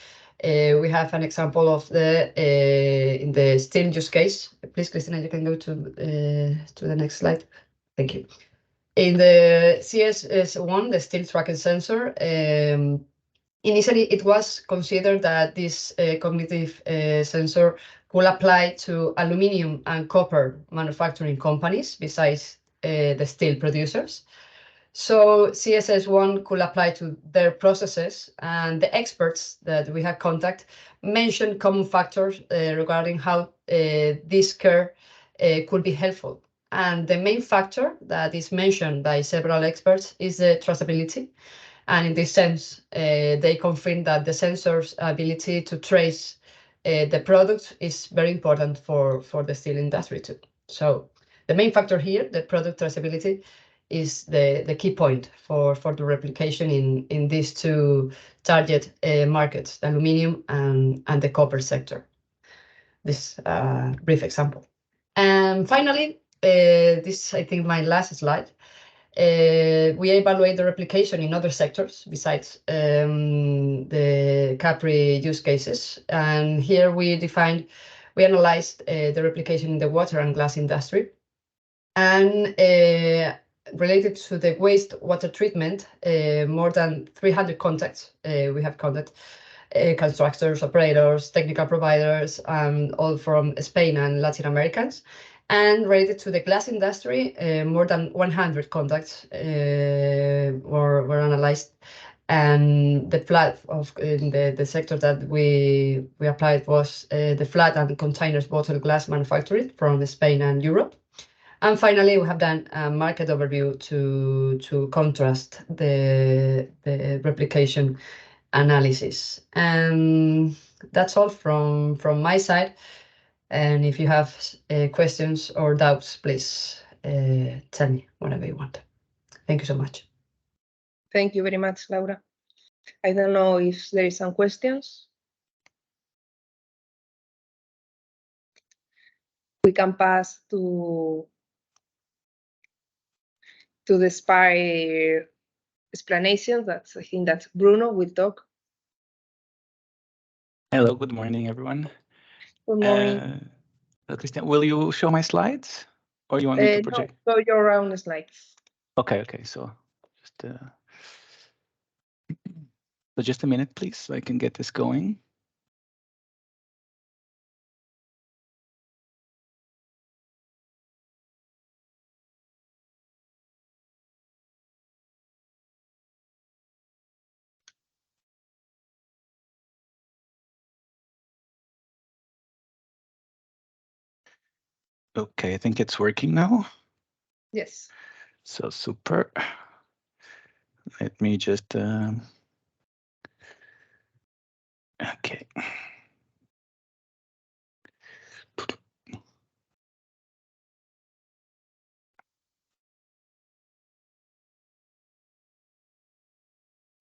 we have an example of in the steel use case. Please, Cristina, you can go to the next slide. Thank you. In the CSS1, the steel tracking sensor, initially it was considered that this cognitive sensor could apply to aluminium and copper manufacturing companies besides the steel producers. So CSS1 could apply to their processes, and the experts that we have contact mentioned common factors regarding how this care could be helpful. And the main factor that is mentioned by several experts is the traceability. And in this sense, they confirm that the sensor's ability to trace the product is very important for the steel industry too. So the main factor here, the product traceability, is the key point for the replication in these two target markets, the aluminium and the copper sector. this brief example. And finally, this I think my last slide. We evaluate the replication in other sectors besides the CAPRI use cases. And here we analyzed the replication in the water and glass industry. And related to the wastewater treatment, more than 300 contacts we have contacted. Constructors, operators, technical providers, all from Spain and Latin Americans. And related to the glass industry, more than 100 contacts were analyzed. And the flat in the sector that we applied was the flat and containers bottle glass manufacturing from Spain and Europe. And finally, we have done a market overview to contrast the replication analysis. And that's all from my side. And if you have questions or doubts, please tell me whatever you want. Thank you so much. Thank you very much, Laura. I don't know if there is some questions. We can pass to the SPIRE explanation. I think that Bruno will talk. Hello, good morning, everyone. Good morning. Christian, will you show my slides, or you want me to project? No, show your own slides. Okay, so just a minute, please, so I can get this going. Okay, I think it's working now. Yes. So super. Let me just, okay.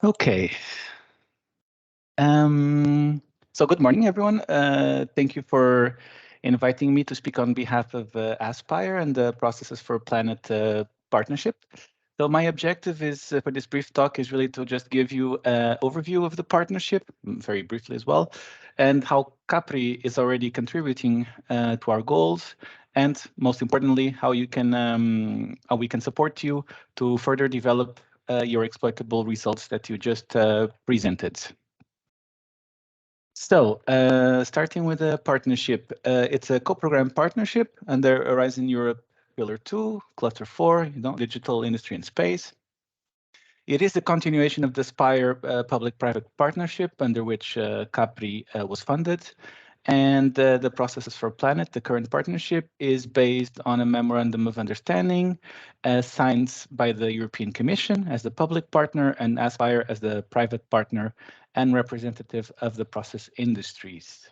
Okay. So good morning, everyone. Thank you for inviting me to speak on behalf of Aspire and the Processes for Planet partnership. So my objective is for this brief talk is really to just give you an overview of the partnership, very briefly as well, and how CAPRI is already contributing to our goals, and most importantly, how we can support you to further develop your exploitable results that you just presented. So, starting with the partnership, it's a co-program partnership under Horizon Europe Pillar 2, Cluster 4, digital industry and space. It is a continuation of the SPIRE public-private partnership under which CAPRI was funded. And the Processes for Planet, the current partnership, is based on a memorandum of understanding signed by the European Commission as the public partner and Aspire as the private partner and representative of the process industries.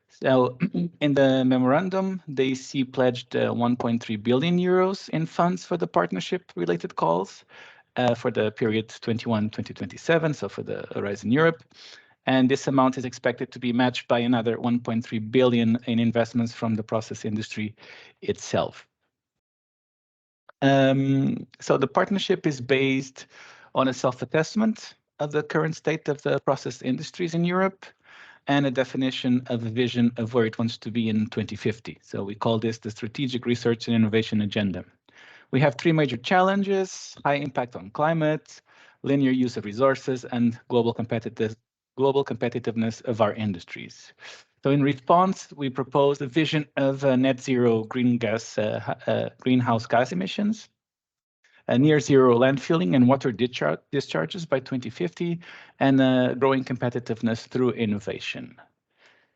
So in the memorandum, they see pledged 1.3 billion euros in funds for the partnership-related calls for the period 21-2027, so for the Horizon Europe. And this amount is expected to be matched by another 1.3 billion in investments from the process industry itself. So the partnership is based on a self-assessment of the current state of the process industries in Europe and a definition of a vision of where it wants to be in 2050. So we call this the Strategic Research and Innovation Agenda. We have three major challenges: high impact on climate, linear use of resources, and global competitiveness of our industries. So in response, we propose a vision of net zero greenhouse gas emissions, a near zero landfilling and water discharges by 2050, and growing competitiveness through innovation.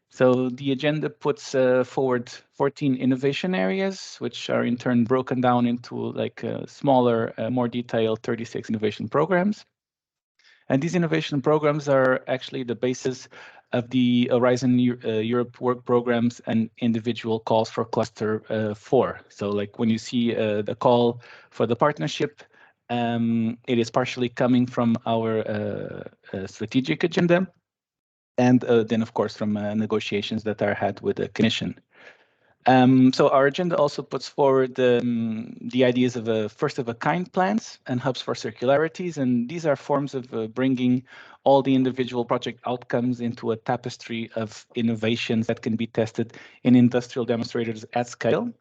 So the agenda puts forward 14 innovation areas, which are in turn broken down into smaller, more detailed 36 innovation programs. And these innovation programs are actually the basis of the Horizon Europe work programs and individual calls for Cluster 4. So like when you see the call for the partnership, it is partially coming from our strategic agenda. and then of course from negotiations that are had with the Commission. So our agenda also puts forward the ideas of first-of-a-kind plans and hubs for circularities, and these are forms of bringing all the individual project outcomes into a tapestry of innovations that can be tested in industrial demonstrators at scale,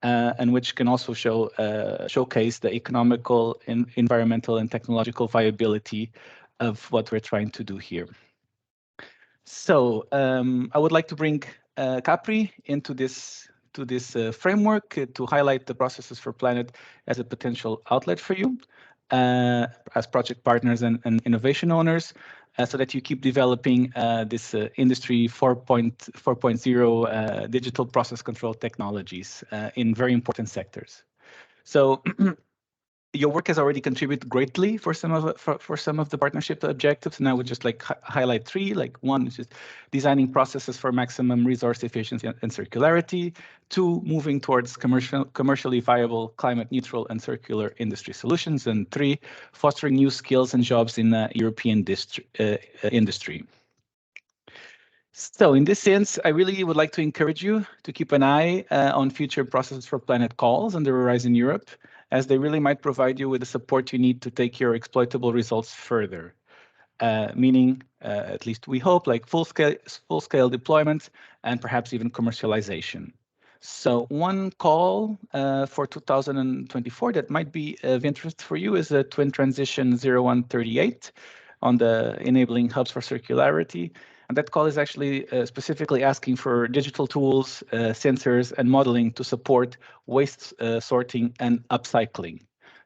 and which can also showcase the economical, environmental, and technological viability of what we're trying to do here. So I would like to bring CAPRI into this framework to highlight the Processes for Planet as a potential outlet for you as project partners and innovation owners, so that you keep developing this industry 4.0 digital process control technologies in very important sectors. So your work has already contributed greatly for some of the partnership objectives, and I would just like highlight three. Like one is just designing processes for maximum resource efficiency and circularity. Two, moving towards commercially viable, climate neutral and circular industry solutions. And three, fostering new skills and jobs in the European industry. So in this sense, I really would like to encourage you to keep an eye on future Processes for Planet calls on the Horizon Europe, as they really might provide you with the support you need to take your exploitable results further. Meaning, at least we hope, like full-scale deployment and perhaps even commercialization. So one call for 2024 that might be of interest for you is a Twin Transition 0138 on the enabling hubs for circularity. And that call is actually specifically asking for digital tools, sensors, and modeling to support waste sorting and upcycling.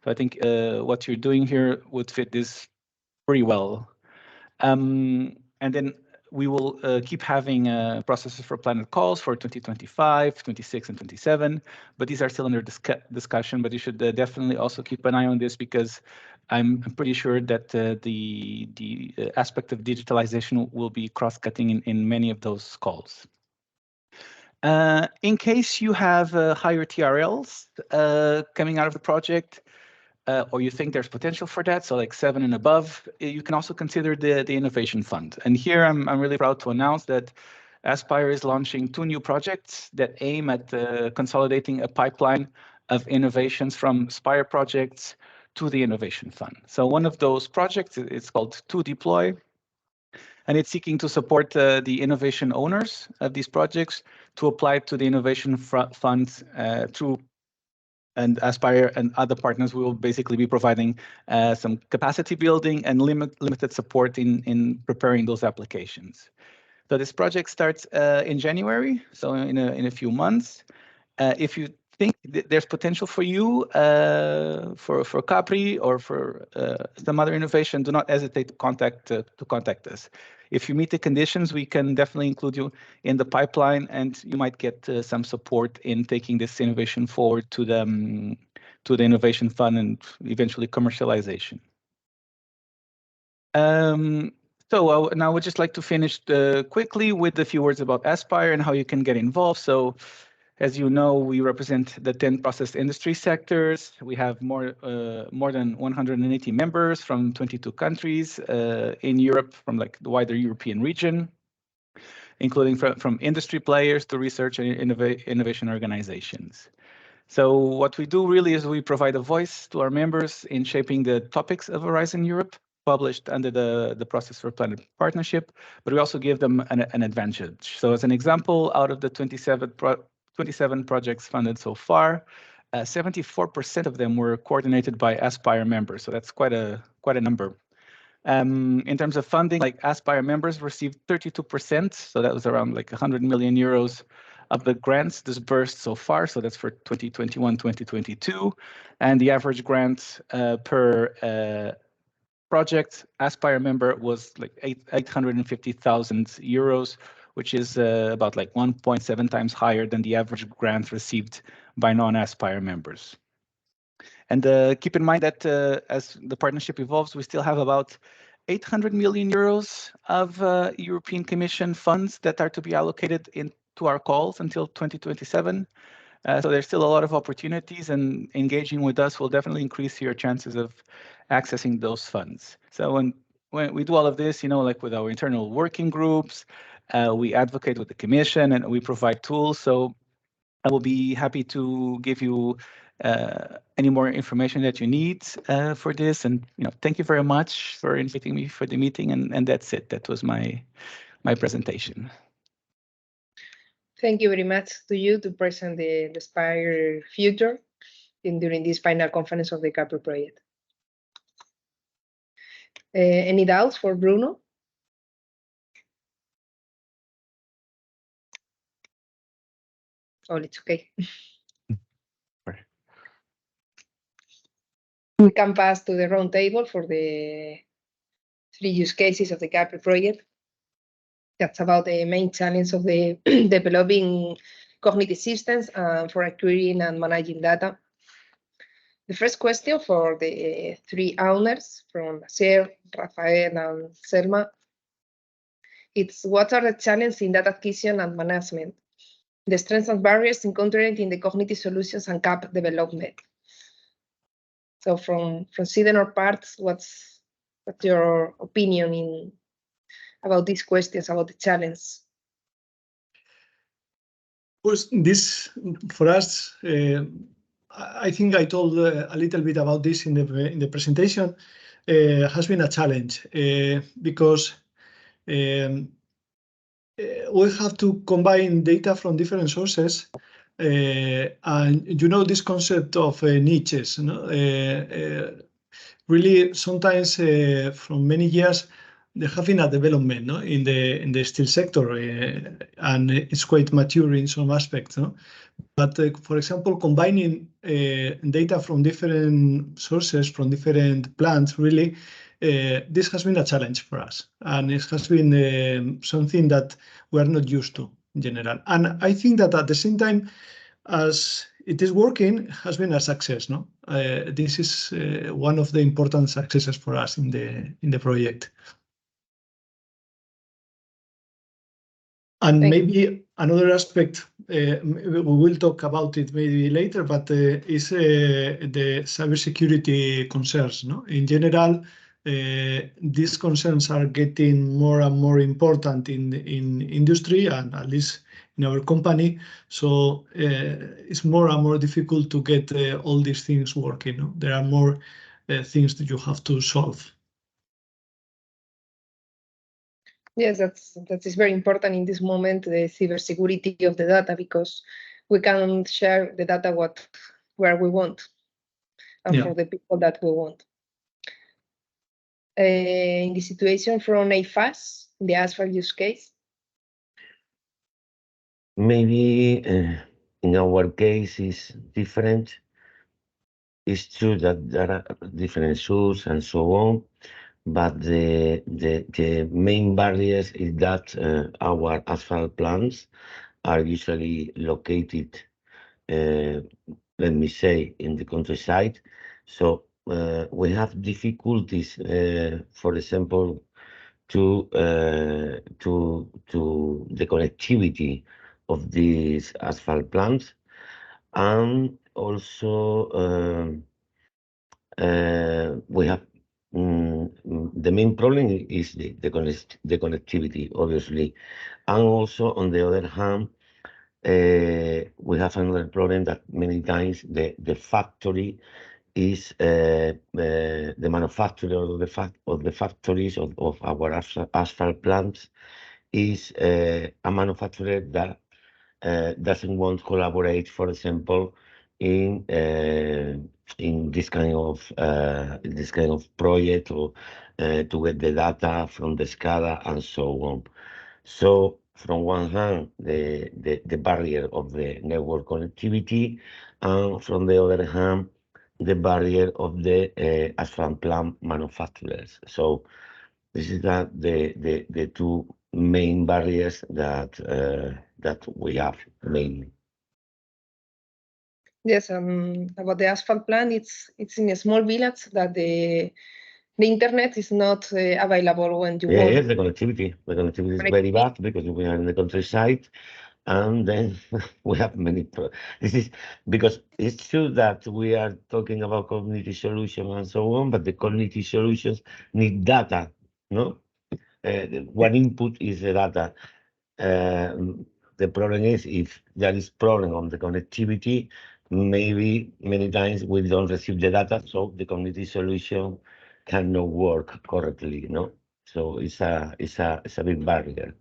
So I think what you're doing here would fit this pretty well. And then we will keep having Processes for Planet calls for 2025, 26, and 27, but these are still under discussion, but you should definitely also keep an eye on this, because I'm pretty sure that the aspect of digitalization will be cross-cutting in many of those calls. In case you have higher TRLs coming out of the project, or you think there's potential for that, so like 7 and above, you can also consider the Innovation Fund. And here I'm really proud to announce that Aspire is launching 2 new projects that aim at consolidating a pipeline of innovations from Spire projects to the Innovation Fund. So one of those projects is called To Deploy, and it's seeking to support the innovation owners of these projects to apply to the Innovation Fund through, and Aspire and other partners will basically be providing some capacity building and limited support in preparing those applications. So this project starts in January, so in a few months. If you think there's potential for you for CAPRI or for some other innovation, do not hesitate to contact us. If you meet the conditions, we can definitely include you in the pipeline, and you might get some support in taking this innovation forward to the Innovation Fund and eventually commercialization. So now I would just like to finish quickly with a few words about Aspire and how you can get involved. So, as you know, we represent the 10 process industry sectors. We have more than 180 members from 22 countries in Europe, from like the wider European region, including from industry players to research and innovation organizations. So what we do really is we provide a voice to our members in shaping the topics of Horizon Europe, published under the Process for Planet partnership, but we also give them an advantage. So as an example, out of the 27 projects funded so far, 74% of them were coordinated by Aspire members. So that's quite a number. In terms of funding, like Aspire members received 32%. So that was around like 100 million euros of the grants disbursed so far. So that's for 2021, 2022. And the average grant per project Aspire member was like 850,000 euros, which is about like 1.7 times higher than the average grant received by non-Aspire members. And keep in mind that as the partnership evolves, we still have about 800 million euros of European Commission funds that are to be allocated into our calls until 2027. So there's still a lot of opportunities, and engaging with us will definitely increase your chances of accessing those funds. So when we do all of this, like with our internal working groups, we advocate with the commission and we provide tools. So I will be happy to give you any more information that you need for this. And thank you very much for inviting me for the meeting. And that's it. That was my presentation. Thank you very much to you to present the Inspire future during this final conference of the CAPRI project. Any doubts for Bruno? Oh, it's okay. We can pass to the round table for the 3 use cases of the CAPRI project. That's about the main challenge of the developing cognitive systems for acquiring and managing data. The first question for the 3 owners from Ser, Rafael, and Selma. It's what are the challenges in data acquisition and management? The strengths and barriers encountered in the cognitive solutions and CAP development. So from Siden or Parts, what's your opinion about these questions, about the challenge? Well, this for us, I think I told a little bit about this in the presentation. Has been a challenge because we have to combine data from different sources, and this concept of niches. Really, sometimes from many years, there have been a development in the steel sector, and it's quite mature in some aspects. But for example, combining data from different sources, from different plants, really, this has been a challenge for us, and it has been something that we are not used to in general. And I think that at the same time, as it is working, has been a success. This is one of the important successes for us in the project. And maybe another aspect, we will talk about it maybe later, but is the cybersecurity concerns. In general, these concerns are getting more and more important in industry, and at least in our company. So it's more and more difficult to get all these things working. There are more things that you have to solve. Yes, that is very important in this moment, the cybersecurity of the data, because we can share the data where we want and for the people that we want. In the situation from AFAS, the asphalt use case? Maybe in our case is different. It's true that there are different issues and so on, but the main barriers is that our asphalt plants are usually located, let me say, in the countryside. So we have difficulties, for example, to the connectivity of these asphalt plants, and also we have the main problem is the connectivity, obviously, and also on the other hand, we have another problem that many times the factory is the manufacturer of the factories of our asphalt plants is a manufacturer that doesn't want to collaborate, for example, in this kind of project, or to get the data from the SCADA and so on. So from one hand, the barrier of the network connectivity, and from the other hand, the barrier of the asphalt plant manufacturers. So this is the 2 main barriers that we have mainly. Yes, about the asphalt plant, it's in a small village that the internet is not available when you want. Yes, the connectivity is very bad because we are in the countryside, and then we have many. This is because it's true that we are talking about cognitive solutions and so on, but the cognitive solutions need data no? One input is the data. The problem is if there is problem on the connectivity, maybe many times we don't receive the data, so the community solution cannot work correctly, no? So it's a big barrier.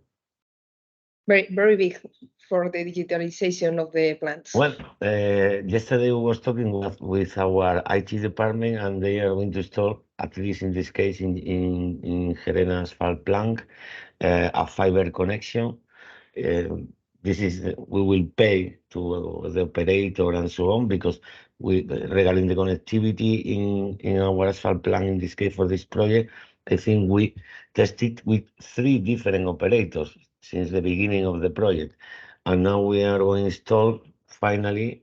Very big for the digitalization of the plants. Well, yesterday we was talking with our IT department, and they are going to install, at least in this case, in Gerena asphalt plant, a fiber connection. We will pay to the operator and so on, because regarding the connectivity in our asphalt plant, in this case for this project, I think we tested with 3 different operators since the beginning of the project. And now we are going to install, finally,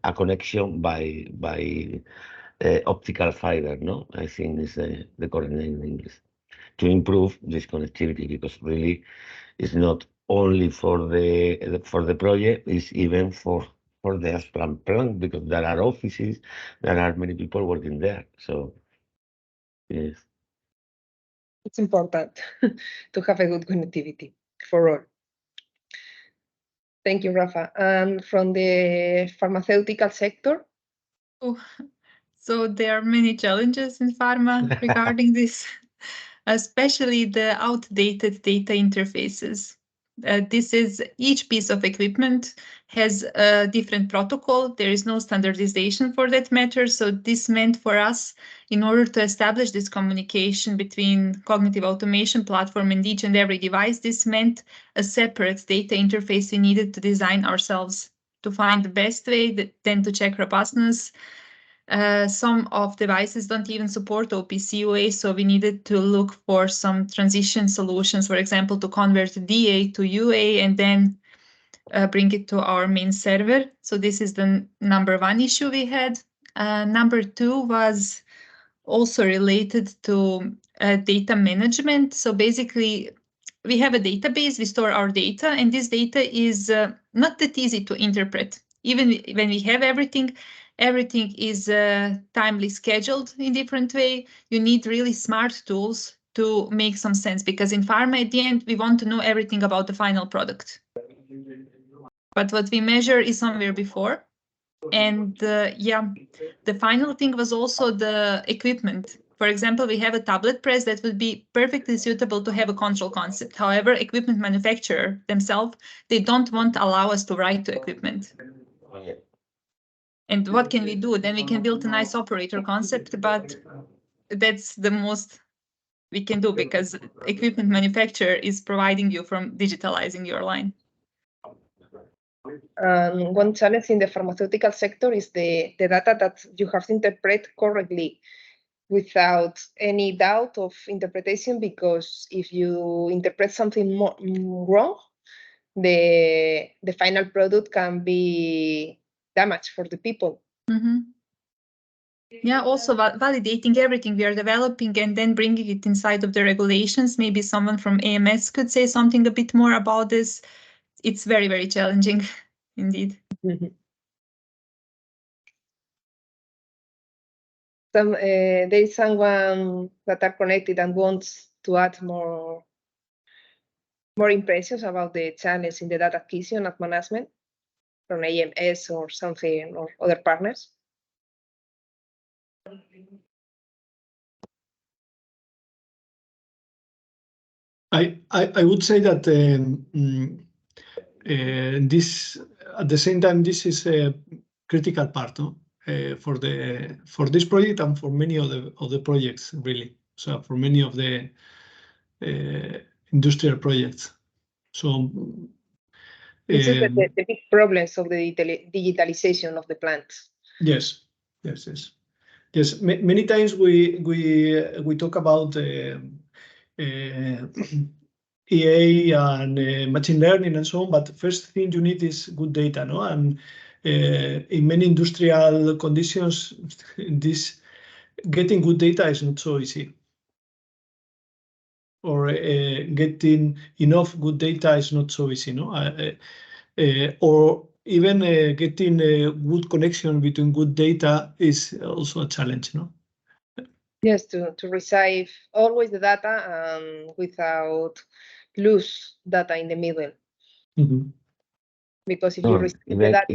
a connection by optical fiber, no? I think is the correct name in English, to improve this connectivity, because really it's not only for the project, it's even for the asphalt plant, because there are offices, there are many people working there. So yes. It's important to have a good connectivity for all. Thank you, Rafa. And from the pharmaceutical sector? So there are many challenges in pharma regarding this, especially the outdated data interfaces. Each piece of equipment has a different protocol. There is no standardization for that matter. So this meant for us, in order to establish this communication between cognitive automation platform and each and every device, this meant a separate data interface we needed to design ourselves to find the best way, then to check robustness. Some of devices don't even support OPC UA, so we needed to look for some transition solutions, for example, to convert DA to UA and then bring it to our main server. So this is the number 1 issue we had. Number 2 was also related to data management. So basically, we have a database, we store our data, and this data is not that easy to interpret. Even when we have everything is timely scheduled in different way. You need really smart tools to make some sense, because in pharma, at the end, we want to know everything about the final product. But what we measure is somewhere before. And the final thing was also the equipment. For example, we have a tablet press that would be perfectly suitable to have a control concept. However, equipment manufacturer themselves, they don't want to allow us to write to equipment. And what can we do? Then we can build a nice operator concept, but that's the most we can do, because equipment manufacturer is providing you from digitalizing your line. One challenge in the pharmaceutical sector is the data that you have to interpret correctly without any doubt of interpretation, because if you interpret something wrong, the final product can be damaged for the people. Mm-hmm. Yeah, also validating everything we are developing and then bringing it inside of the regulations. Maybe someone from AMS could say something a bit more about this. It's very, very challenging indeed. There is someone that are connected and wants to add more impressions about the challenge in the data acquisition and management from AMS or something, or other partners. I would say that this, at the same time, this is a critical part, no? For this project and for many of the projects, really. So for many of the industrial projects. So this is the big problems of the digitalization of the plants. Yes. Many times we talk about EA and machine learning and so on, but the first thing you need is good data, no? And in many industrial conditions, getting good data is not so easy. Or getting enough good data is not so easy, no? Or even getting a good connection between good data is also a challenge, no? Yes, to receive always the data without lose data in the middle. Mhm. Because if you No, receive the data,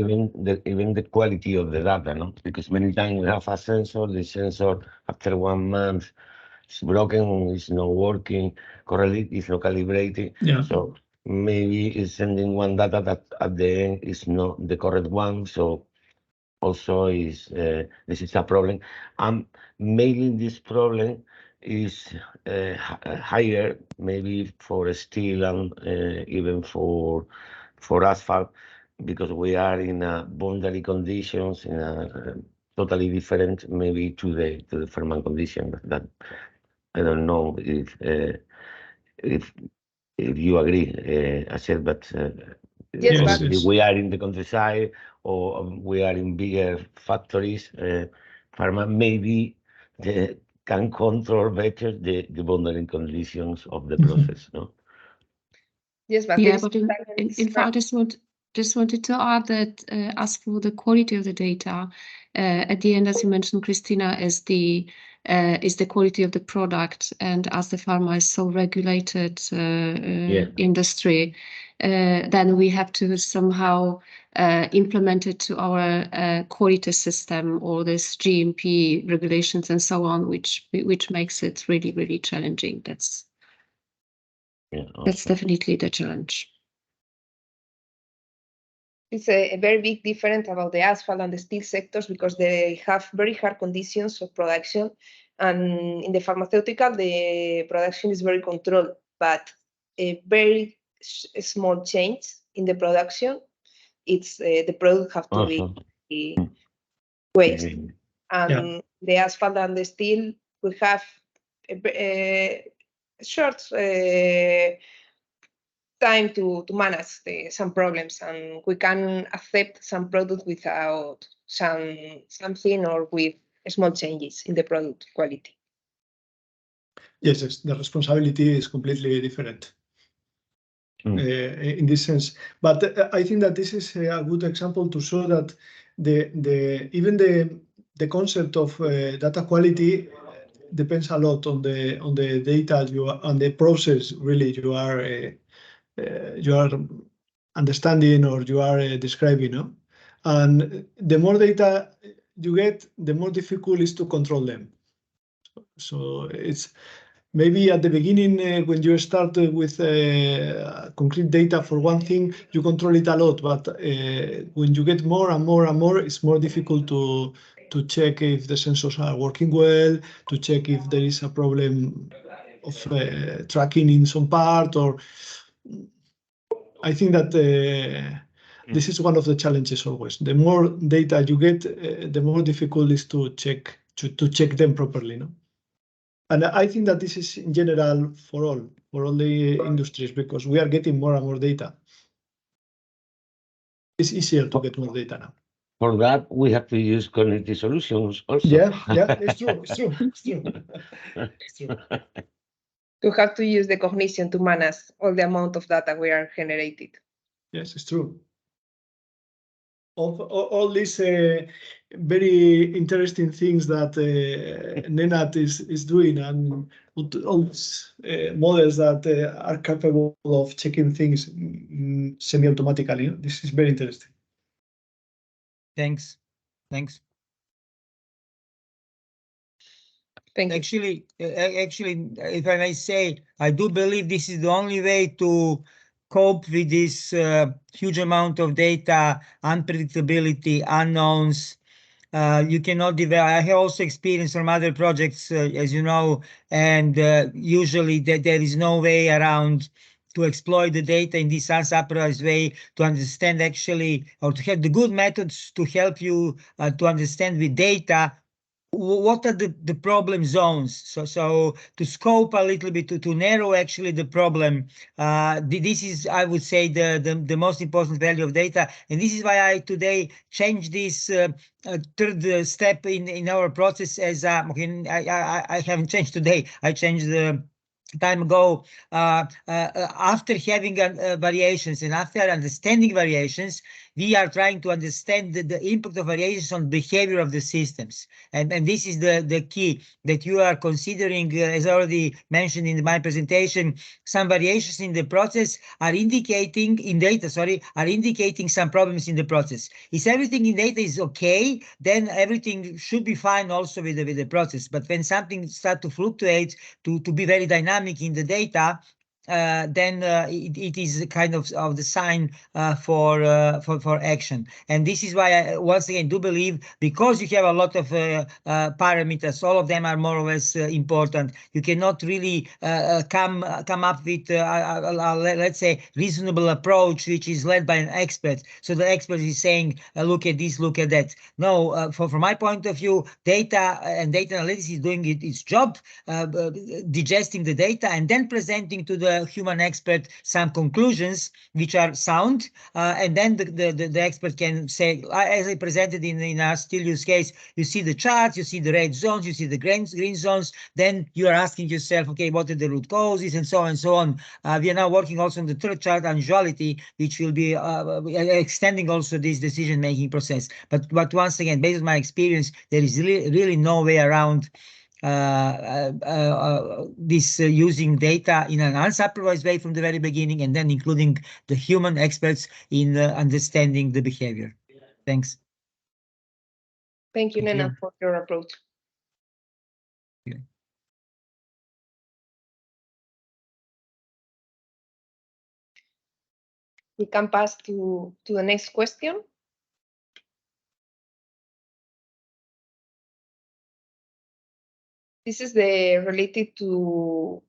even the quality of the data, no? Because many times we have a sensor, the sensor after 1 month is broken, it's not working correctly, it's not calibrated. Yeah. So maybe it's sending one data that at the end is not the correct one. So also is this is a problem. Mainly this problem is higher maybe for steel and even for asphalt, because we are in boundary conditions in a totally different maybe to the thermal condition that I don't know if you agree, I said, but Yes, but- if we are in the countryside or we are in bigger factories, pharma maybe they can control better the boundary conditions of the process, no? yes, but Yeah, there is but in fact, just wanted to add that as for the quality of the data, at the end, as you mentioned, Christina, is the quality of the product, and as the pharma is so regulated industry, then we have to somehow implement it to our quality system or this GMP regulations and so on, which makes it really, really challenging. That's definitely the challenge. It's a very big difference about the asphalt and the steel sectors because they have very hard conditions of production. And in the pharmaceutical, the production is very controlled, but a very small change in the production, it's the product have to be waste. And the asphalt and the steel will have a short time to manage some problems, and we can accept some product without something or with small changes in the product quality. Yes, the responsibility is completely different in this sense. But I think that this is a good example to show that even the concept of data quality depends a lot on the data on the process really you are understanding or you are describing, no? And the more data you get, the more difficult it is to control them. So it's maybe at the beginning when you start with concrete data for one thing, you control it a lot. But when you get more and more and more, it's more difficult to check if the sensors are working well, to check if there is a problem of tracking in some part, or I think that this is one of the challenges always. The more data you get, the more difficult it is to check them properly, no? And I think that this is in general for all the industries, because we are getting more and more data. It's easier to get more data now. For that, we have to use cognitive solutions also. Yeah, it's true. You have to use the cognition to manage all the amount of data we are generated. Yes, it's true. All these very interesting things that Nenad is doing, and all these models that are capable of checking things semi-automatically. This is very interesting. Thanks. Thank you. Actually, if I may say, I do believe this is the only way to cope with this huge amount of data, unpredictability, unknowns. You cannot develop. I have also experience from other projects, as you know, and usually there is no way around to exploit the data in this unsupervised way, to understand actually, or to have the good methods to help you to understand with data what are the problem zones. So to scope a little bit, to narrow actually the problem, this is, I would say, the most important value of data. And this is why I today changed this third step in our process as I haven't changed today. I changed time ago, after having variations and after understanding variations, we are trying to understand the impact of variations on behavior of the systems. And this is the key that you are considering, as already mentioned in my presentation. Some variations in the process are indicating some problems in the process. If everything in data is okay, then everything should be fine also with the process. But when something starts to fluctuate, to be very dynamic in the data, then it is kind of the sign for action. And this is why I once again do believe, because you have a lot of parameters, all of them are more or less important. You cannot really come up with let's say reasonable approach which is led by an expert. So the expert is saying, look at this, look at that. No, from my point of view, data and data analytics is doing its job, digesting the data and then presenting to the human expert some conclusions which are sound, and then the expert can say, as I presented in our still use case, you see the charts, you see the red zones, you see the green zones, then you are asking yourself, okay, what are the root causes, and so on and so on. We are now working also on the third chart, unusuality, which will be extending also this decision-making process. But once again, based on my experience, there is really no way around this using data in an unsupervised way from the very beginning, and then including the human experts in understanding the behavior. Thanks. Thank you, Thank Nena, you. for your approach. Yeah. We can pass to the next question. This is related to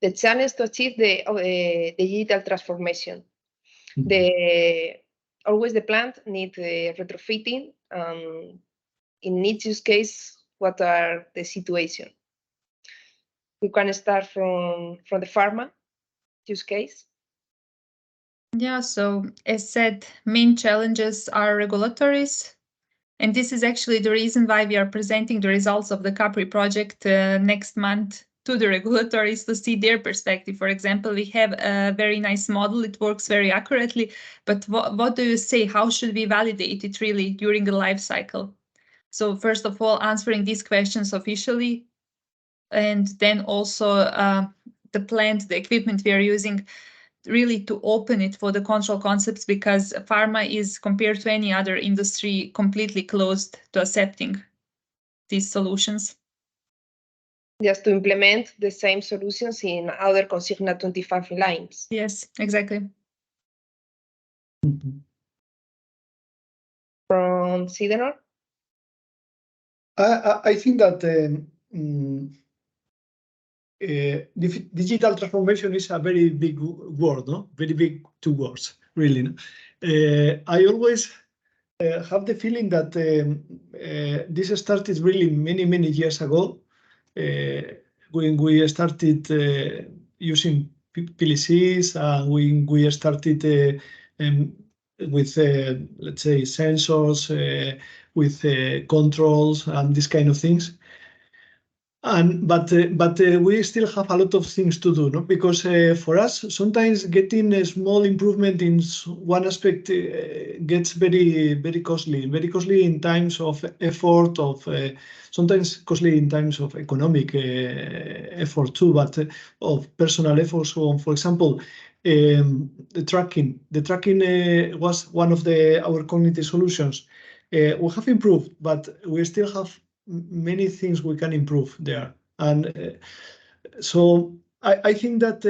the challenge to achieve the digital transformation. Always the plant need retrofitting. In each use case, what are the situation? We can start from the pharma use case. Yeah, so as said, main challenges are regulatories. And this is actually the reason why we are presenting the results of the CAPRI project next month to the regulatories to see their perspective. For example, we have a very nice model. It works very accurately. But what do you say? How should we validate it really during the life cycle? So first of all, answering these questions officially. And then also the plant, the equipment we are using, really to open it for the control concepts, because pharma is, compared to any other industry, completely closed to accepting these solutions. Just to implement the same solutions in other Consigna 25 lines. Yes, exactly. From Sidenor? I think that digital transformation is a very big word, no? Very big two words, really. No? I always have the feeling that this started really many years ago when we started using PLCs and when we started with, let's say, sensors, with controls and this kind of things. But we still have a lot of things to do, no? Because for us, sometimes getting a small improvement in one aspect gets very costly in times of effort, sometimes costly in times of economic effort too, but of personal effort. So, for example, the tracking was one of our cognitive solutions. We have improved, but we still have many things we can improve there. And so I think that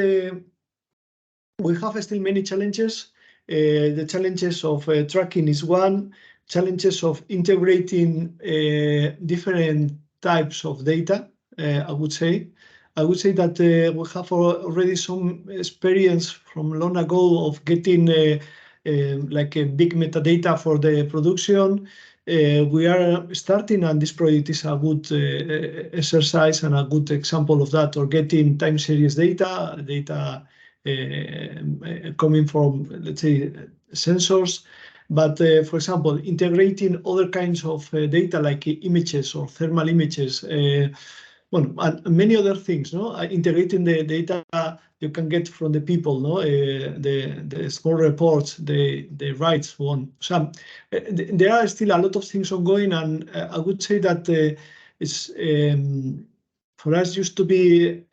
we have still many challenges. The challenges of tracking is one, challenges of integrating different types of data, I would say. I would say that we have already some experience from long ago of getting like a big metadata for the production. We are starting, and this project is a good exercise and a good example of that, or getting time series data coming from, let's say, sensors. But for example, integrating other kinds of data like images or thermal images, well, and many other things, no? Integrating the data you can get from the people, no? The small reports, the rights one. So there are still a lot of things ongoing, and I would say that it's for us used to be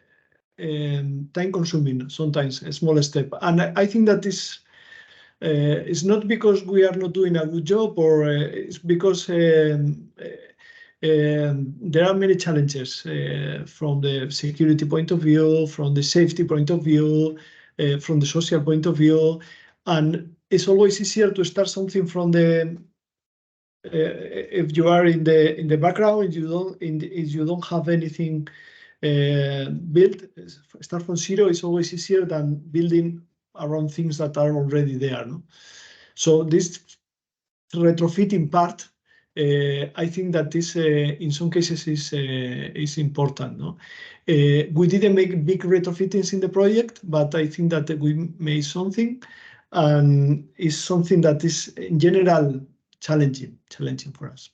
time consuming sometimes, a small step, and I think that this it's not because we are not doing a good job, or it's because there are many challenges from the security point of view, from the safety point of view, from the social point of view, and it's always easier to start something from the if you are in the background, if you don't have anything built. Start from zero is always easier than building around things that are already there. No? So this retrofitting part, I think that this in some cases is important. No? We didn't make big retrofittings in the project, but I think that we made something, and it's something that is in general challenging for us.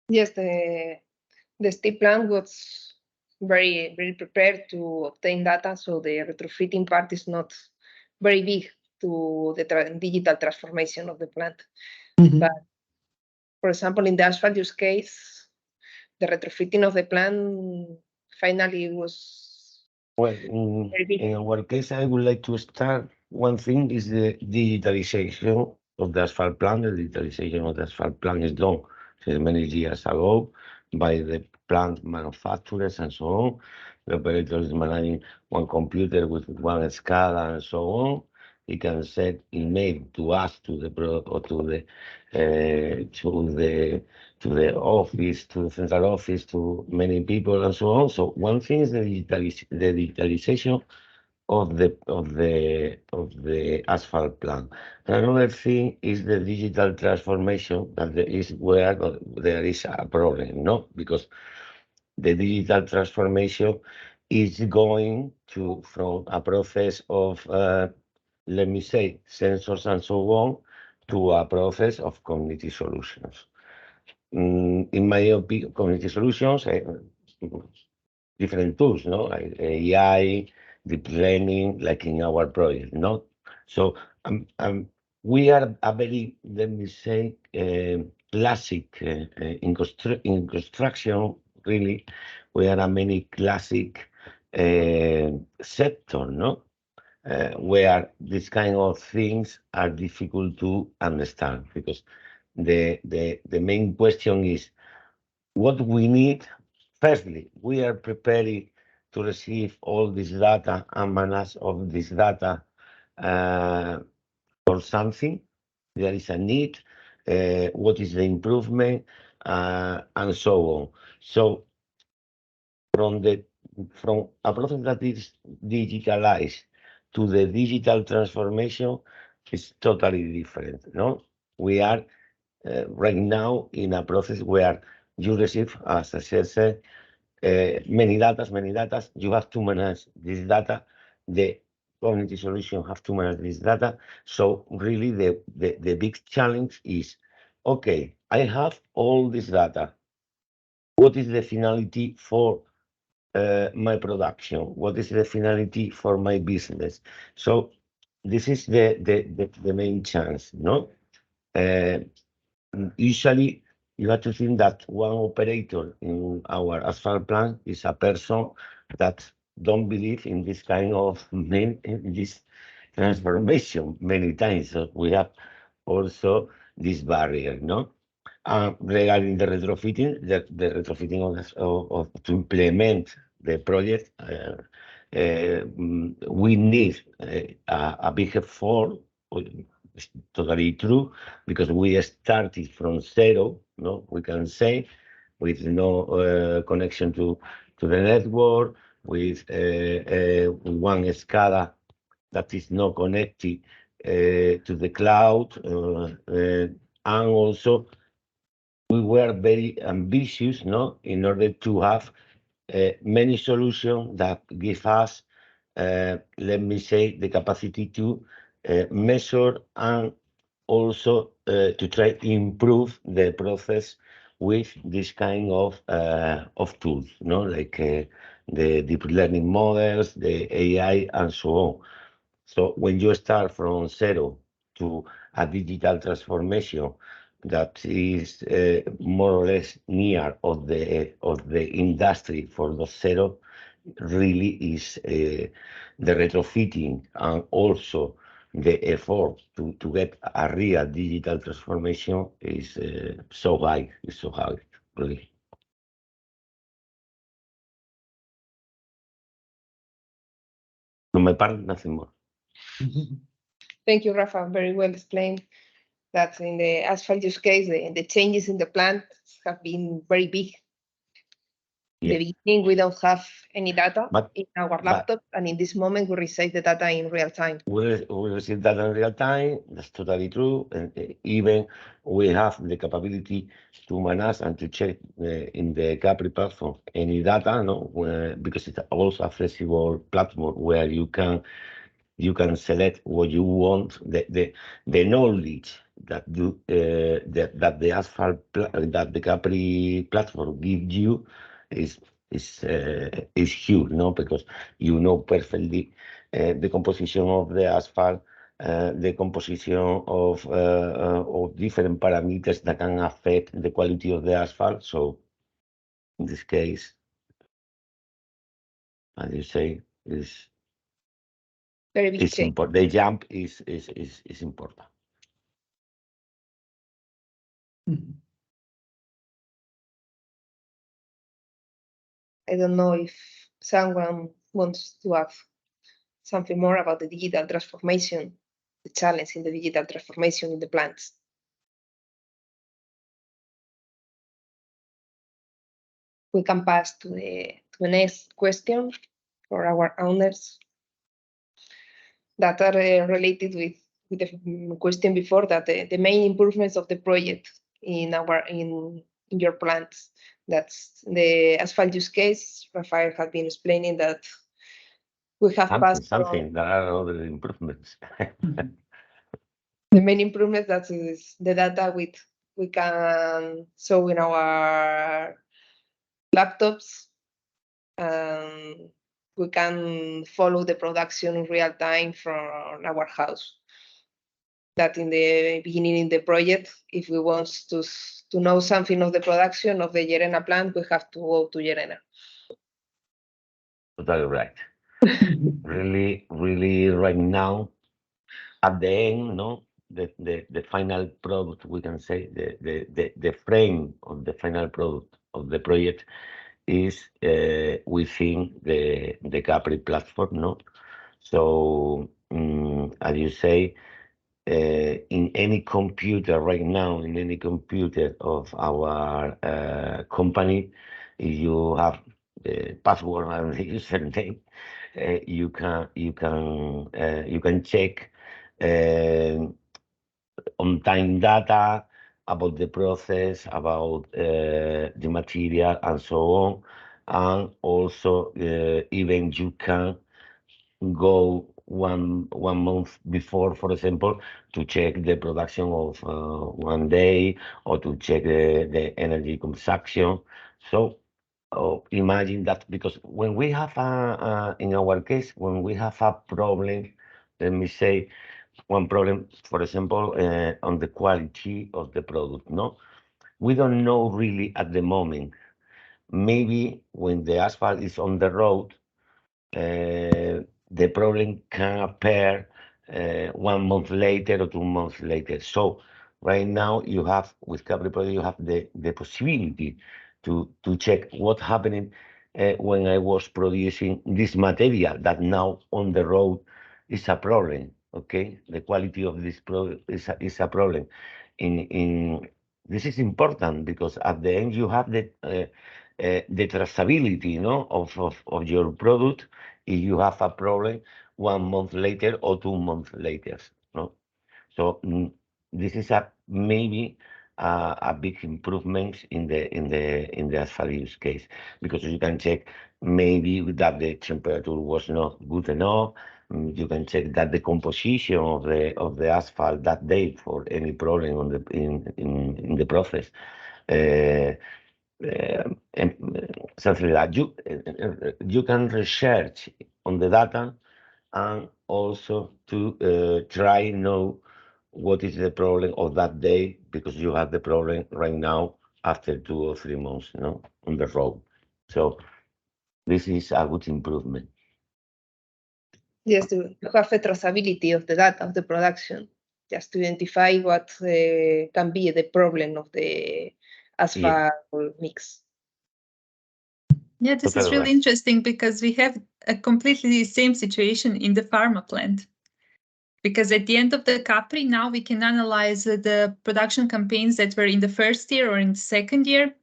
Yes, the STEEP plan was very prepared to obtain data, so the retrofitting part is not very big to the digital transformation of the plant. Mm-hmm. But for example, in the asphalt use case, the retrofitting of the plant finally was Well, very big. in our case, I would like to start. One thing is the digitalization of the asphalt plant. The digitalization of the asphalt plant is done since many years ago by the plant manufacturers and so on. The operator is managing one computer with one SCADA and so on. He can send email to us, to the or to the office, to the central office, to many people and so on. So one thing is the digitalization of the asphalt plant. And another thing is the digital transformation, that is where there is a problem, no? Because the digital transformation is going from a process of let me say, sensors and so on, to a process of cognitive solutions. In my opinion, cognitive solutions, different tools, no, like AI, deep learning, like in our project, no. So we are a very, let me say, classic in construction. Really, we are a many classic sector, no. Where these kind of things are difficult to understand, because the main question is what we need. Firstly, we are preparing to receive all this data and manage of this data for something. There is a need. What is the improvement and so on. So from a process that is digitalized to the digital transformation is totally different. No, we are right now in a process where you receive, as I said, many data. You have to manage this data. The community solution have to manage this data. So really, the big challenge is, okay, I have all this data. What is the finality for my production? What is the finality for my business? So this is the main chance, no? Usually you have to think that one operator in our asphalt plant is a person that don't believe in this kind of this transformation many times. So we have also this barrier, no? Regarding the retrofitting, the retrofitting of to implement the project, we need a big effort. It's totally true, because we started from zero, no, we can say, with no connection to the network, with one SCADA that is not connected to the cloud, and also we were very ambitious, no, in order to have many solutions that give us, let me say, the capacity to measure and also to try to improve the process with this kind of tools, like the deep learning models, the AI, and so on. So when you start from zero to a digital transformation that is more or less near of the industry for the zero, really is the retrofitting and also the effort to get a real digital transformation is so high. It's so high, really. On my part, nothing more. Thank you, Rafa. Very well explained. That in the asphalt use case, the changes in the plant have been very big. In Yeah. the beginning, we don't have any data But- in our laptop, and in this moment, we receive the data in real time. We receive data in real time. That's totally true. And even we have the capability to manage and to check in the CAPRI platform any data, because it's also a flexible platform where you can select what you want. The knowledge that that the asphalt that the CAPRI platform gives you is huge, because you know perfectly the composition of the asphalt, the composition of different parameters that can affect the quality of the asphalt. So in this case, as you say, is Very big it's change. important. The jump is important. I don't know if someone wants to add something more about the digital transformation, the challenge in the digital transformation in the plants. We can pass to the next question for our owners that are related with the question before, that the main improvements of the project in your plants. That's the asphalt use case. Rafael has been explaining that we have passed something. There are other improvements. The main improvements, that is the data we can show in our laptops. We can follow the production in real time from our house. That in the beginning in the project, if we want to know something of the production of the Llerena plant, we have to go to Llerena. Totally right. Really, really, right now, at the end, the final product, we can say, the frame of the final product of the project is within the CAPRI platform, So, as you say, in any computer right now, in any computer of our company, if you have the password and the username, you can check on-time data about the process, about the material, and so on. And also, even you can go one month before, for example, to check the production of 1 day, or to check the energy consumption. So imagine that, because when we have in our case, when we have a problem, let me say one problem, for example, on the quality of the product, we don't know really at the moment. Maybe when the asphalt is on the road, the problem can appear 1 month later or 2 months later. So right now you have, with CAPRI Project, you have the possibility to check what happening when I was producing this material that now on the road is a problem. Okay, the quality of this product is a problem. This is important, because at the end you have the traceability, of your product if you have a problem 1 month later or 2 months later, So this is maybe a big improvement in the asphalt use case, because you can check maybe that the temperature was not good enough. You can check that the composition of the asphalt that day for any problem in the process something like that. You can research on the data and also to try know what is the problem of that day, because you have the problem right now after 2 or 3 months, on the road. So this is a good improvement. Yes, to have a traceability of the data of the production, just to identify what can be the problem of the asphalt mix. Yeah, this is really interesting because we have a completely same situation in the pharma plant. Because at the end of the CAPRI, now we can analyze the production campaigns that were in the first year or in the second year,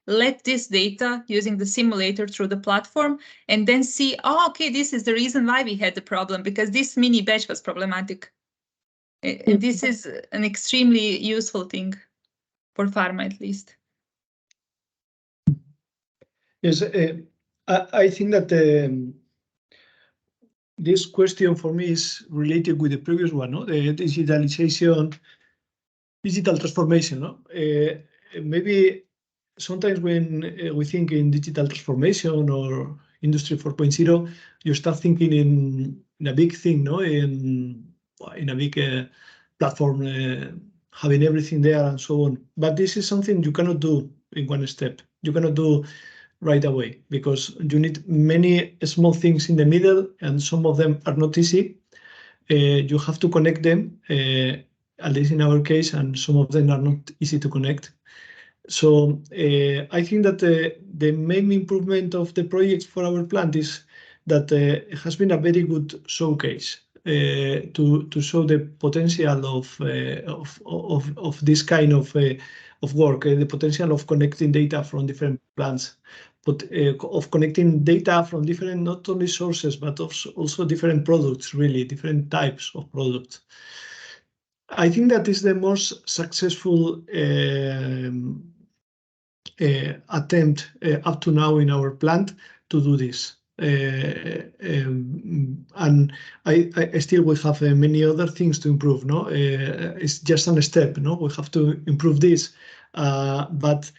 let this data using the simulator through the platform, and then see, oh, okay, this is the reason why we had the problem, because this mini batch was problematic. And this is an extremely useful thing for pharma, at least. Yes, I think that this question for me is related with the previous one, no? The digital transformation, no? Maybe sometimes when we think in digital transformation or Industry 4.0, you start thinking in a big thing, no? In a big platform, having everything there and so on. But this is something you cannot do in one step. You cannot do right away, because you need many small things in the middle, and some of them are not easy. You have to connect them, at least in our case, and some of them are not easy to connect. So I think that the main improvement of the project for our plant is that it has been a very good showcase to show the potential of this kind of work, the potential of connecting data from different plants, but of connecting data from different, not only sources, but also different products, really, different types of products. I think that is the most successful attempt up to now in our plant to do this. And I still will have many other things to improve. No, it's just a step. No, we have to improve this, but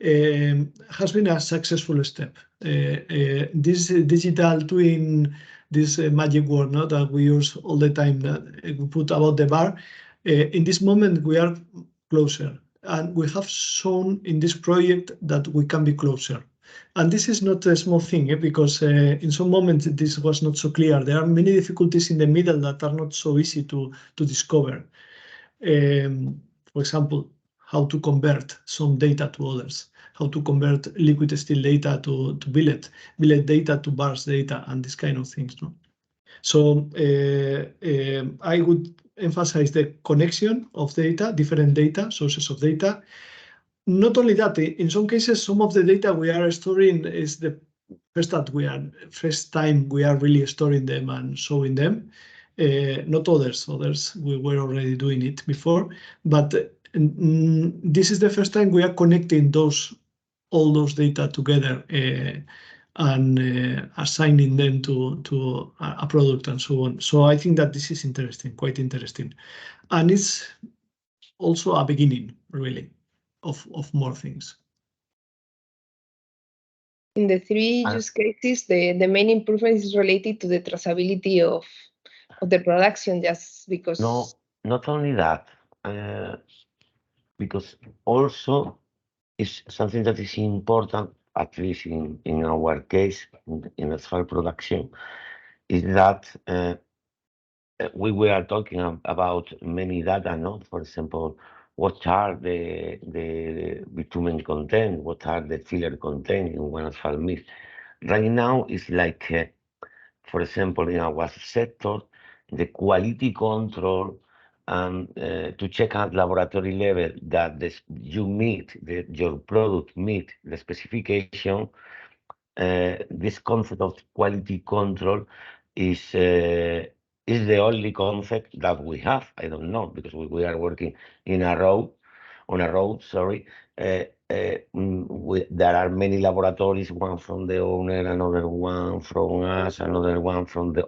has been a successful step. This digital twin, this magic word, no, that we use all the time, that we put about the bar. In this moment, we are closer, and we have shown in this project that we can be closer. And this is not a small thing, because in some moments this was not so clear. There are many difficulties in the middle that are not so easy to discover. For example, how to convert some data to others, how to convert liquid steel data to billet data to bars data, and this kind of things. No? So I would emphasize the connection of data, different data, sources of data. Not only that, in some cases, some of the data we are storing is the first time we are really storing them and showing them. Not others. Others, we were already doing it before, but this is the first time we are connecting all those data together and assigning them to a product and so on. So I think that this is interesting, quite interesting, and it's also a beginning, really, of more things. In the 3 use cases, the main improvement is related to the traceability of the production, just because. No, not only that, because also is something that is important, at least in our case, in asphalt production, is that we were talking about many data, no? For example, what are the bitumen content, what are the filler content in one asphalt mix. Right now, it's like, for example, in our sector, the quality control to check at laboratory level that your product meet the specification. This concept of quality control is the only concept that we have. I don't know, because we are working on a road. Sorry. There are many laboratories, one from the owner, another one from us, another one from the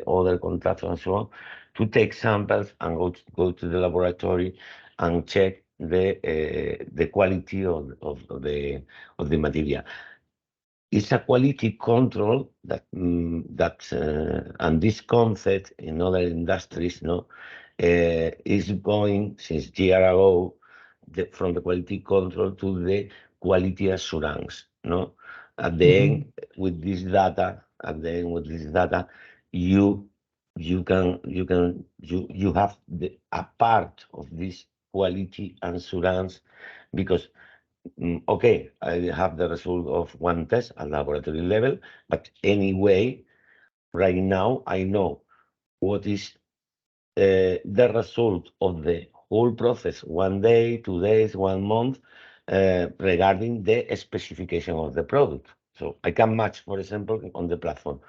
other contractor, and so on, to take samples and go to the laboratory and check the quality of the material. It's a quality control that and this concept in other industries, is going since year ago from the quality control to the quality assurance. At the end, with this data, you have a part of this quality assurance, because okay, I have the result of one test at laboratory level, but anyway, right now I know what is the result of the whole process, 1 day, 2 days, 1 month, regarding the specification of the product. So I can match, for example, on the platform.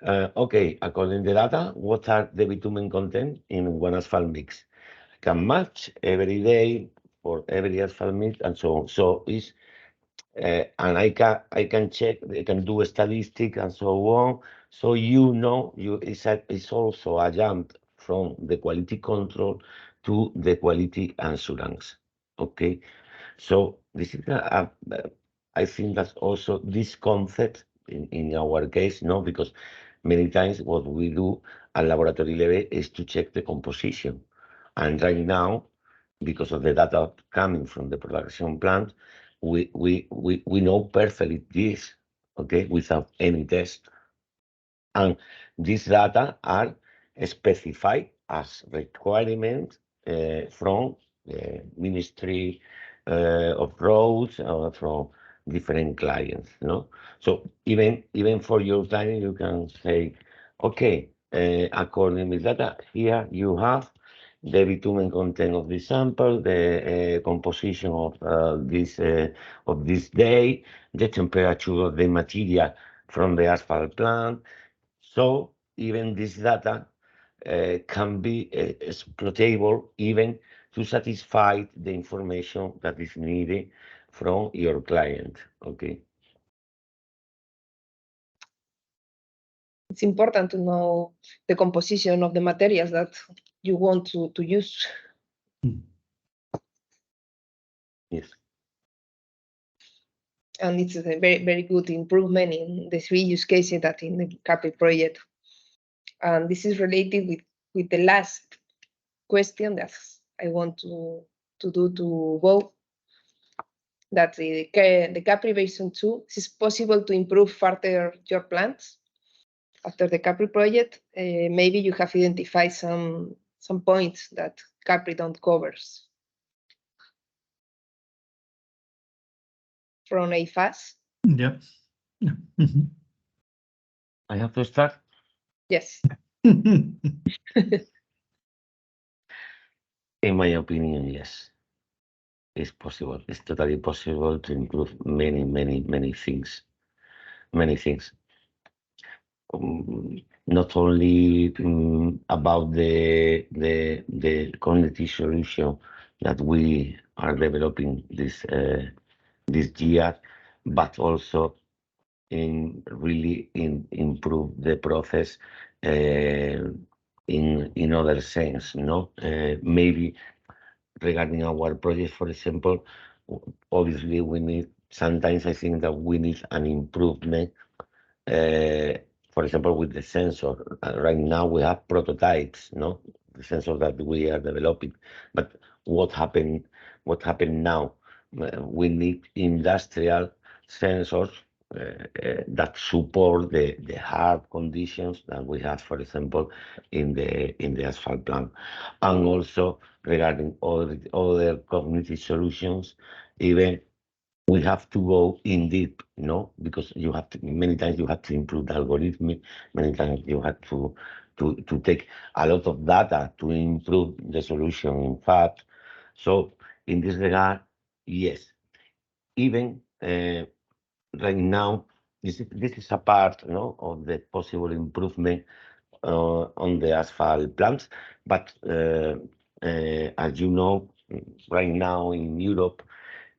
Okay, according to the data, what are the bitumen content in one asphalt mix? I can match every day for every asphalt mix and so on. So it's and I can check, I can do a statistic and so on. So it's also a jump from the quality control to the quality assurance. Okay, so this is I think that's also this concept in our case, because many times what we do at laboratory level is to check the composition, and right now, because of the data coming from the production plant, we know perfectly this, okay, without any test. And these data are specified as requirement from the Ministry of Roads or from different clients. So even for your client, you can say, okay, according to data, here you have the bitumen content of the sample, the composition of this day, the temperature of the material from the asphalt plant. So even this data can be exploitable even to satisfy the information that is needed from your client. Okay. It's important to know the composition of the materials that you want to use. Yes. And it's a very, very good improvement in the 3 use cases that in the CAPRI project. And this is related with the last question that I want to do to both. That the CAPRI version 2, is it possible to improve further your plans after the CAPRI project? Maybe you have identified some points that CAPRI don't covers. From AFAS? Yeah. I have to start? Yes. In my opinion, yes. It's possible. It's totally possible to improve many things. Many things. Not only about the cognitive solution that we are developing this year, but also in really improve the process in other sense. Maybe regarding our project, for example, obviously we need, sometimes I think that we need an improvement, for example, with the sensor. Right now we have prototypes, the sensor that we are developing, but what happened now? We need industrial sensors that support the hard conditions that we have, for example, in the asphalt plant. And also regarding other cognitive solutions, even we have to go in deep, because many times you have to improve the algorithm, many times you have to take a lot of data to improve the solution, in fact. So in this regard, yes, even right now, this is a part of the possible improvement on the asphalt plants. But as you know, right now in Europe,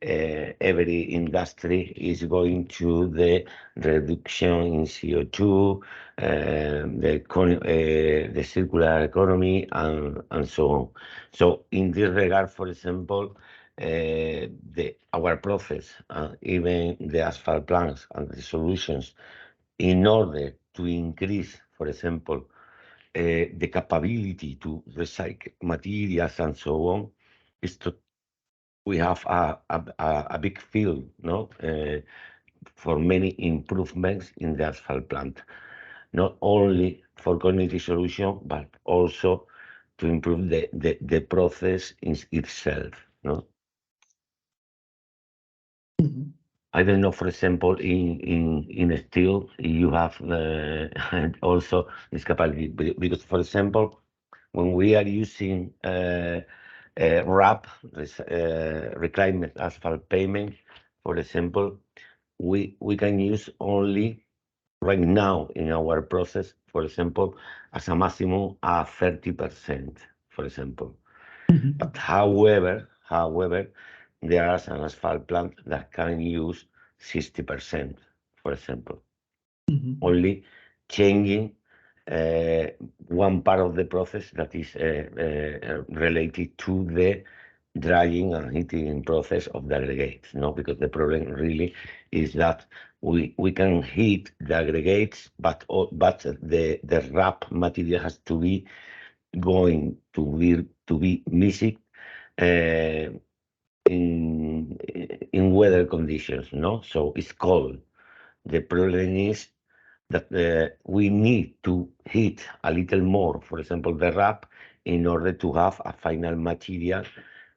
every industry is going to the reduction in CO2, the circular economy, and so on. So in this regard, for example, our process, even the asphalt plants and the solutions, in order to increase, for example, the capability to recycle materials and so on, is to we have a big field, no, for many improvements in the asphalt plant, not only for cognitive solution, but also to improve the process in itself, no. I don't know, for example, in steel, you have also this capability, because, for example, when we are using RAP, reclaimed asphalt pavement, for example, we can use only right now in our process, for example, as a maximum 30%, for example. But however, there are some asphalt plants that can use 60%, for example. Only changing one part of the process that is related to the drying and heating process of the aggregates, no? Because the problem really is that we can heat the aggregates, but the wrap material has to be going to be missing in weather conditions, no? So it's cold. The problem is that we need to heat a little more, for example, the wrap, in order to have a final material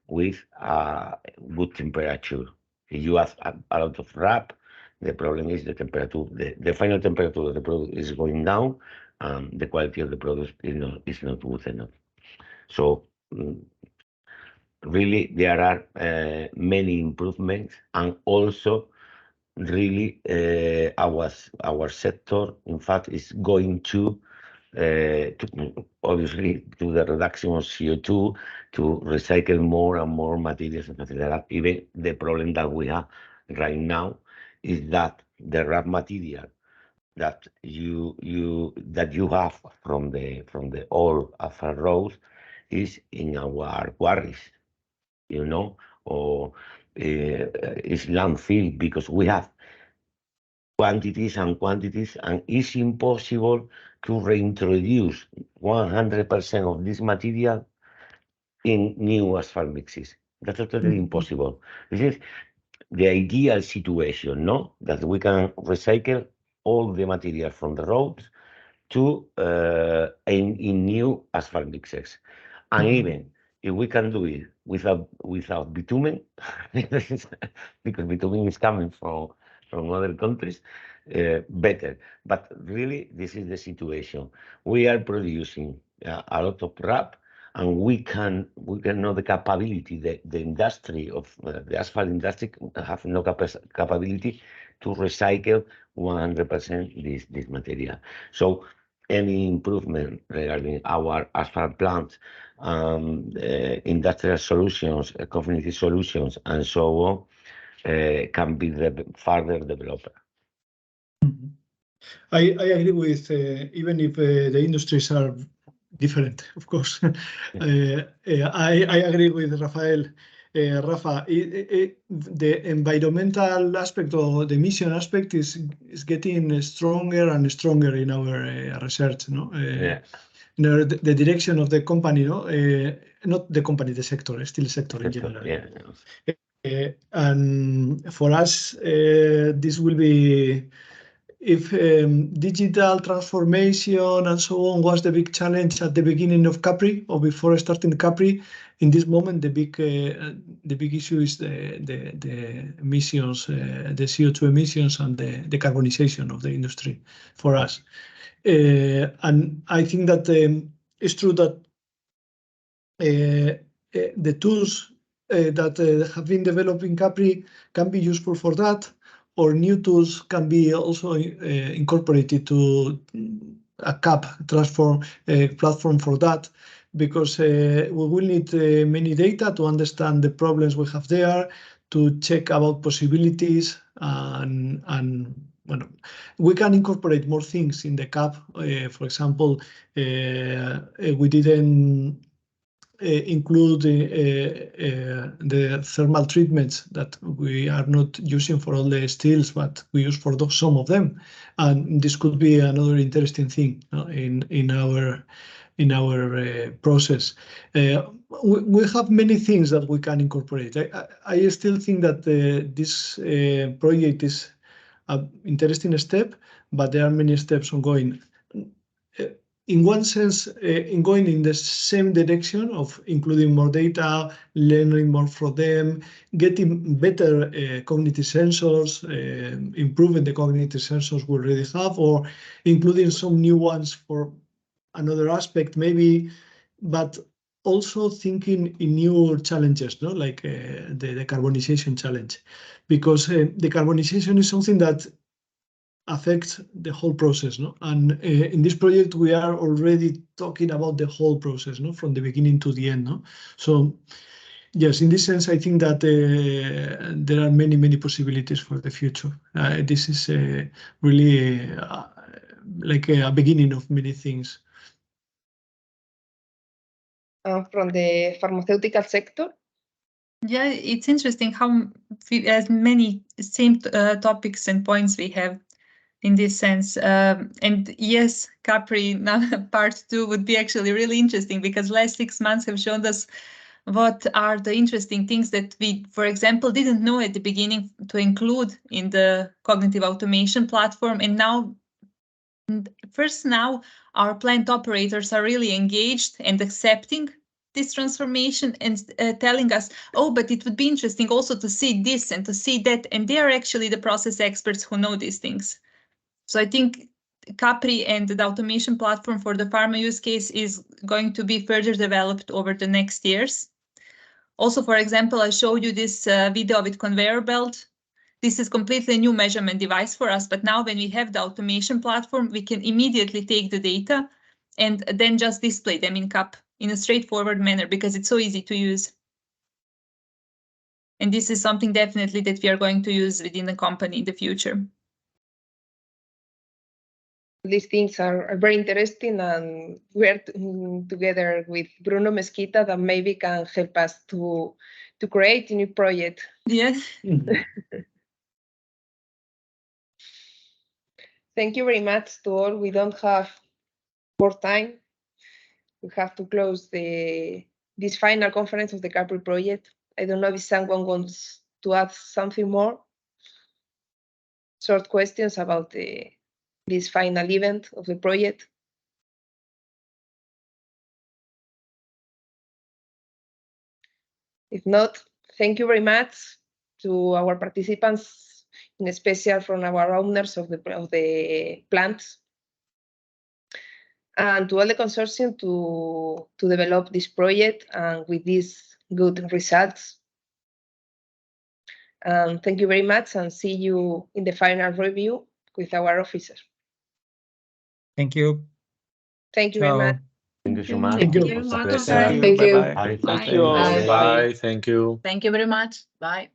with a good temperature. If you have a lot of wrap, the problem is the temperature, the final temperature of the product is going down, and the quality of the product is not good enough. So really, there are many improvements, and also really our sector, in fact, is going to obviously to the reduction of CO2, to recycle more and more materials and things like that. Even the problem that we have right now is that the raw material that you have from the old asphalt roads is in our quarries, you know, or it's landfill, because we have quantities, and it's impossible to reintroduce 100% of this material in new asphalt mixes. That's totally impossible. This is the ideal situation, no? That we can recycle all the material from the roads to in new asphalt mixes. And even if we can do it without bitumen, because bitumen is coming from other countries, better. But really, this is the situation. We are producing a lot of RAP, and we can know the capability, the industry of the asphalt industry have no capability to recycle 100% this material. So any improvement regarding our asphalt plants, industrial solutions, cognitive solutions, and so on, can be further developed. I agree with, even if the industries are different, of course. I agree with Rafael. Rafa, the environmental aspect or the emission aspect is getting stronger and stronger in our research, no? The direction of the company, no? Not the company, the sector, still sector in general. And for us, this will be, if digital transformation and so on was the big challenge at the beginning of CAPRI, or before starting CAPRI, in this moment the big issue is the emissions, the CO2 emissions, and the decarbonization of the industry for us. And I think that it's true that the tools that have been developed in CAPRI can be useful for that, or new tools can be also incorporated to a CAP platform for that, because we will need many data to understand the problems we have there, to check about possibilities, and well, we can incorporate more things in the CAP. For example, we didn't include the thermal treatments that we are not using for all the steels, but we use for some of them. And this could be another interesting thing in our process. We have many things that we can incorporate. I still think that this project is an interesting step, but there are many steps ongoing. In one sense, in going in the same direction of including more data, learning more from them, getting better cognitive sensors, improving the cognitive sensors we already have, or including some new ones for another aspect maybe, but also thinking in new challenges, no? Like the decarbonization challenge, because decarbonization is something that affects the whole process, no? And in this project, we are already talking about the whole process, no? From the beginning to the end, no? So yes, in this sense, I think that there are many, many possibilities for the future. This is really like a beginning of many things. From the pharmaceutical sector. Yeah, it's interesting how as many same topics and points we have in this sense. And yes, CAPRI now part 2 would be actually really interesting, because last 6 months have shown us what are the interesting things that we, for example, didn't know at the beginning to include in the cognitive automation platform. And now, now our plant operators are really engaged and accepting this transformation and telling us, oh, but it would be interesting also to see this and to see that. And they are actually the process experts who know these things. So I think CAPRI and the automation platform for the pharma use case is going to be further developed over the next years. Also, for example, I showed you this video with conveyor belt. This is completely new measurement device for us, but now when we have the automation platform, we can immediately take the data and then just display them in CAP in a straightforward manner, because it's so easy to use. And this is something definitely that we are going to use within the company in the future. These things are very interesting, and we're together with Bruno Mesquita that maybe can help us to create a new project. Yes. Thank you very much to all. We don't have more time. We have to close this final conference of the CAPRI project. I don't know if someone wants to add something more. Short questions about this final event of the project. If not, thank you very much to our participants, in especial from our owners of the plants, and to all the consortium to develop this project and with these good results. Thank you very much, and see you in the final review with our officers. Thank you. Thank you very much. Thank you so much. Thank you. It's a Bye. pleasure. Thank you. Bye. Thank you all. Bye. Bye. Thank you. Thank you very much. Bye.